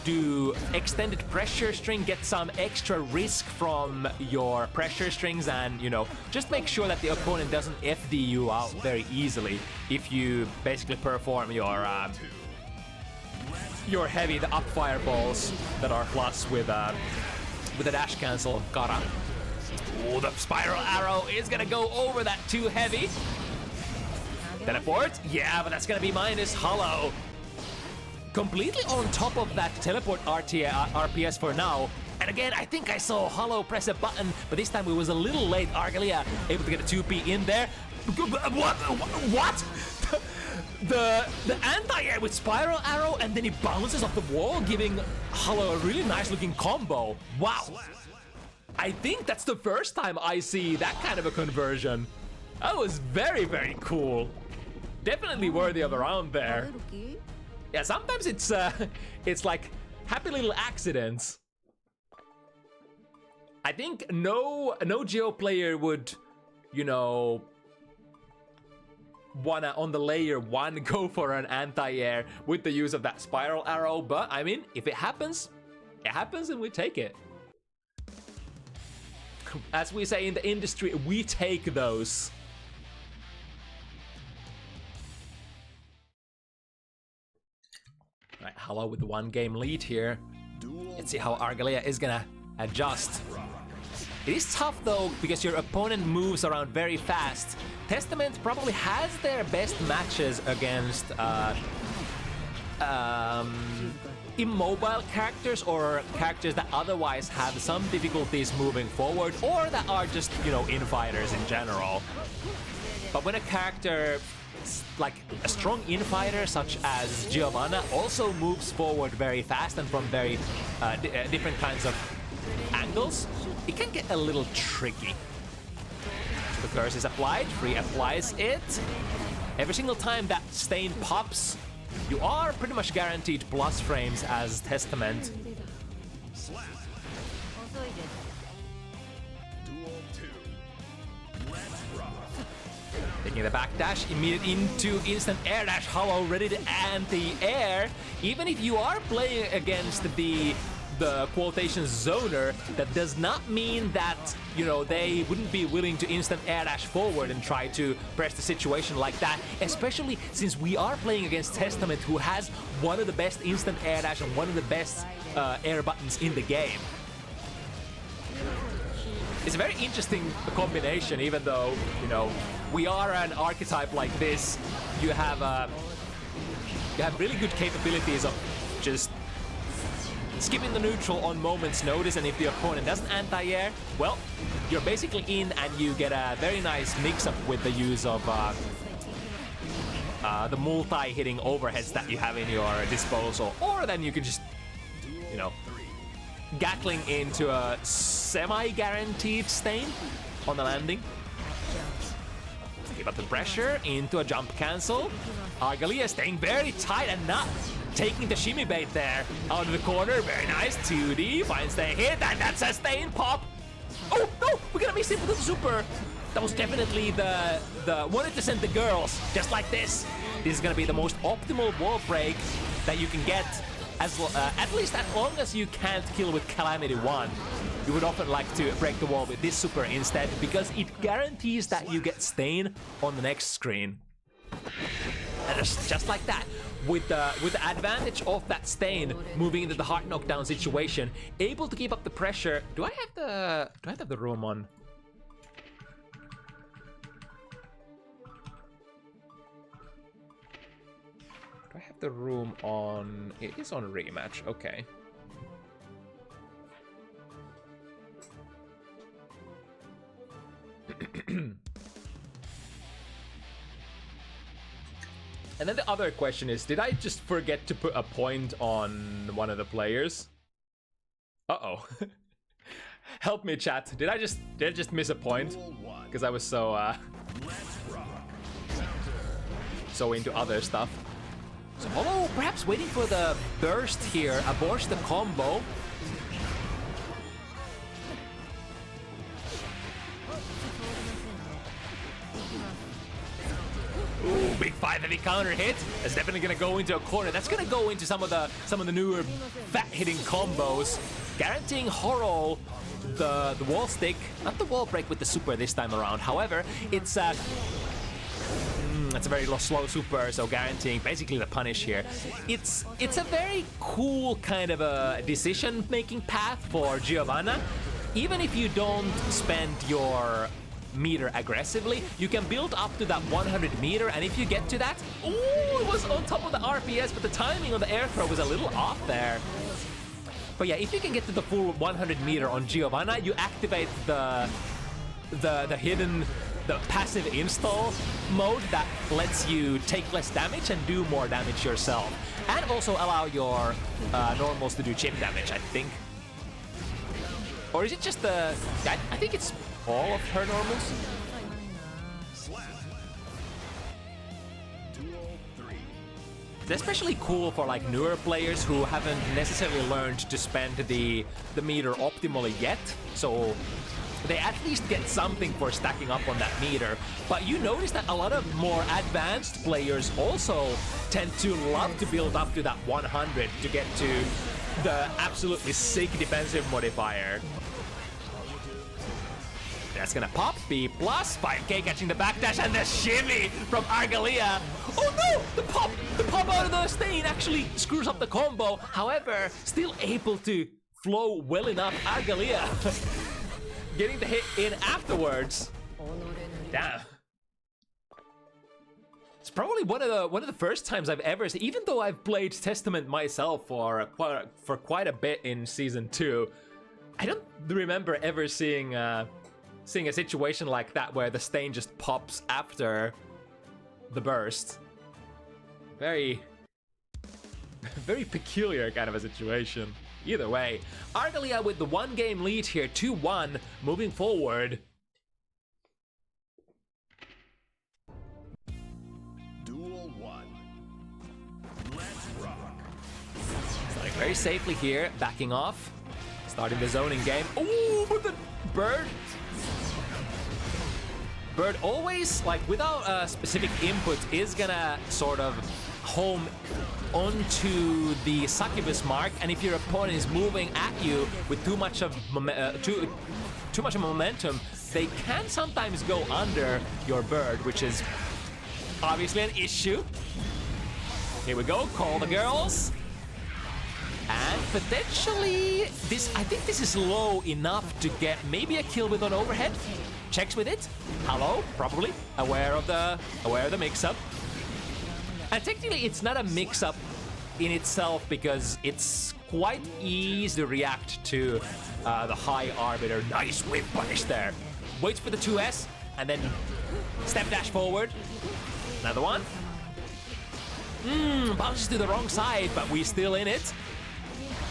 do extended pressure string, get some extra risk from your pressure strings, and, you know, just make sure that the opponent doesn't FD you out very easily if you basically perform your heavy, the up fireballs that are plus with a dash cancel Kara. Oh, the spiral arrow is gonna go over that too heavy. Teleport? Yeah, but that's gonna be minus Hollow. Completely on top of that teleport RPS for now. And again, I think I saw Hollow press a button, but this time it was a little late. Argalia able to get a 2P in there. What? The anti-air with spiral arrow, and then he bounces off the wall, giving Hollow a really nice looking combo. Wow. I think that's the first time I see that kind of a conversion. That was very, very cool. Definitely worthy of a round there. Yeah, sometimes it's like happy little accidents. I think no Geo player would, you know, wanna on the layer 1 go for an anti-air with the use of that spiral arrow, but I mean, if it happens and we take it. As we say in the industry, we take those. Right, Hollow with the 1-game lead here. Let's see how Argalia is gonna adjust. It is tough though, because your opponent moves around very fast. Testament probably has their best matches against immobile characters, or characters that otherwise have some difficulties moving forward, or that are just, you know, infighters in general. But when a character like a strong infighter such as Giovanna also moves forward very fast and from very different kinds of angles, it can get a little tricky. The curse is applied, Free applies it. Every single time that stain pops, you are pretty much guaranteed plus frames as Testament. Taking the backdash, immediate into instant air dash, Hollow ready to anti-air. Even if you are playing against the quotation zoner, that does not mean that, you know, they wouldn't be willing to instant air dash forward and try to press the situation like that, especially since we are playing against Testament, who has one of the best instant air dash and one of the best air buttons in the game. It's a very interesting combination, even though, you know, we are an archetype like this. You have really good capabilities of just skipping the neutral on moment's notice, and if the opponent doesn't anti-air, well, you're basically in and you get a very nice mix-up with the use of the multi-hitting overheads that you have in your disposal. Or then you can just, you know, Gatling into a semi-guaranteed stain on the landing. Give up the pressure into a jump cancel. Argalia staying very tight and not taking the shimmy bait there. Out of the corner, very nice. 2D finds the hit, and that's a stain pop. Oh no, we're gonna miss it with the super. That was definitely the wanted to send the girls just like this. This is gonna be the most optimal wall break that you can get. At least as long as you can't kill with Calamity 1. You would often like to break the wall with this super instead, because it guarantees that you get stain on the next screen. And just like that, with the advantage of that stain moving into the hard knockdown situation, able to keep up the pressure. Do I have the room on? Do I have the room on? It is on rematch. Okay. And then the other question is, did I just forget to put a point on one of the players? Uh-oh. Help me, chat. Did I just miss a point? Because I was so into other stuff. So Hollow perhaps waiting for the burst here, aborts the combo. Ooh, big 5 heavy counter hit. That's definitely gonna go into a corner. That's gonna go into some of the newer fat hitting combos, guaranteeing Horo the wall stick, not the wall break with the super this time around. However, it's a very slow super, so guaranteeing basically the punish here. It's a very cool kind of a decision-making path for Giovanna. Even if you don't spend your meter aggressively, you can build up to that 100 meter, and if you get to that, ooh, it was on top of the RPS, but the timing on the air throw was a little off there. But yeah, if you can get to the full 100 meter on Giovanna, you activate the hidden, the passive install mode that lets you take less damage and do more damage yourself, and also allow your normals to do chip damage, I think. Or is it just the... I think it's all of her normals. It's especially cool for like newer players who haven't necessarily learned to spend the meter optimally yet, so they at least get something for stacking up on that meter. But you notice that a lot of more advanced players also tend to love to build up to that 100 to get to the absolutely sick defensive modifier. That's gonna pop, B+, 5k catching the backdash, and the shimmy from Argalia. Oh no! The pop out of the stain actually screws up the combo. However, still able to flow well enough. Argalia getting the hit in afterwards. Damn. It's probably one of the first times I've ever seen, even though I've played Testament myself for quite a bit in Season 2, I don't remember ever seeing a situation like that where the stain just pops after the burst. Very peculiar kind of a situation. Either way, Argalia with the 1-game lead here, 2-1, moving forward. Duel 1. Let's rock. Starting very safely here, backing off. Starting the zoning game. Ooh, but the bird. Bird always, like, without a specific input, is gonna sort of home onto the succubus mark, and if your opponent is moving at you with too much of momentum, they can sometimes go under your bird, which is obviously an issue. Here we go, call the girls. And potentially, I think this is low enough to get maybe a kill with an overhead. Checks with it. Hello, probably aware of the mix-up. And technically, it's not a mix-up in itself because it's quite easy to react to the high arbiter. Nice whip punish there. Waits for the 2S and then step dash forward. Another one. Bounces to the wrong side, but we're still in it.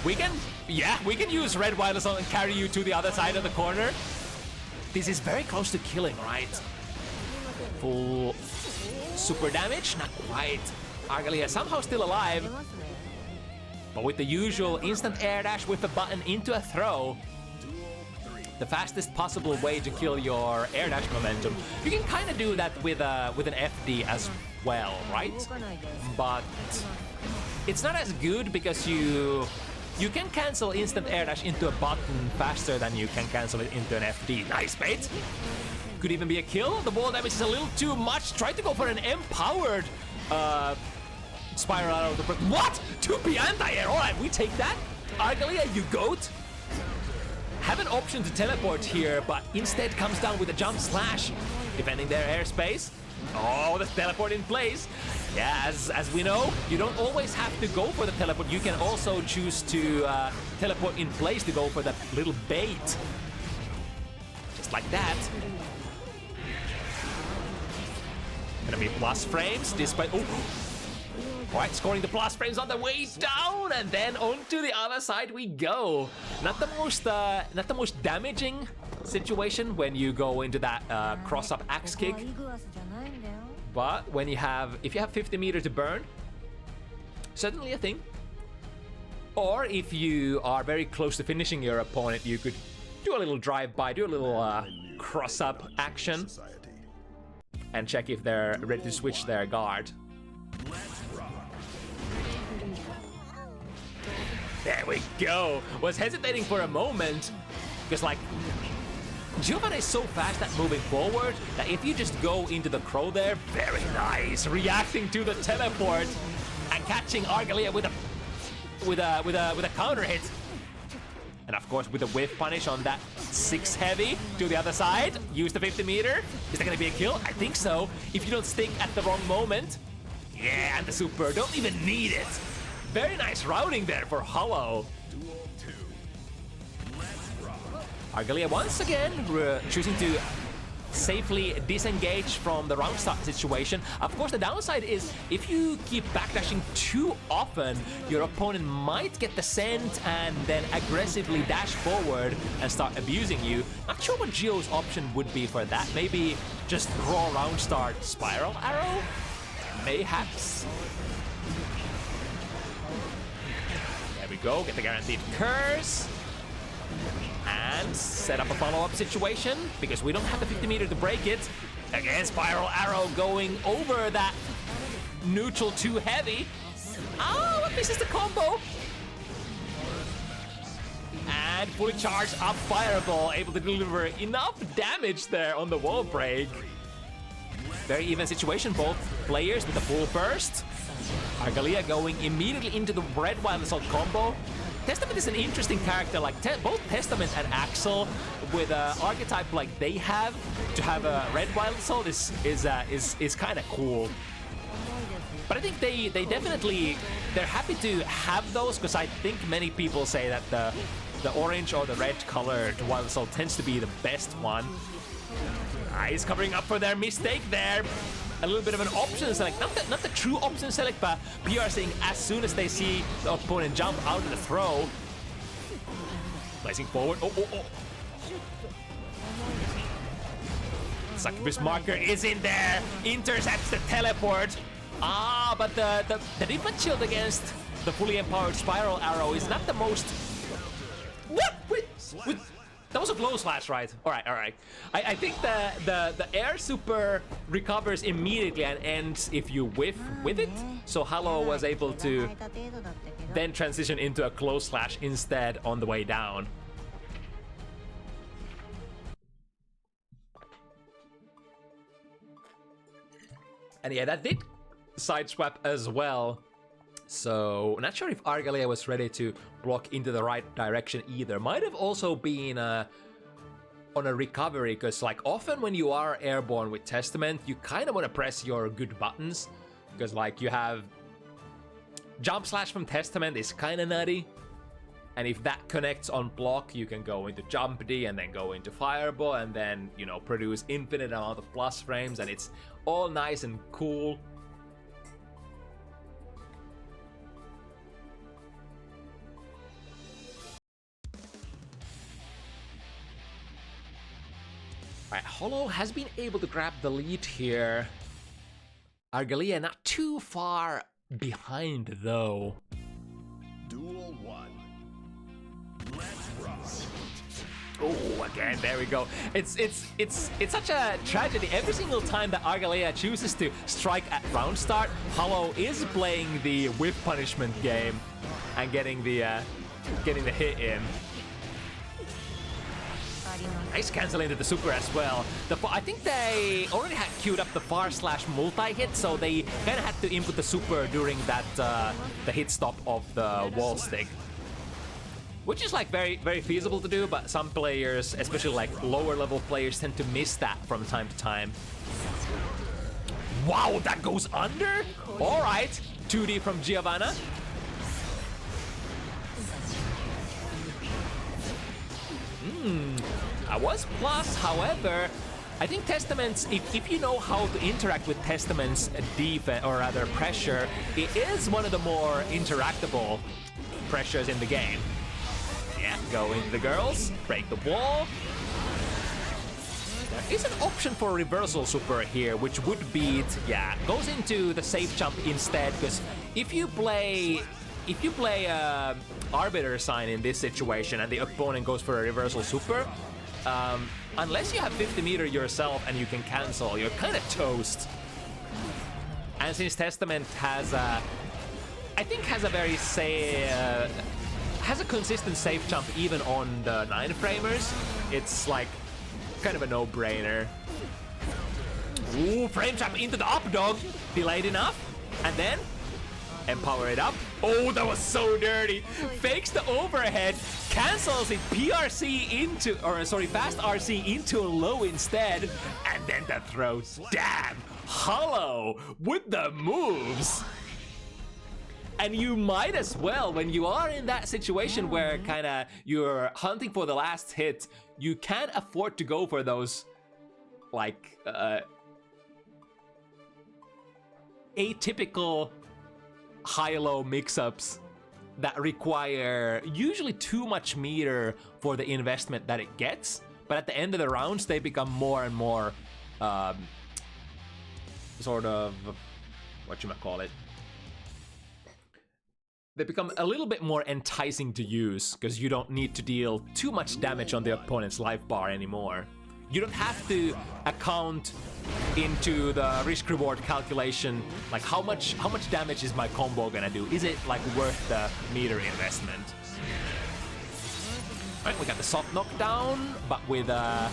We can use Red Wireless on and carry you to the other side of the corner. This is very close to killing, right? Full super damage, not quite. Argalia somehow still alive, but with the usual instant air dash with the button into a throw, the fastest possible way to kill your air dash momentum. You can kind of do that with an FD as well, right? But it's not as good because you can cancel instant air dash into a button faster than you can cancel it into an FD. Nice bait. Could even be a kill. The wall damage is a little too much. Tried to go for an empowered spiral out of the brick. What? 2P anti-air. All right, we take that. Argalia, you goat. Have an option to teleport here, but instead comes down with a jump slash, defending their airspace. Oh, the teleport in place. Yeah, as we know, you don't always have to go for the teleport. You can also choose to teleport in place to go for that little bait. Just like that. Gonna be plus frames despite... Oh! Alright, scoring the plus frames on the way down, and then onto the other side we go. Not the most damaging situation when you go into that cross-up axe kick. But when if you have 50 meters to burn, certainly a thing. Or if you are very close to finishing your opponent, you could do a little drive-by, do a little cross-up action. and check if they're ready to switch their guard. There we go. Was hesitating for a moment because like Giovanna is so fast at moving forward that if you just go into the crow there, very nice, reacting to the teleport and catching Argalia with a counter hit. And of course with a whiff punish on that 6 heavy to the other side. Use the 50 meter. Is that gonna be a kill? I think so. If you don't stick at the wrong moment. Yeah, and the super, don't even need it. Very nice routing there for Hollow. Argalia once again choosing to safely disengage from the round start situation. Of course, the downside is if you keep backdashing too often, your opponent might get the scent and then aggressively dash forward and start abusing you. Not sure what Gio's option would be for that. Maybe just raw round start spiral arrow? Mayhaps. There we go, get the guaranteed curse. And set up a follow-up situation because we don't have the 50 meter to break it. Again, spiral arrow going over that neutral 2 heavy. Oh, but misses the combo. And fully charged up fireball, able to deliver enough damage there on the wall break. Very even situation, both players with a full burst. Argalia going immediately into the red wild assault combo. Testament is an interesting character, like both Testament and Axel, with an archetype like they have, to have a red wild assault is kind of cool. But I think they definitely, they're happy to have those, because I think many people say that the orange or the red colored wild assault tends to be the best one. He's covering up for their mistake there. A little bit of an option select, not the true option select, but PR saying as soon as they see the opponent jump out of the throw. Placing forward, oh. Succubus marker is in there, intercepts the teleport. But the defense shield against the fully empowered spiral arrow is not the most... What? Wait. That was a close slash, right? All right. I think the air super recovers immediately and ends if you whiff with it. So Hollow was able to then transition into a close slash instead on the way down. And yeah, that did sideswap as well. So, not sure if Argalia was ready to block into the right direction either. Might have also been on a recovery, because like often when you are airborne with Testament, you kind of want to press your good buttons, because like you have jump slash from Testament is kind of nutty. And if that connects on block, you can go into jump D and then go into fireball and then, you know, produce infinite amount of plus frames, and it's all nice and cool. Alright, Hollow has been able to grab the lead here. Argalia not too far behind though. Duel 1. Let's rock. Oh, again, there we go. It's such a tragedy. Every single time that Argalia chooses to strike at round start, Hollow is playing the whip punishment game and getting the hit in. Nice cancel into the super as well. I think they already had queued up the far slash multi-hit, so they kind of had to input the super during that the hit stop of the wall stick. Which is like very, very feasible to do, but some players, especially like lower level players, tend to miss that from time to time. Wow, that goes under? Alright, 2D from Giovanna. I was plus, however, I think Testament's, if you know how to interact with Testament's defense, or rather pressure, it is one of the more interactable pressures in the game. Yeah, go into the girls, break the wall. There is an option for reversal super here, which would beat, yeah, goes into the safe jump instead, because if you play Arbiter sign in this situation and the opponent goes for a reversal super, unless you have 50 meter yourself and you can cancel, you're kind of toast. And since Testament has I think has a very has a consistent safe jump even on the 9-framers, it's like kind of a no-brainer. Ooh, frame jump into the up dog, delayed enough, and then empower it up. Oh, that was so dirty. Fakes the overhead, cancels it, PRC into, or sorry, fast RC into a low instead, and then the throw. Damn, Hollow with the moves. And you might as well, when you are in that situation where kind of you're hunting for the last hit, you can't afford to go for those, like, atypical high-low mix-ups that require usually too much meter for the investment that it gets, but at the end of the rounds they become more and more sort of, whatchamacallit, they become a little bit more enticing to use because you don't need to deal too much damage on the opponent's life bar anymore. You don't have to account into the risk-reward calculation, like how much damage is my combo gonna do? Is it like worth the meter investment? Right, we got the soft knockdown, but with yeah,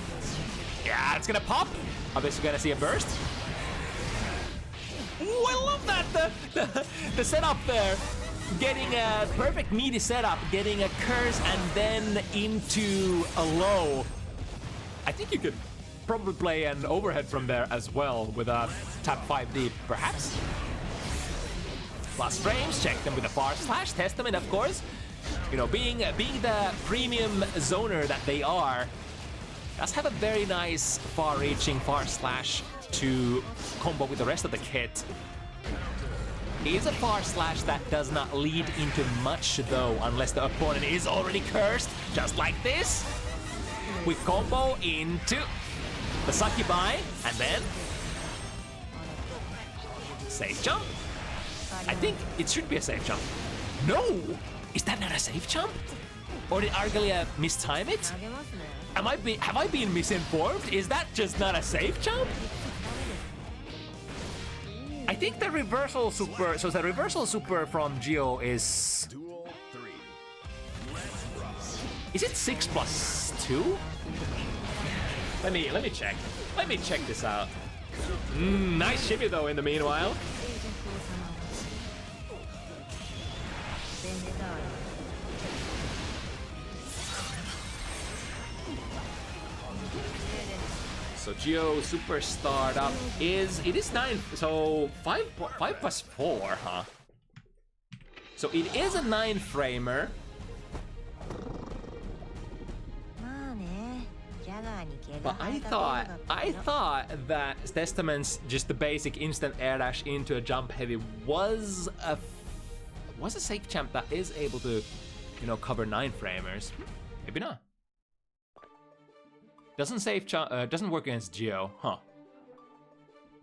it's gonna pop. Obviously gonna see a burst. Ooh, I love that the setup there. Getting a perfect meaty setup, getting a curse and then into a low. I think you could probably play an overhead from there as well with a tap 5D, perhaps. Plus frames, check them with a far slash. Testament, of course. You know, being the premium zoner that they are, does have a very nice far-reaching far slash to combo with the rest of the kit. Is a far slash that does not lead into much though, unless the opponent is already cursed, just like this. We combo into the Sakubai, and then safe jump. I think it should be a safe jump. No! Is that not a safe jump? Or did Argalia mistime it? Have I been misinformed? Is that just not a safe jump? I think the reversal super, so the reversal super from Geo is... Is it 6+2? Let me check. Let me check this out. Nice shimmy though in the meanwhile. So Geo super startup is, it is 9, so 5+4, huh? So it is a 9-framer. But I thought that Testament's just the basic instant air dash into a jump heavy was a safe jump that is able to, you know, cover 9-framers. Maybe not. Doesn't work against Geo, huh? All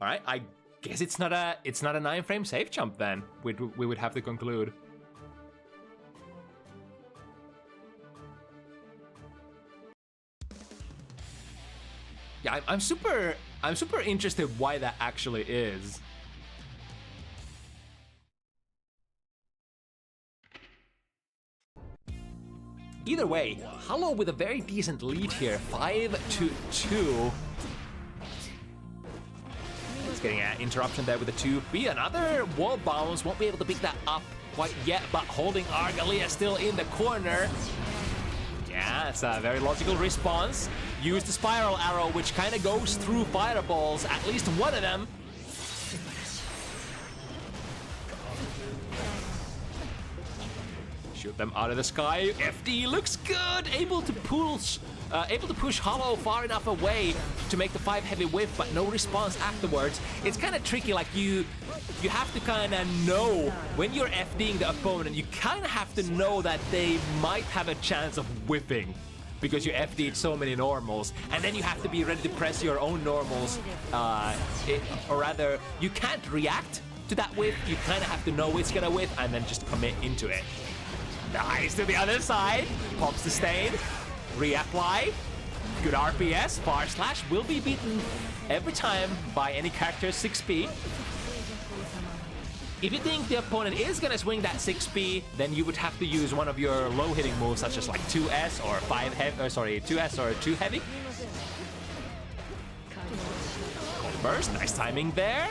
right, I guess it's not a 9-frame safe jump then. We would have to conclude. Yeah, I'm super interested why that actually is. Either way, Hollow with a very decent lead here, 5-2. He's getting an interruption there with the 2B. Another wall bounce, won't be able to pick that up quite yet, but holding Argalia still in the corner. Yeah, it's a very logical response. Use the spiral arrow, which kind of goes through fireballs, at least one of them. Shoot them out of the sky. FD looks good, able to push Hollow far enough away to make the 5 heavy whiff, but no response afterwards. It's kind of tricky, like you have to kind of know when you're FDing the opponent, you kind of have to know that they might have a chance of whiffing because you FD'd so many normals, and then you have to be ready to press your own normals, or rather, you can't react to that whiff, you kind of have to know it's gonna whiff and then just commit into it. Nice to the other side, pops the stain, reapply, Good RPS, Far Slash will be beaten every time by any character 6p. If you think the opponent is gonna swing that 6p, then you would have to use one of your low hitting moves such as like 2S or 2S or 2 heavy. Cold Burst, nice timing there.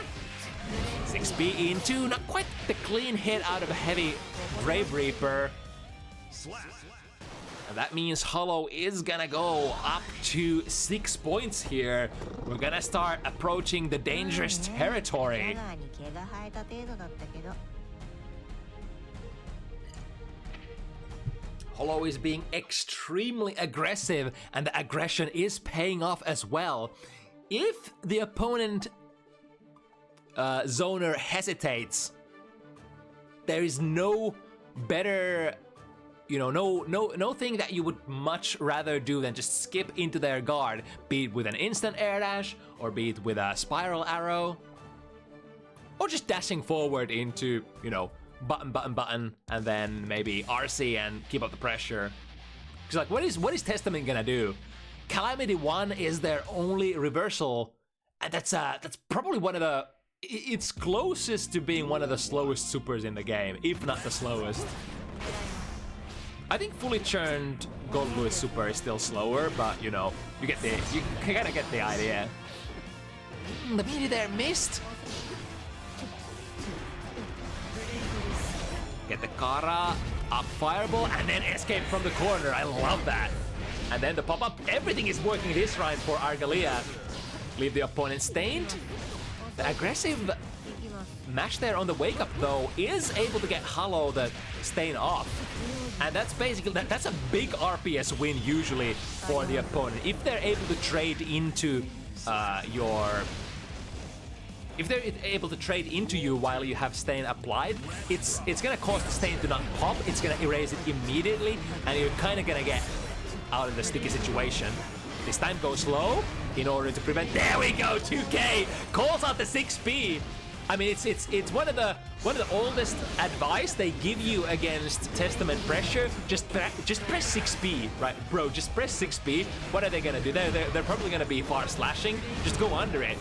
6p into, not quite the clean hit out of a heavy Grave Reaper. And that means Hollow is gonna go up to 6 points here. We're gonna start approaching the dangerous territory. Hollow is being extremely aggressive, and the aggression is paying off as well. If the opponent zoner hesitates, there is no better, you know, no thing that you would much rather do than just skip into their guard, be it with an instant air dash, or be it with a spiral arrow, or just dashing forward into, you know, button, and then maybe RC and keep up the pressure. Because like, what is Testament gonna do? Calamity 1 is their only reversal, and that's probably one of the, it's closest to being one of the slowest supers in the game, if not the slowest. I think fully churned Gold Lewis Super is still slower, but you know, you kinda get the idea. The melee there missed. Get the Kara, up Fireball, and then escape from the corner. I love that. And then the pop-up, everything is working this round for Argalia. Leave the opponent stained. The aggressive mash there on the wake up though is able to get Hollow the stain off. And that's basically, that's a big RPS win usually for the opponent. If they're able to trade into if they're able to trade into you while you have stain applied, it's gonna cause the stain to not pop, it's gonna erase it immediately, and you're kinda gonna get out of the sticky situation. This time goes low in order to prevent, there we go, 2K! Calls out the 6p! I mean, it's one of the oldest advice they give you against Testament pressure. Just press 6p, right, bro? Just press 6p. What are they gonna do? They're probably gonna be far slashing. Just go under it.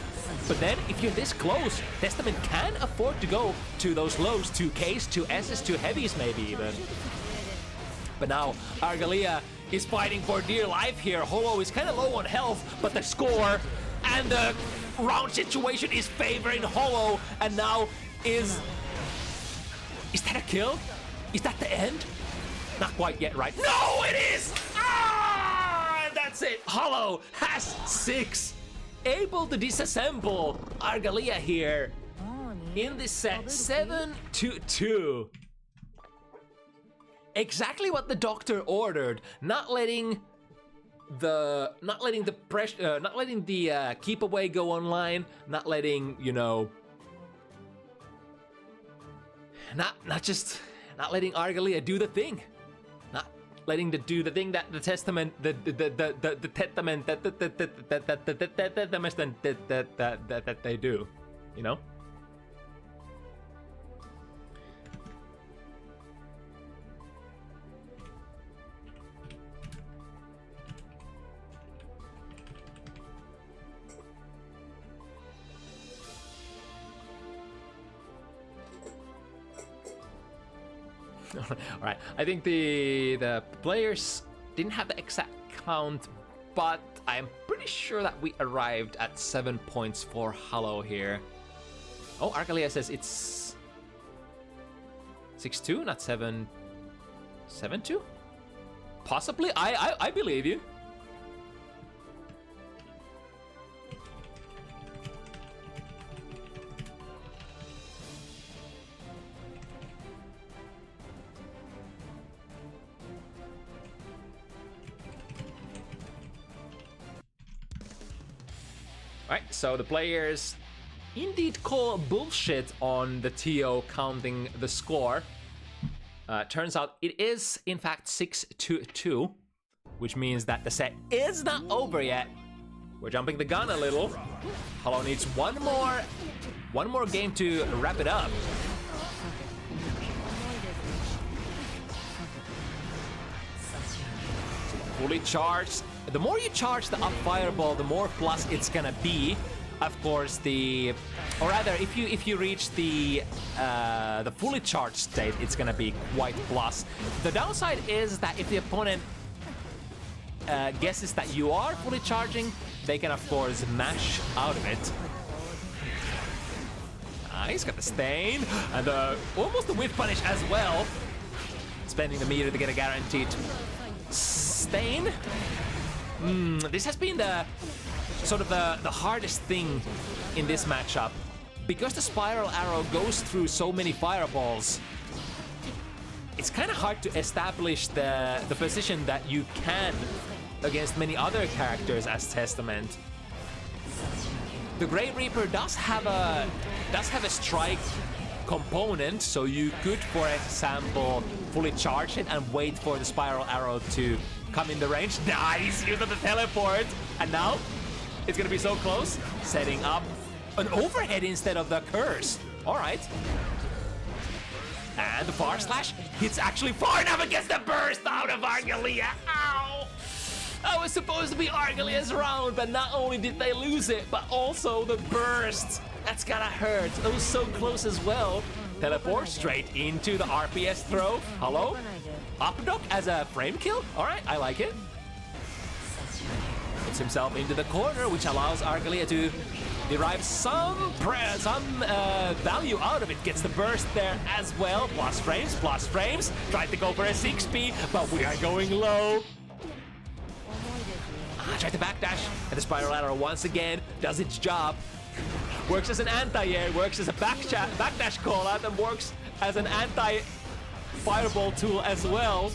But then, if you're this close, Testament can afford to go to those lows, 2Ks, 2Ss, 2 heavies, maybe even. But now Argalia is fighting for dear life here. Hollow is kind of low on health, but the score and the round situation is favoring Hollow, and now is that a kill? Is that the end? Not quite yet, right? No, it is! Ah! That's it. Hollow has 6. Able to disassemble Argalia here in this set, 7-2. Exactly what the doctor ordered. Not letting the keep away go online, not letting, you know, not letting Argalia do the thing, not letting to do the thing that the Testament that they do, you know. All right, I think the players didn't have the exact count, but I'm pretty sure that we arrived at 7 points for Hollow here. Oh, Argalia says it's 6-2, not 7-2? Possibly, I believe you. Right, so the players indeed call bullshit on the TO counting the score. Turns out it is in fact 6-2, which means that the set is not over yet. We're jumping the gun a little. Hollow needs one more game to wrap it up. Fully charged the more you charge the up fireball, the more plus it's gonna be. Of course, or rather, if you reach the fully charged state, it's gonna be quite plus. The downside is that if the opponent guesses that you are fully charging, they can of course mash out of it. Nice, got the stain and almost the whiff punish as well. Spending the meter to get a guaranteed stain. This has been the hardest thing in this matchup. Because the spiral arrow goes through so many fireballs, it's kind of hard to establish the position that you can against many other characters as Testament. The Grey Reaper does have a strike component, so you could, for example, fully charge it and wait for the spiral arrow to come in the range. Nice, use of the teleport, and now it's gonna be so close. Setting up an overhead instead of the curse. All right. And the far slash hits actually far enough against the burst out of Argalia. Ow! That was supposed to be Argalia's round, but not only did they lose it, but also the burst. That's gonna hurt. It was so close as well. Teleport straight into the RPS throw. Hello? Updock as a frame kill? All right, I like it. Puts himself into the corner, which allows Argalia to derive some value out of it. Gets the burst there as well. Plus frames. Tried to go for a 6P, but we are going low. Tried to backdash, and the spiral arrow once again does its job. Works as an anti-air, works as a backdash call-out, and works as an anti-fireball tool as well.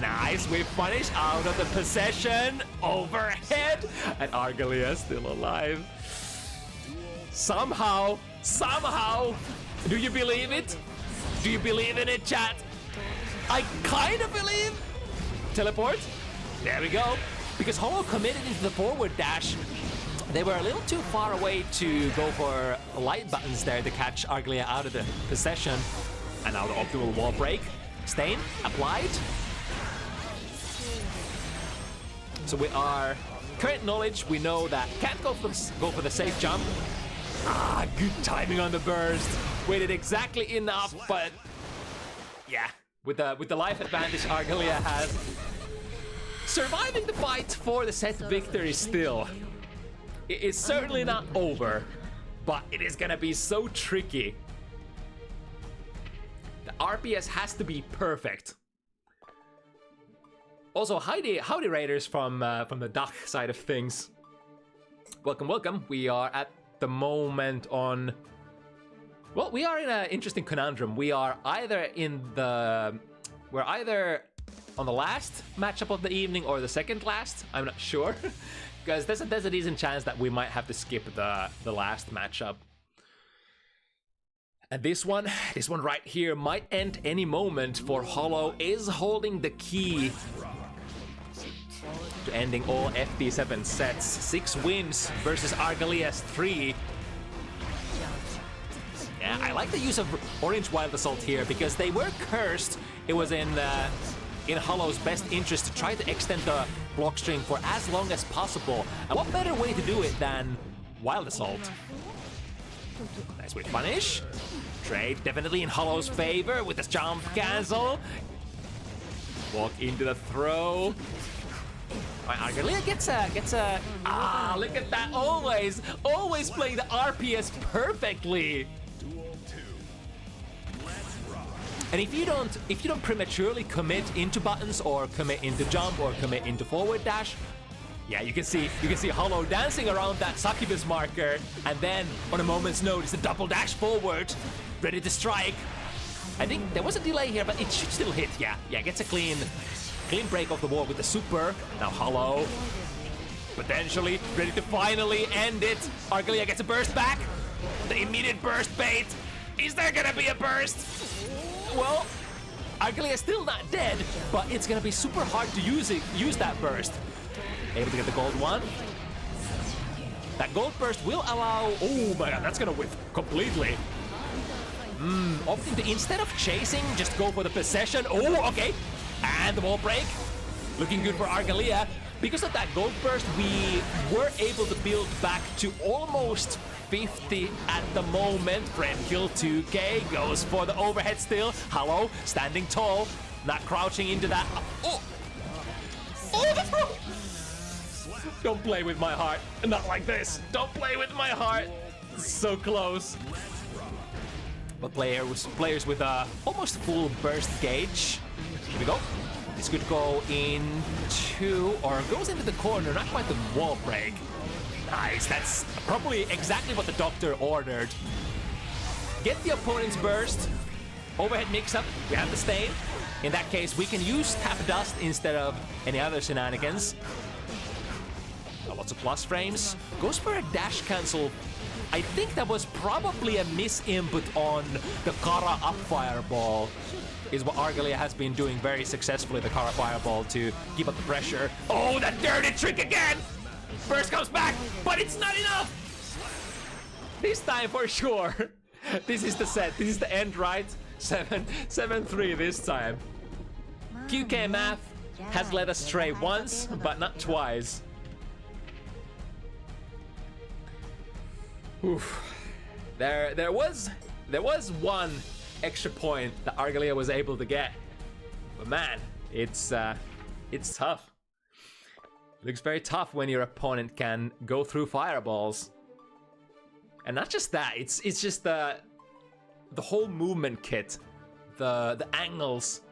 Nice whip punish out of the possession, overhead, and Argalia still alive. Somehow, do you believe it? Do you believe in it, chat? I kind of believe. Teleport, there we go. Because Hollow committed into the forward dash, they were a little too far away to go for light buttons there to catch Argalia out of the possession. And now the optimal wall break. Stain applied. So we are current knowledge. We know that can't go for the safe jump. Good timing on the burst. Waited exactly enough, but yeah, with the life advantage Argalia has. Surviving the fight for the set victory still. It is certainly not over, but it is gonna be so tricky. The RPS has to be perfect. Also, howdy raiders from the Dach side of things. Welcome. We are at the moment on... Well, we are in an interesting conundrum. We are either on the last matchup of the evening or the second last. I'm not sure. Because there's a decent chance that we might have to skip the last matchup. And this one right here might end any moment, for Hollow is holding the key to ending all FT7 sets. 6 wins versus Argalia's 3. Yeah, I like the use of Orange Wild Assault here because they were cursed. It was in Hollow's best interest to try to extend the block string for as long as possible. And what better way to do it than Wild Assault? Nice whip punish. Trade definitely in Hollow's favor with this jump cancel. Walk into the throw. Argalia gets a look at that, always playing the RPS perfectly. And if you don't prematurely commit into buttons or commit into jump or commit into forward dash, yeah, you can see Hollow dancing around that succubus marker, and then on a moment's notice, a double dash forward, ready to strike. I think there was a delay here, but it should still hit. Yeah, gets a clean break off the wall with the super. Now Hollow, potentially ready to finally end it. Argalia gets a burst back. The immediate burst bait. Is there gonna be a burst? Well, Argalia's still not dead, but it's gonna be super hard to use that burst. Able to get the gold one. That gold burst will allow... Oh my god, that's gonna whiff completely. Opting to, instead of chasing, just go for the possession. Oh, okay. And the wall break. Looking good for Argalia. Because of that gold burst, we were able to build back to almost 50 at the moment. Frame kill 2k, goes for the overhead still. Hello, standing tall, not crouching into that. Oh, oh, the throw! Don't play with my heart, not like this. Don't play with my heart. So close. But players with almost full burst gauge. Here we go. This could go into, or goes into the corner, not quite the wall break. Nice, that's probably exactly what the doctor ordered. Get the opponent's burst. Overhead mix-up, we have the stain. In that case, we can use tap dust instead of any other shenanigans. Lots of plus frames. Goes for a dash cancel. I think that was probably a misinput on the Kara up fireball. Is what Argalia has been doing very successfully, the Kara fireball, to keep up the pressure. Oh, that dirty trick again! Burst comes back, but it's not enough! This time for sure. This is the set, this is the end, right? 7-3 this time. QK math has led us astray once, but not twice. Oof. There was one extra point that Argalia was able to get, but man, it's tough. Looks very tough when your opponent can go through fireballs, and not just that. It's just the whole movement kit, the angles,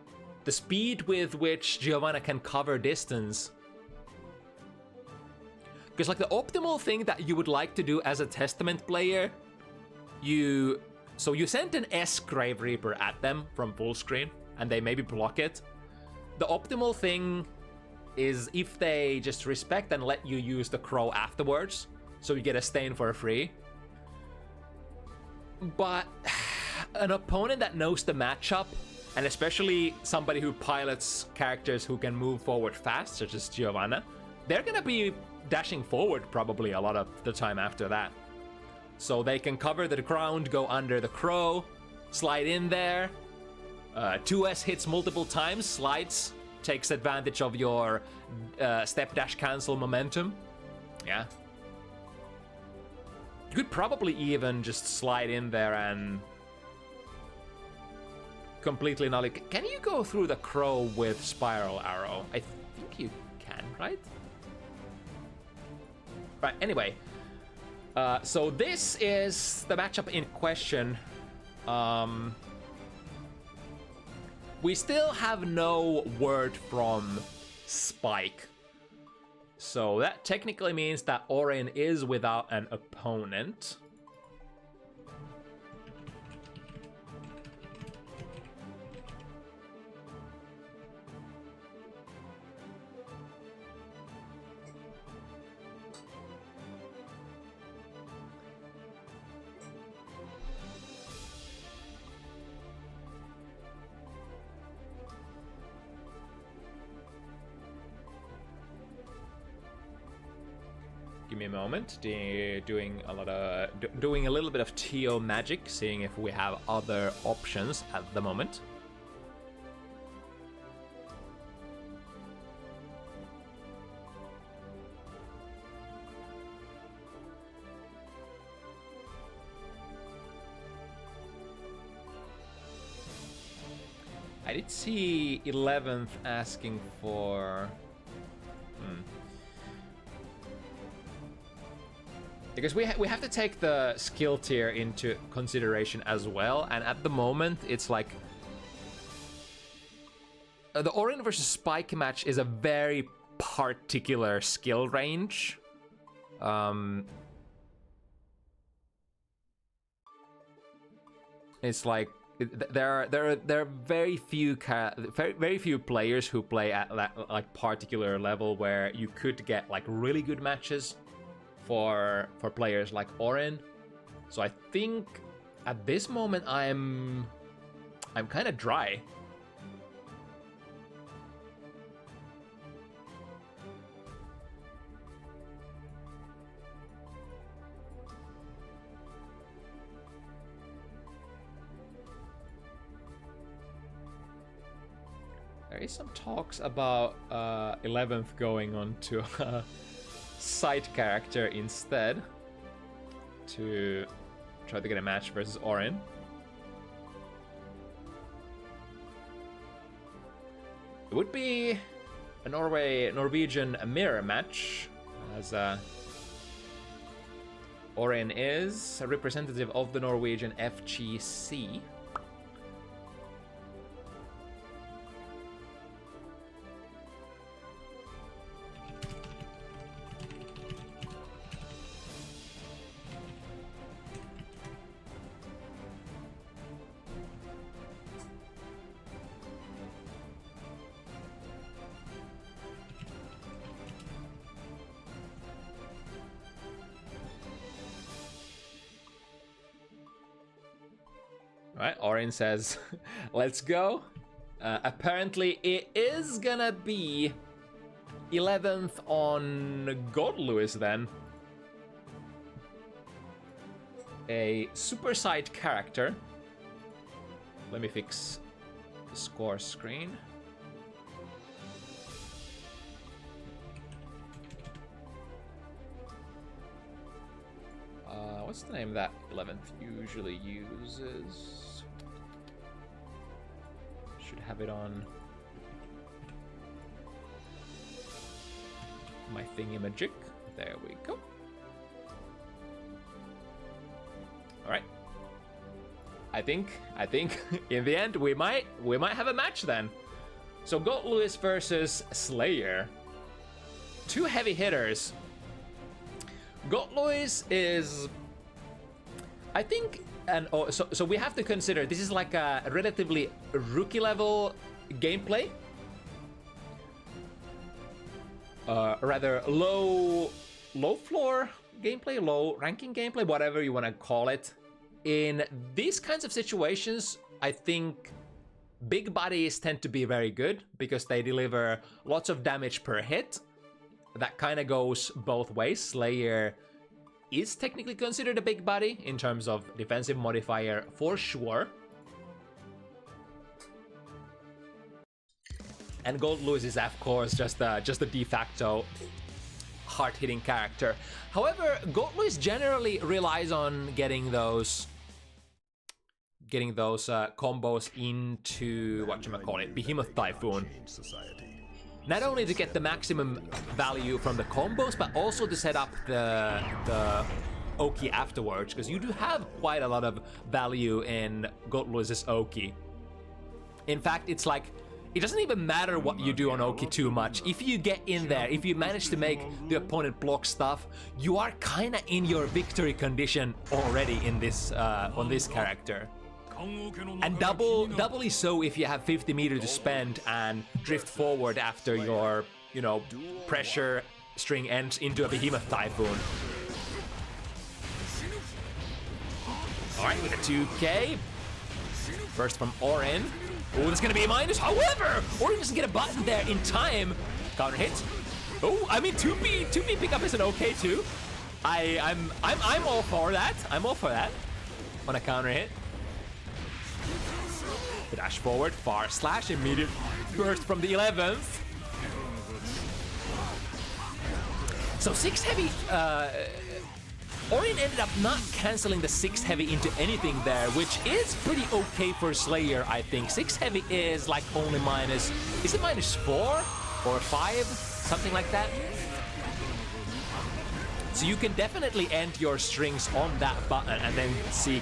the speed with which Giovanna can cover distance. Because like the optimal thing that you would like to do as a Testament player, you send an S Grave Reaper at them from full screen, and they maybe block it. The optimal thing is if they just respect and let you use the crow afterwards, so you get a stain for free. But an opponent that knows the matchup, and especially somebody who pilots characters who can move forward fast, such as Giovanna, they're gonna be dashing forward probably a lot of the time after that. So they can cover the ground, go under the crow, slide in there. 2S hits multiple times, slides, takes advantage of your step dash cancel momentum. Yeah. You could probably even just slide in there and completely nolly. Can you go through the crow with spiral arrow? I think you can, right? Right, anyway. So this is the matchup in question. We still have no word from Spike. So that technically means that Orin is without an opponent. Give me a moment. Doing a little bit of TO magic, seeing if we have other options at the moment. I did see 11th asking for. Because we have to take the skill tier into consideration as well, and at the moment it's like the Orin versus Spike match is a very particular skill range. It's like there are very few players who play at like particular level where you could get like really good matches for players like Orin. So I think at this moment I'm kind of dry. is some talks about 11th going on to a side character instead to try to get a match versus Orin. It would be a Norwegian mirror match, as Orin is a representative of the Norwegian FGC. Alright, Orin says, let's go. Apparently it is gonna be 11th on God Lewis then. A super side character. Let me fix the score screen. What's the name that 11th usually uses? Should have it on my thingy-magic. There we go. All right. I think in the end we might have a match then. So Goat Lewis versus Slayer. Two heavy hitters. Goat Lewis is, I think, and so we have to consider this is like a relatively rookie level gameplay. Rather low floor gameplay, low ranking gameplay, whatever you want to call it. In these kinds of situations, I think big bodies tend to be very good because they deliver lots of damage per hit. That kind of goes both ways. Slayer is technically considered a big body in terms of defensive modifier for sure. And Gold Lewis is of course just a de facto hard-hitting character. However, Gold Lewis generally relies on getting those combos into whatchamacallit, Behemoth Typhoon. Not only to get the maximum value from the combos, but also to set up the Oki afterwards, because you do have quite a lot of value in Goat Lewis's Oki. In fact, it's like, it doesn't even matter what you do on Oki too much. If you get in there, if you manage to make the opponent block stuff, you are kinda in your victory condition already in this on this character. And doubly so if you have 50 meters to spend and drift forward after your, pressure string ends into a Behemoth Typhoon. Alright, with a 2k. First from Orin. Oh, that's gonna be a minus. However, Orin doesn't get a button there in time. Counter hit. Oh, I mean 2p pickup is an okay too. I'm all for that. I'm all for that. On a counter hit. Dash forward, far slash, immediate burst from the 11th. So 6 heavy, Orin ended up not canceling the 6 heavy into anything there, which is pretty okay for Slayer, I think. 6 heavy is like only minus, is it -4 or 5? Something like that. So you can definitely end your strings on that button and then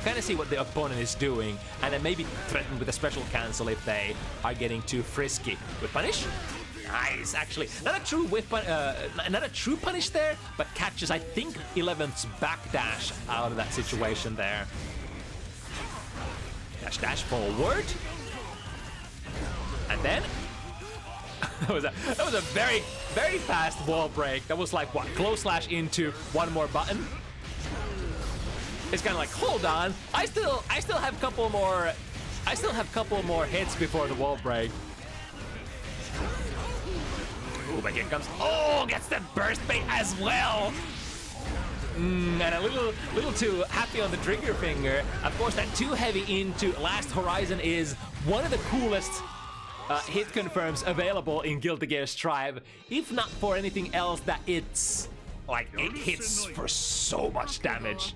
kind of see what the opponent is doing, and then maybe threaten with a special cancel if they are getting too frisky. With punish, nice. Actually, not a true punish there, but catches I think 11th's backdash out of that situation there. Dash forward, and then. That was a very, very fast wall break. That was like what, close slash into one more button. It's kind of like, hold on, I still have couple more hits before the wall break. Ooh, but here comes, gets the burst bait as well. And a little too happy on the trigger finger. Of course, that 2 heavy into Last Horizon is one of the coolest hit confirms available in Guilty Gear Strive, if not for anything else that it's like it hits for so much damage.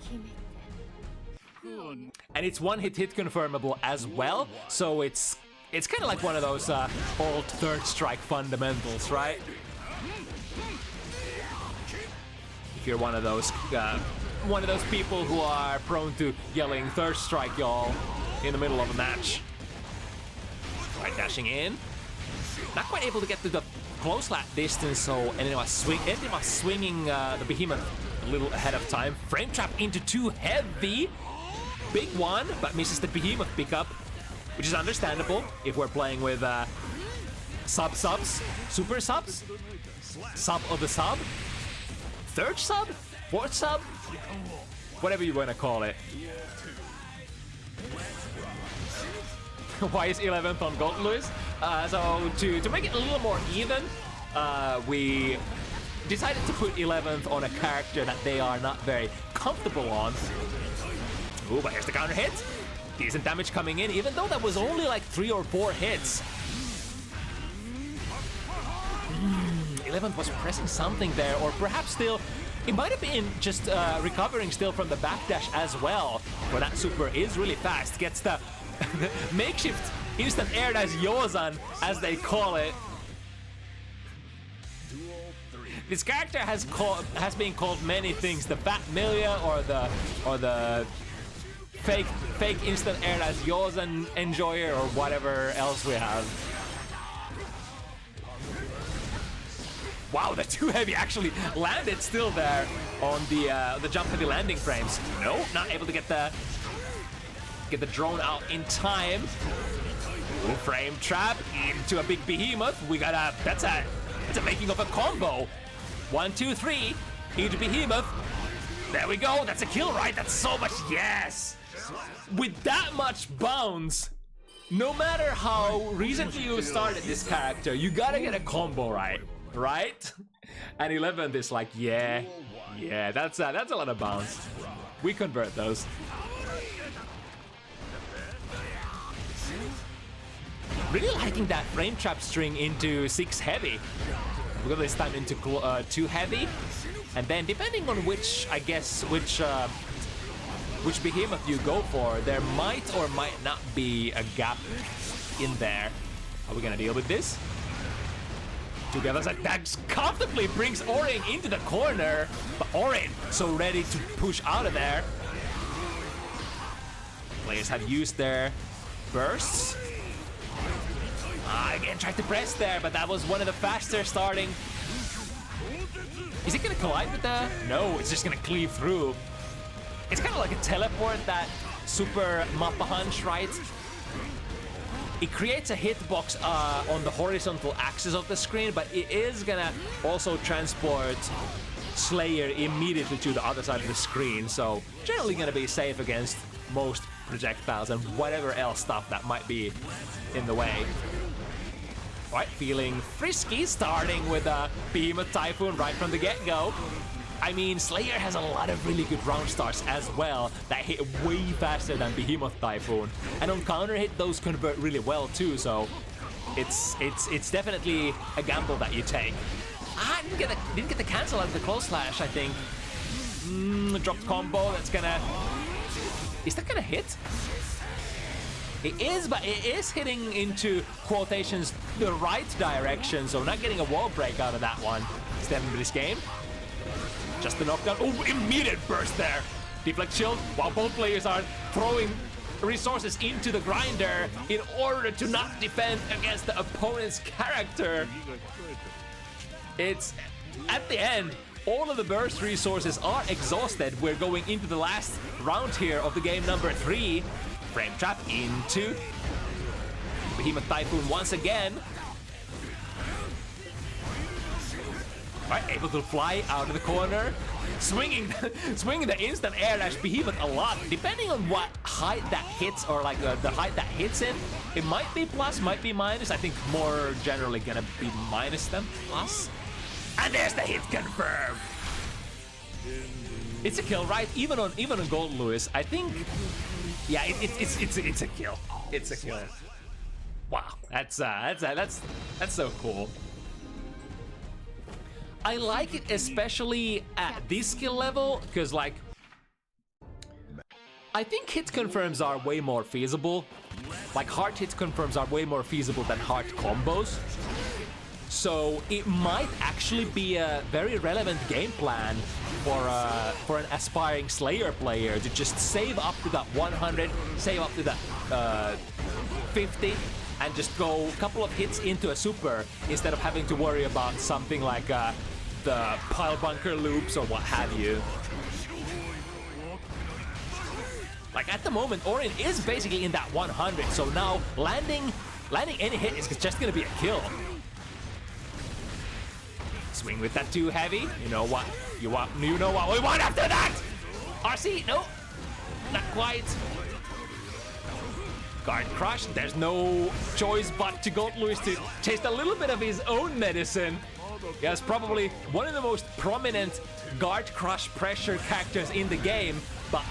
And it's one hit confirmable as well, so it's kind of like one of those old third strike fundamentals, right? If you're one of those people who are prone to yelling third strike, y'all, in the middle of a match. Right, dashing in. Not quite able to get to the close lap distance, so ended up swinging the behemoth a little ahead of time. Frame trap into too heavy. Big one, but misses the behemoth pickup, which is understandable if we're playing with subs, super subs, sub of the sub, third sub, fourth sub, whatever you want to call it. Why is 11th on Gold, Lewis? So to make it a little more even, we decided to put 11th on a character that they are not very comfortable on. Ooh, but here's the counter hit. Decent damage coming in, even though that was only like 3 or 4 hits. 11th was pressing something there, or perhaps still, it might have been just recovering still from the backdash as well. For that super is really fast, gets the makeshift instant air dash Yozan, as they call it. This character has been called many things: the Fat Milia, or the fake instant air dash Yozan enjoyer, or whatever else we have. Wow, the too heavy actually landed still there on the jump heavy landing frames. No, not able to get the drone out in time. Ooh, frame trap into a big behemoth. We got that's a making of a combo. 1, 2, 3 into behemoth. There we go. That's a kill, right? That's so much. Yes. With that much bounce, no matter how recently you started this character, you gotta get a combo right. Right? And 11th is like, yeah, that's a lot of bounce. We convert those. Really liking that frame trap string into 6 heavy. We're gonna this time into 2 heavy, and then depending on which behemoth you go for, there might or might not be a gap in there. Are we gonna deal with this? Together, that comfortably brings Orin into the corner, but Orin so ready to push out of there. Players have used their bursts. Again, tried to press there, but that was one of the faster starting. Is it gonna collide with the? No, it's just gonna cleave through. It's kind of like a teleport, that super Mappa Hunch, right? It creates a hitbox on the horizontal axis of the screen, but it is gonna also transport Slayer immediately to the other side of the screen, so generally gonna be safe against most projectiles and whatever else stuff that might be in the way. Right, feeling frisky, starting with a Behemoth Typhoon right from the get-go. I mean, Slayer has a lot of really good round starts as well that hit way faster than Behemoth Typhoon. And on counter hit, those convert really well too, so it's definitely a gamble that you take. Didn't get the cancel out of the close slash, I think. Dropped combo, that's gonna... Is that gonna hit? It is, but it is hitting into quotations the right direction, so not getting a wall break out of that one. Step into this game. Just the knockdown. Oh, immediate burst there. Deflect shield, while both players are throwing resources into the grinder in order to not defend against the opponent's character. It's at the end, all of the burst resources are exhausted. We're going into the last round here of the game number 3. Frame trap into Behemoth Typhoon once again. Right, able to fly out of the corner, swinging the instant air dash Behemoth a lot. Depending on what height that hits, or like the height that hits in, it might be plus, might be minus. I think more generally gonna be minus than plus. And there's the hit confirmed. It's a kill, right? Even on Gold, Lewis. I think, yeah, it's a kill. It's a kill. Wow, that's so cool. I like it especially at this skill level, because like I think hit confirms are way more feasible. Like hard hit confirms are way more feasible than hard combos. So it might actually be a very relevant game plan for an aspiring Slayer player to just save up to that 100, save up to that 50, and just go a couple of hits into a super instead of having to worry about something like the pile bunker loops or what have you. Like at the moment, Orin is basically in that 100, so now landing any hit is just gonna be a kill. Swing with that too heavy. You know what? You know what we want after that. RC, no, not quite. Guard crush. There's no choice but to Gold Louis to taste a little bit of his own medicine. He has probably one of the most prominent guard crush pressure characters in the game, but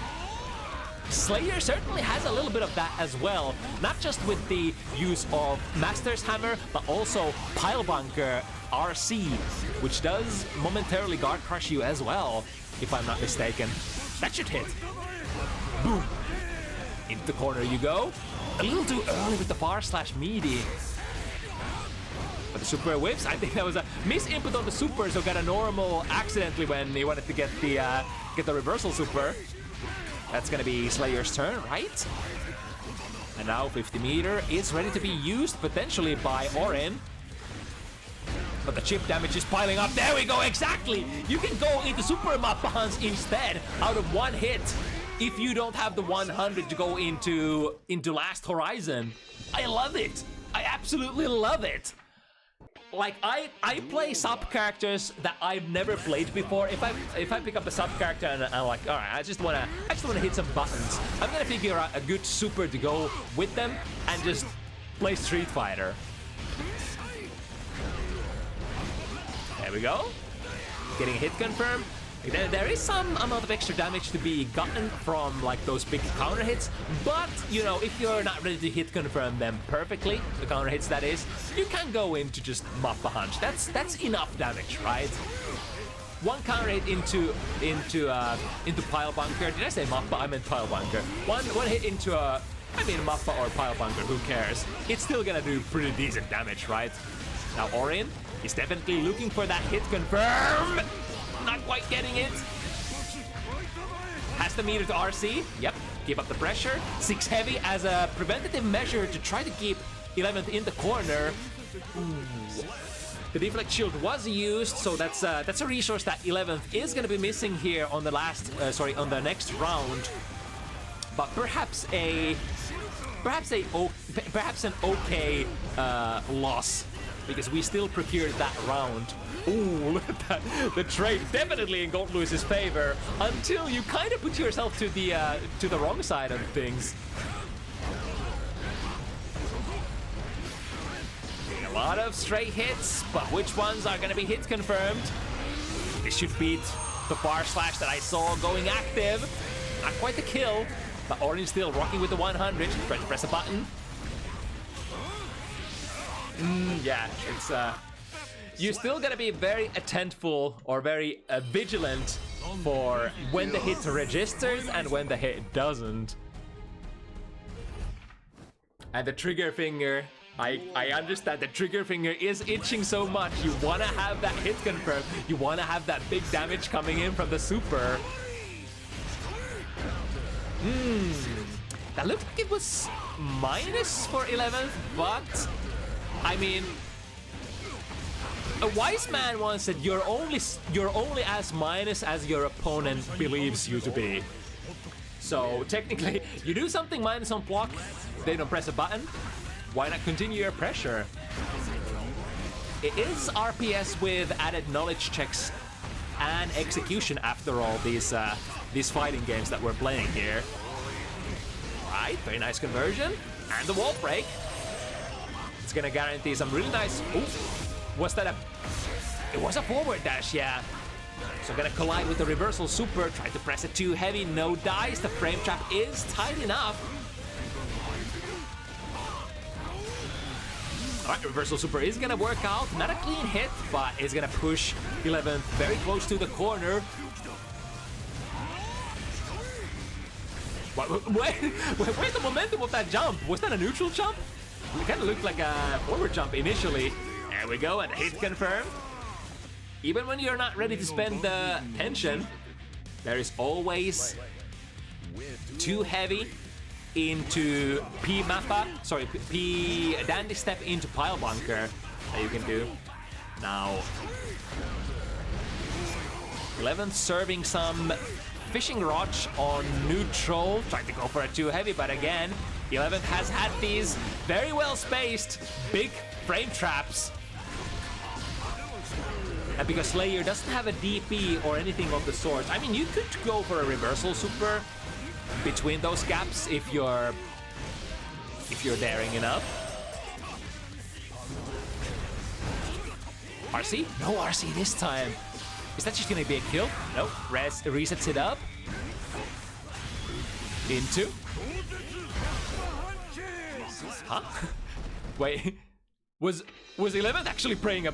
Slayer certainly has a little bit of that as well. Not just with the use of Master's Hammer, but also Pile Bunker RC, which does momentarily guard crush you as well, if I'm not mistaken. That should hit. Boom. Into the corner you go. A little too early with the far slash meaty. But the super whiffs, I think that was a misinput on the super, so got a normal accidentally when he wanted to get the reversal super. That's gonna be Slayer's turn, right? And now 50 meter is ready to be used potentially by Orin. But the chip damage is piling up. There we go, exactly! You can go into super Mappahans instead out of one hit if you don't have the 100 to go into Last Horizon. I love it! I absolutely love it! Like, I play sub characters that I've never played before. If I pick up a sub character and I'm like, all right, I just wanna hit some buttons, I'm gonna figure out a good super to go with them and just play Street Fighter. There we go. Getting a hit confirmed. There is some amount of extra damage to be gotten from like those big counter hits, but you know, if you're not ready to hit confirm them perfectly, the counter hits that is, you can go into just Mappa Hunch. That's enough damage, right? One counter hit into Pile Bunker. Did I say Mappa? I meant Pile Bunker. One hit into Mappa or Pile Bunker, who cares? It's still gonna do pretty decent damage, right? Now Orin is definitely looking for that hit confirm. Not quite getting it. Has the meter to RC. Yep, keep up the pressure. 6 heavy as a preventative measure to try to keep 11th in the corner. Ooh. The deflect shield was used, so that's a resource that 11th is going to be missing here on the on the next round. But perhaps an okay loss, because we still procured that round. Ooh, look at that. The trade definitely in Gold Louis's favor until you kind of put yourself to the wrong side of things. A lot of straight hits, but which ones are going to be hit confirmed? This should beat the bar slash that I saw going active. Not quite the kill, but Orin still rocking with the 100. Press a button. Yeah, it's you're still gonna be very attentful or very vigilant for when the hit registers and when the hit doesn't. And the trigger finger, I understand the trigger finger is itching so much. You wanna have that hit confirmed. You wanna have that big damage coming in from the super. That looked like it was minus for 11th, but I mean, a wise man once said, you're only as minus as your opponent believes you to be. So technically, you do something minus on block, they don't press a button, why not continue your pressure? It is RPS with added knowledge checks and execution after all, these fighting games that we're playing here. Right, very nice conversion, and the wall break. It's gonna guarantee some really nice. Ooh, was that it was a forward dash, yeah. So gonna collide with the reversal super. Try to press it too heavy, no dice. The frame trap is tight enough. Alright, reversal super is gonna work out. Not a clean hit, but it's gonna push 11th very close to the corner. Where's the momentum of that jump? Was that a neutral jump? It kind of looked like a forward jump initially. There we go, and hit confirmed. Even when you're not ready to spend the tension, there is always too heavy into P dandy step into pile bunker that you can do. Now 11th serving some fishing rod on neutral, trying to go for a too heavy, but again 11th has had these very well spaced big frame traps. And because Slayer doesn't have a DP or anything of the sort, I mean, you could go for a reversal super between those gaps if you're daring enough. RC? No RC this time. Is that just gonna be a kill? No. Resets it up. Into. Huh? Wait. Was 11th actually pressing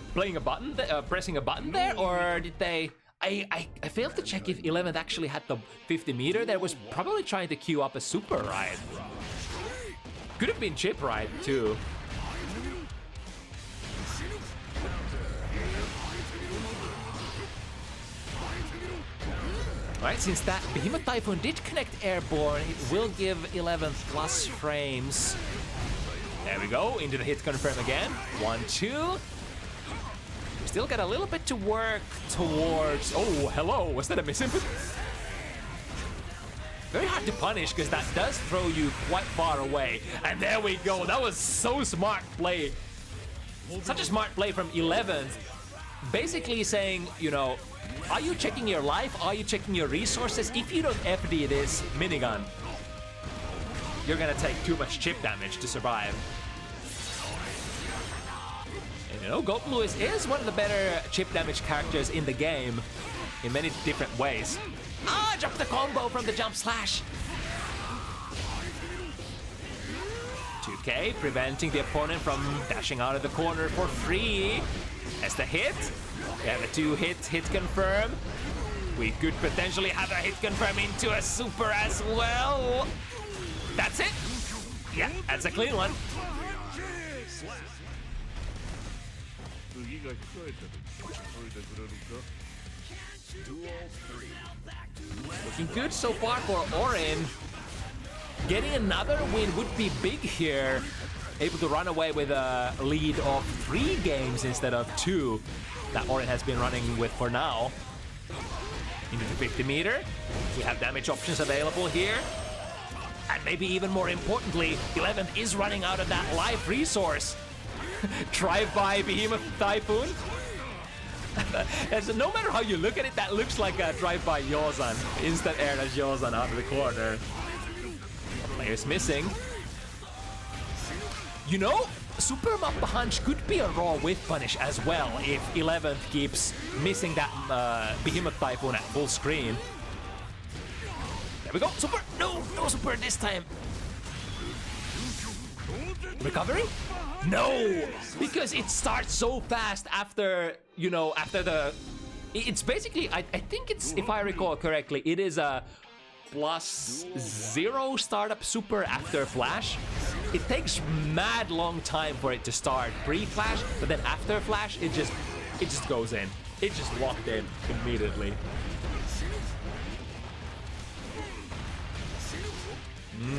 a button there, or did they? I failed to check if 11th actually had the 50 meter. There was probably trying to queue up a super ride. Could have been chip ride too. Alright, since that Behemoth Typhoon did connect airborne, it will give 11th plus frames. There we go, into the hit confirm again. 1-2. We still got a little bit to work towards. Oh, hello, was that a miss input? Very hard to punish because that does throw you quite far away. And there we go, that was so smart play. Such a smart play from 11th. Basically saying, you know, are you checking your life? Are you checking your resources? If you don't FD this minigun, you're gonna take too much chip damage to survive. And you know, Gold Blue is one of the better chip damage characters in the game in many different ways. Ah, jump the combo from the jump slash. 2K, preventing the opponent from dashing out of the corner for free. As the hit, we have a 2-hit hit confirm. We could potentially have a hit confirm into a super as well. That's it. Yeah, that's a clean one. Looking good so far for Orin. Getting another win would be big here. Able to run away with a lead of 3 games instead of 2 that Orin has been running with for now. Into the 50 meter. We have damage options available here. And maybe even more importantly, 11th is running out of that life resource. Drive-by Behemoth Typhoon. No matter how you look at it, that looks like a drive-by Yozan. Instant air as Yozan out of the corner. Player's missing. You know, Super Mappa Hunch could be a raw whiff punish as well if 11th keeps missing that Behemoth Typhoon at full screen. There we go, super! No super this time. Recovery? No! Because it starts so fast after, you know, after the... It's basically, I think it's, if I recall correctly, it is a +0 startup super after flash. It takes mad long time for it to start pre-flash, but then after flash, it just goes in. It just locked in immediately.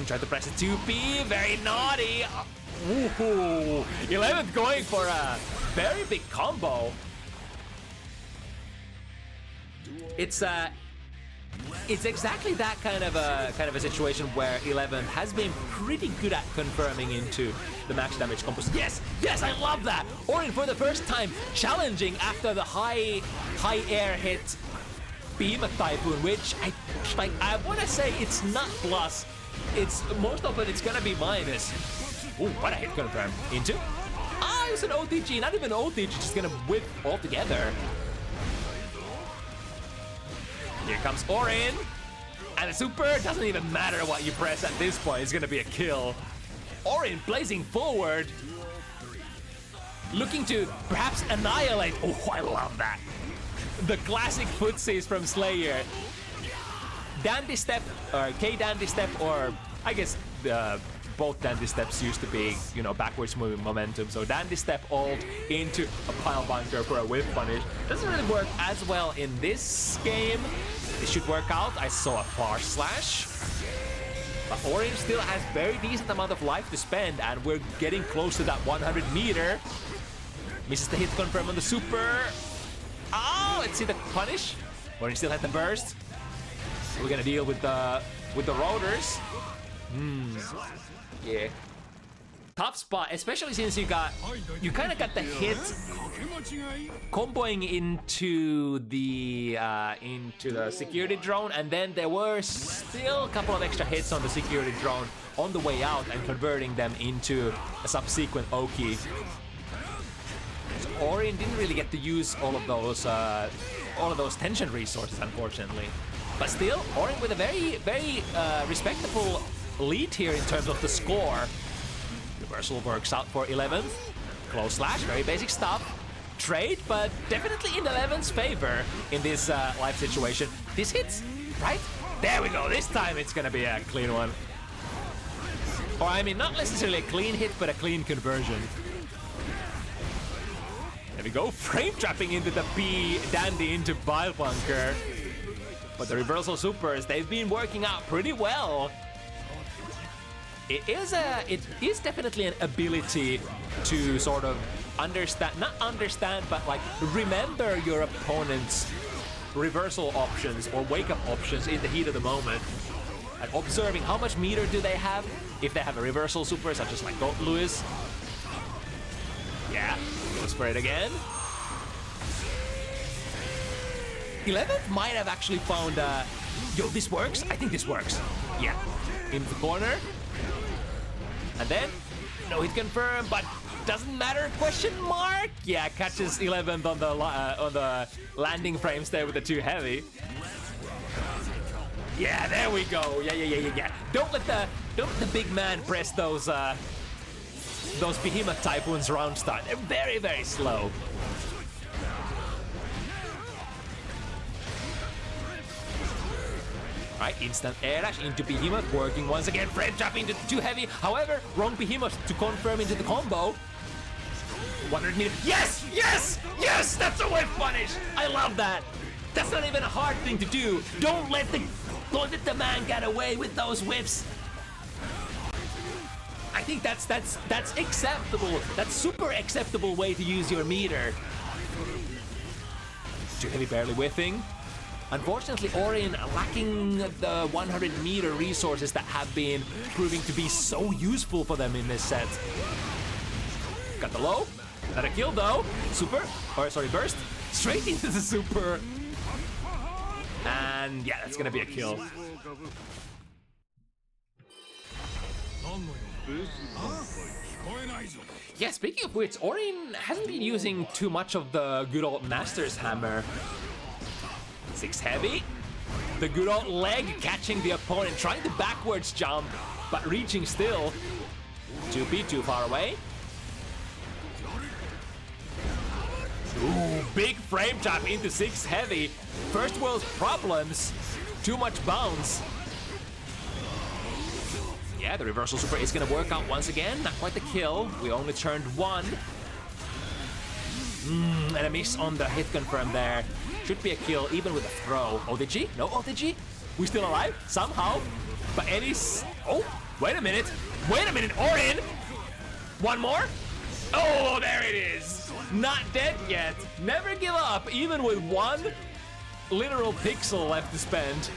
Try to press a 2P, very naughty. Ooh, 11th going for a very big combo. It's exactly that kind of a situation where 11th has been pretty good at confirming into the max damage combos. Yes, I love that. Orin for the first time challenging after the high air hit Behemoth Typhoon, which I want to say it's not plus. It's most of it's gonna be minus. Ooh, what a hit confirm into. Ah, it's an OTG, not even OTG, just gonna whip altogether. Here comes Orin, and the super doesn't even matter what you press at this point, it's gonna be a kill. Orin blazing forward. looking to perhaps annihilate. Oh, I love that. The classic footsies from Slayer. Dandy step, or K dandy step, or I guess both dandy steps used to be, you know, backwards moving momentum. So dandy step ult into a pile bunker for a whiff punish. Doesn't really work as well in this game. It should work out. I saw a far slash. But Orin still has very decent amount of life to spend, and we're getting close to that 100 meter. Misses the hit confirm on the super. Oh, let's see the punish. Orin still had the burst. We're gonna deal with the rotors. Yeah. Tough spot, especially since you kind of got the hit comboing into the security drone, and then there were still a couple of extra hits on the security drone on the way out and converting them into a subsequent Oki. So Orin didn't really get to use all of those tension resources, unfortunately. But still, Orin with a very, very respectable lead here in terms of the score. Reversal works out for 11th. Close slash, very basic stuff. Trade, but definitely in 11th's favor in this life situation. This hits, right? There we go. This time it's gonna be a clean one. Or I mean, not necessarily a clean hit, but a clean conversion. There we go. Frame trapping into the B, Dandy into Bile Bunker. But the reversal supers, they've been working out pretty well. It is definitely an ability to sort of not understand, but like remember your opponent's reversal options or wake-up options in the heat of the moment. And observing how much meter do they have, if they have a reversal super, such as like Goat Lewis. Yeah, goes for it again. 11th might have actually found, yo, this works? I think this works. Yeah, in the corner. And then, no hit confirmed, but doesn't matter, question mark? Yeah, catches 11th on the landing frames there with the 2 heavy. Yeah, there we go. Yeah. Don't let the big man press those behemoth typhoons round start. They're very, very slow. Right, instant air dash into Behemoth, working once again, frame trap into 2 heavy. However, wrong Behemoth to confirm into the combo. 100 meter. Yes! That's a whiff punish. I love that. That's not even a hard thing to do. Don't let the man get away with those whiffs. I think that's acceptable. That's super acceptable way to use your meter. 2 heavy barely whiffing. Unfortunately, Orin lacking the 100 meter resources that have been proving to be so useful for them in this set. Got the low, not a kill though. Super, or sorry, burst, straight into the super. And yeah, that's gonna be a kill. Yeah, speaking of which, Orin hasn't been using too much of the good old Master's Hammer. 6 heavy. The good old leg catching the opponent, trying to backwards jump, but reaching still. 2P too far away. Ooh, big frame trap into 6 heavy. First world problems. Too much bounce. Yeah, the reversal super is gonna work out once again. Not quite the kill. We only turned 1. And a miss on the hit confirm there. Should be a kill even with a throw. OTG? No OTG? We still alive? Somehow. But Eddie's... Oh, wait a minute. Orin! One more? Oh, there it is. Not dead yet. Never give up, even with 1 literal pixel left to spend.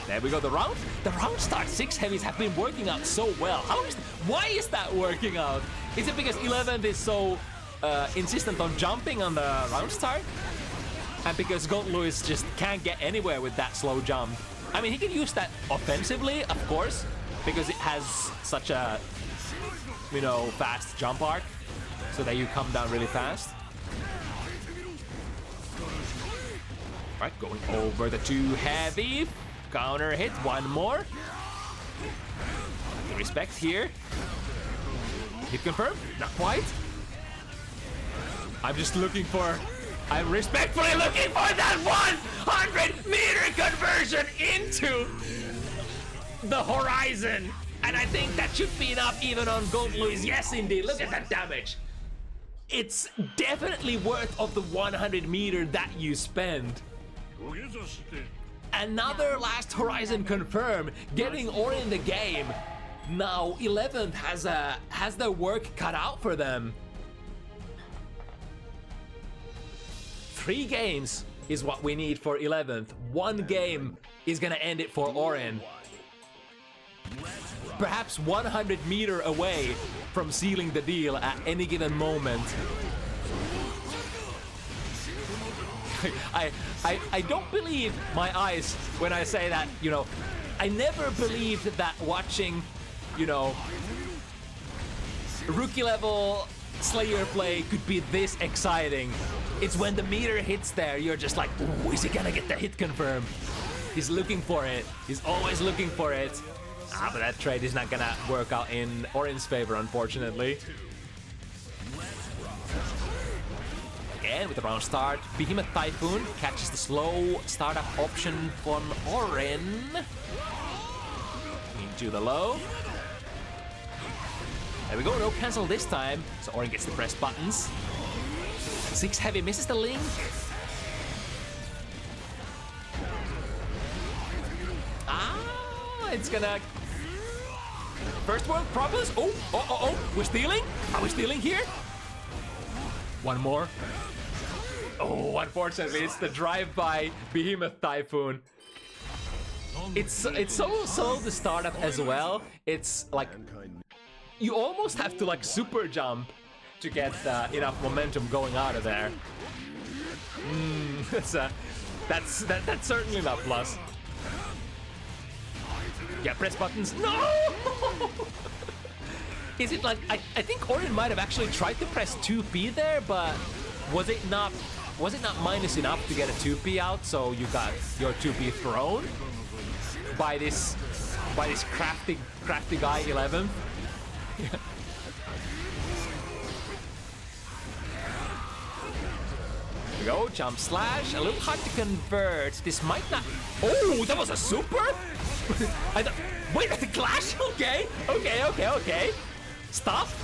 There we go, the round start. 6 heavies have been working out so well. Why is that working out? Is it because 11th is so insistent on jumping on the round start? And because Goat Lewis just can't get anywhere with that slow jump. I mean, he can use that offensively, of course, because it has such a, you know, fast jump arc, so that you come down really fast. Right, going over the 2 heavy. Counter hit, 1 more. Respect here. Hit confirmed, not quite. I'm just looking for... I'm respectfully looking for that 100-meter conversion into the horizon. And I think that should be enough even on Gold Louis. Yes, indeed. Look at that damage. It's definitely worth of the 100-meter that you spend. Another last horizon confirm, getting Orin in the game. Now 11th has their work cut out for them. 3 games is what we need for 11th. 1 game is gonna end it for Orin. Perhaps 100-meter away from sealing the deal at any given moment. I don't believe my eyes when I say that, you know, I never believed that watching, you know, rookie level Slayer play could be this exciting. It's when the meter hits there, you're just like, ooh, is he gonna get the hit confirmed? He's looking for it. He's always looking for it. But that trade is not gonna work out in Orin's favor, unfortunately. Again, with the round start, Behemoth Typhoon catches the slow startup option from Orin. Into the low. There we go, no cancel this time. So Orin gets the press buttons. 6 heavy misses the link. It's gonna... First world problems. Oh, we're stealing? Are we stealing here? One more. Oh, unfortunately, it's the drive-by Behemoth Typhoon. It's so slow to start up as well. It's like... You almost have to like super jump to get enough momentum going out of there. That's certainly not plus. Yeah, press buttons. No! Is it like I think Orin might have actually tried to press 2P there, but was it not minus enough to get a 2P out? So you got your 2P thrown by this crafty guy 11th. Here we go, jump slash, a little hard to convert. This might not... Oh, that was a super? Wait, that's a clash? Okay. Stuff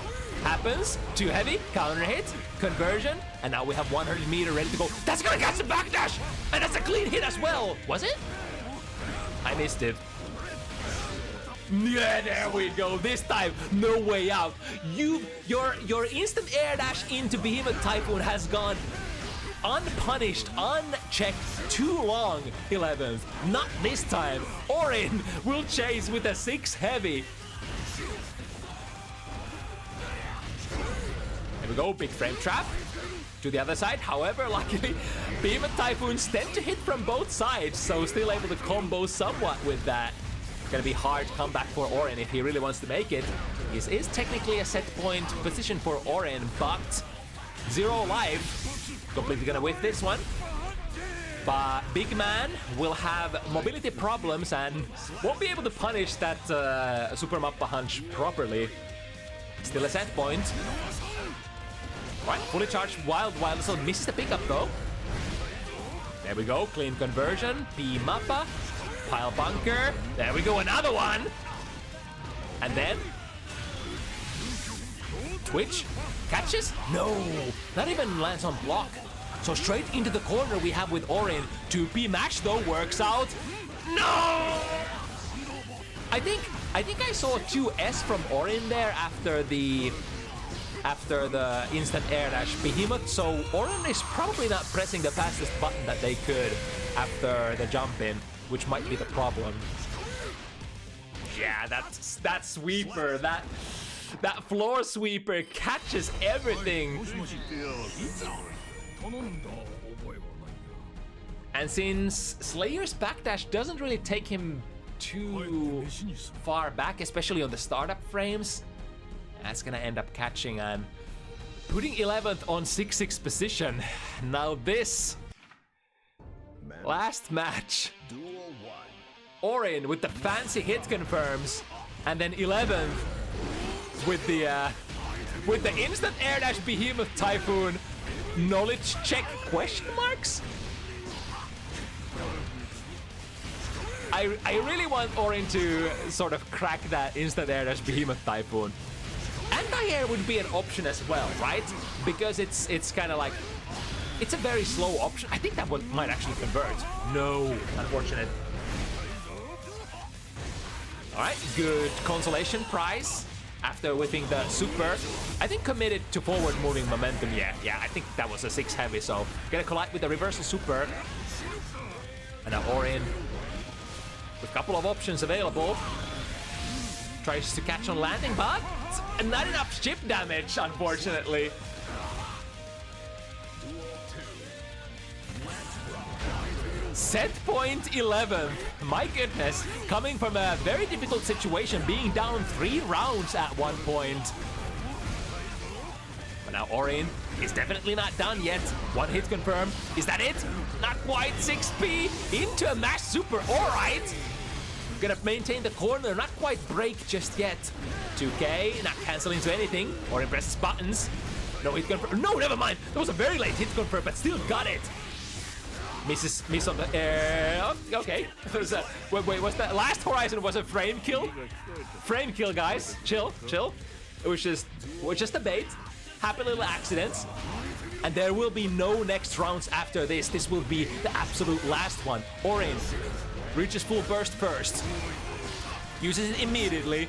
happens, too heavy, counter hit, conversion, and now we have 100 meter ready to go. That's gonna catch the backdash, and that's a clean hit as well. Was it? I missed it. Yeah, there we go. This time, no way out. Your instant air dash into Behemoth Typhoon has gone unpunished, unchecked too long, 11th. Not this time. Orin will chase with a 6 heavy. There we go, big frame trap to the other side. However, luckily, Behemoth Typhoons tend to hit from both sides, so still able to combo somewhat with that. Gonna be hard comeback for Orin if he really wants to make it. This is technically a set point position for Orin, but 0 life. Completely gonna whiff this one. But Big Man will have mobility problems and won't be able to punish that Super Mappa Hunch properly. Still a set point. Right, fully charged Wild Whistle misses the pickup though. There we go, clean conversion. P Mappa. Pile bunker. There we go, another one. And then Twitch catches? No, not even lands on block. So straight into the corner we have with Orin. 2P mash though works out. No! I think I saw 2S from Orin there after the instant air dash Behemoth. So Orin is probably not pressing the fastest button that they could after the jump in, which might be the problem. Yeah, that sweeper, that floor sweeper catches everything. And since Slayer's backdash doesn't really take him too far back, especially on the startup frames, that's gonna end up catching and putting 11th on 6-6 position. Now this last match, Orin with the fancy hit confirms, and then 11th with the instant air dash Behemoth Typhoon knowledge check question marks? I really want Orin to sort of crack that instant air dash Behemoth Typhoon. Anti-air would be an option as well, right? Because it's kind of like, it's a very slow option. I think that one might actually convert. No, unfortunate. All right, good consolation prize after whipping the super. I think committed to forward moving momentum. Yeah, I think that was a 6 heavy, so gonna collide with the reversal super. And now Orin, with a couple of options available, tries to catch on landing, but not enough chip damage, unfortunately. Set point 11th. My goodness, coming from a very difficult situation, being down 3 rounds at one point. But now Orin is definitely not done yet. One hit confirm. Is that it? Not quite. 6P into a mash super. All right. Gonna maintain the corner, not quite break just yet. 2K, not canceling into anything. Orin presses buttons. No hit confirm. No, never mind. That was a very late hit confirm, but still got it. Miss on the air. Okay. Wait, was that last Horizon was a frame kill? Frame kill, guys. Chill. It was just a bait. Happy little accidents. And there will be no next rounds after this. This will be the absolute last one. Orin reaches full burst first. Uses it immediately.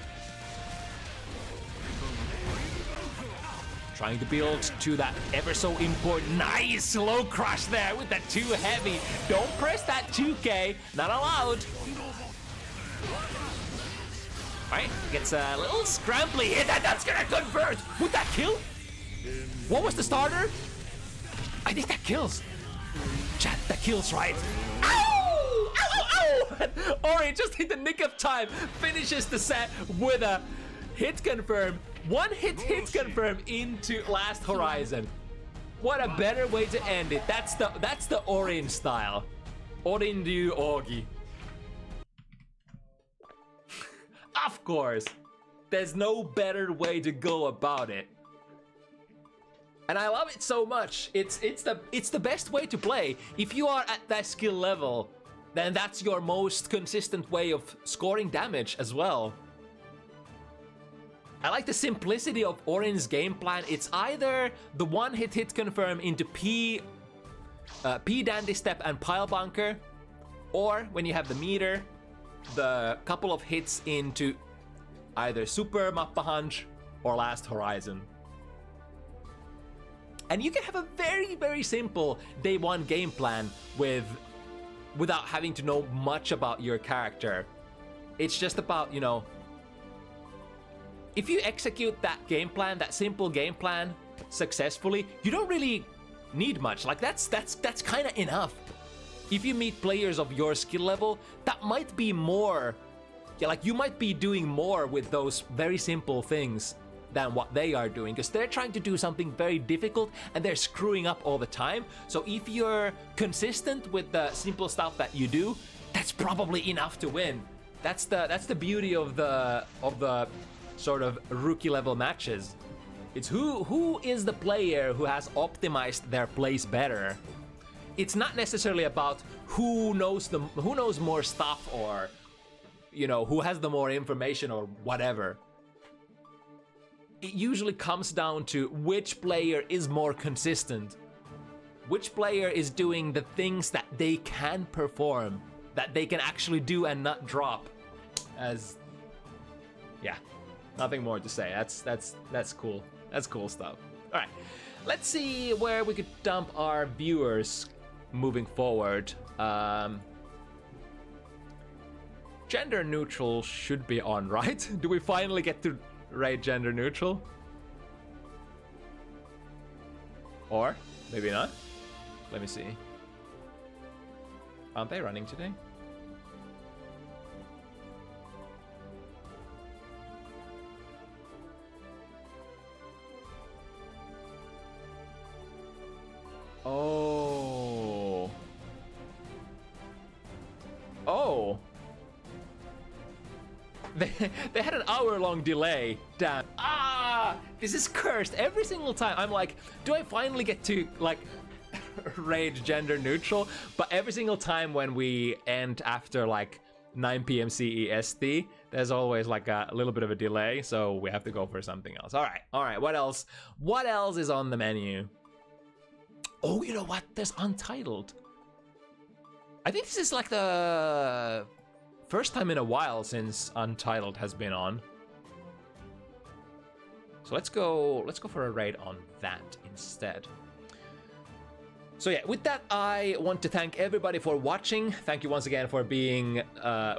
Trying to build to that ever so important, nice low crush there with that 2 heavy. Don't press that 2K, not allowed. All right, gets a little scrambly hit, and that's gonna convert. Would that kill? What was the starter? I think that kills. Chat, that kills, right? Ow! Ow! Orin just hit the nick of time, finishes the set with a hit confirm. One hit confirm into last Horizon. What a better way to end it. That's the Orin style. Orin du Ogi. Of course. There's no better way to go about it. And I love it so much. It's the best way to play. If you are at that skill level, then that's your most consistent way of scoring damage as well. I like the simplicity of Orin's game plan. It's either the one hit confirm into P Dandy Step and Pile Bunker, or when you have the meter, the couple of hits into either Super Mappa Hunch or Last Horizon. And you can have a very, very simple day one game plan without having to know much about your character. It's just about, you know, if you execute that game plan, that simple game plan successfully, you don't really need much. Like that's kind of enough. If you meet players of your skill level, that might be more. Yeah, like you might be doing more with those very simple things than what they are doing, because they're trying to do something very difficult and they're screwing up all the time. So if you're consistent with the simple stuff that you do, that's probably enough to win. That's the beauty of the sort of rookie level matches. It's who is the player who has optimized their plays better. It's not necessarily about who knows more stuff, or you know, who has the more information or whatever. It usually comes down to which player is more consistent. Which player is doing the things that they can perform, that they can actually do and not drop. Yeah. Nothing more to say. That's cool. That's cool stuff. All right, let's see where we could dump our viewers moving forward. Gender neutral should be on, right? Do we finally get to raid gender neutral? Or maybe not. Let me see. Aren't they running today? Oh. Oh. They had an hour-long delay. Damn. Ah! This is cursed. Every single time I'm like, do I finally get to like raid gender neutral? But every single time when we end after like 9 p.m. CEST, there's always like a little bit of a delay, so we have to go for something else. All right. What else? What else is on the menu? Oh, you know what? There's Untitled. I think this is like the first time in a while since Untitled has been on. So let's go for a raid on that instead. So yeah, with that, I want to thank everybody for watching. Thank you once again for being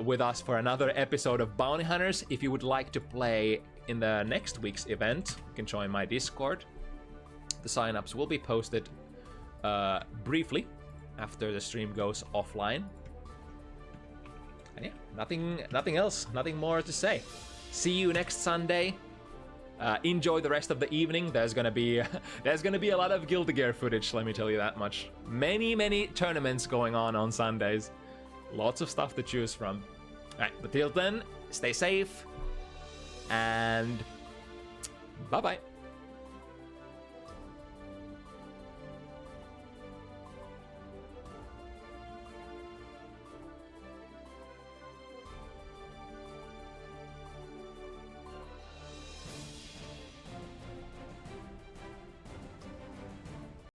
with us for another episode of Bounty Hunters. If you would like to play in the next week's event, you can join my Discord. The signups will be posted briefly after the stream goes offline. And yeah, nothing else, nothing more to say. See you next Sunday. Enjoy the rest of the evening. There's gonna be a lot of Guilty Gear footage, let me tell you that much. Many tournaments going on Sundays. Lots of stuff to choose from. Alright, but till then, stay safe and bye-bye.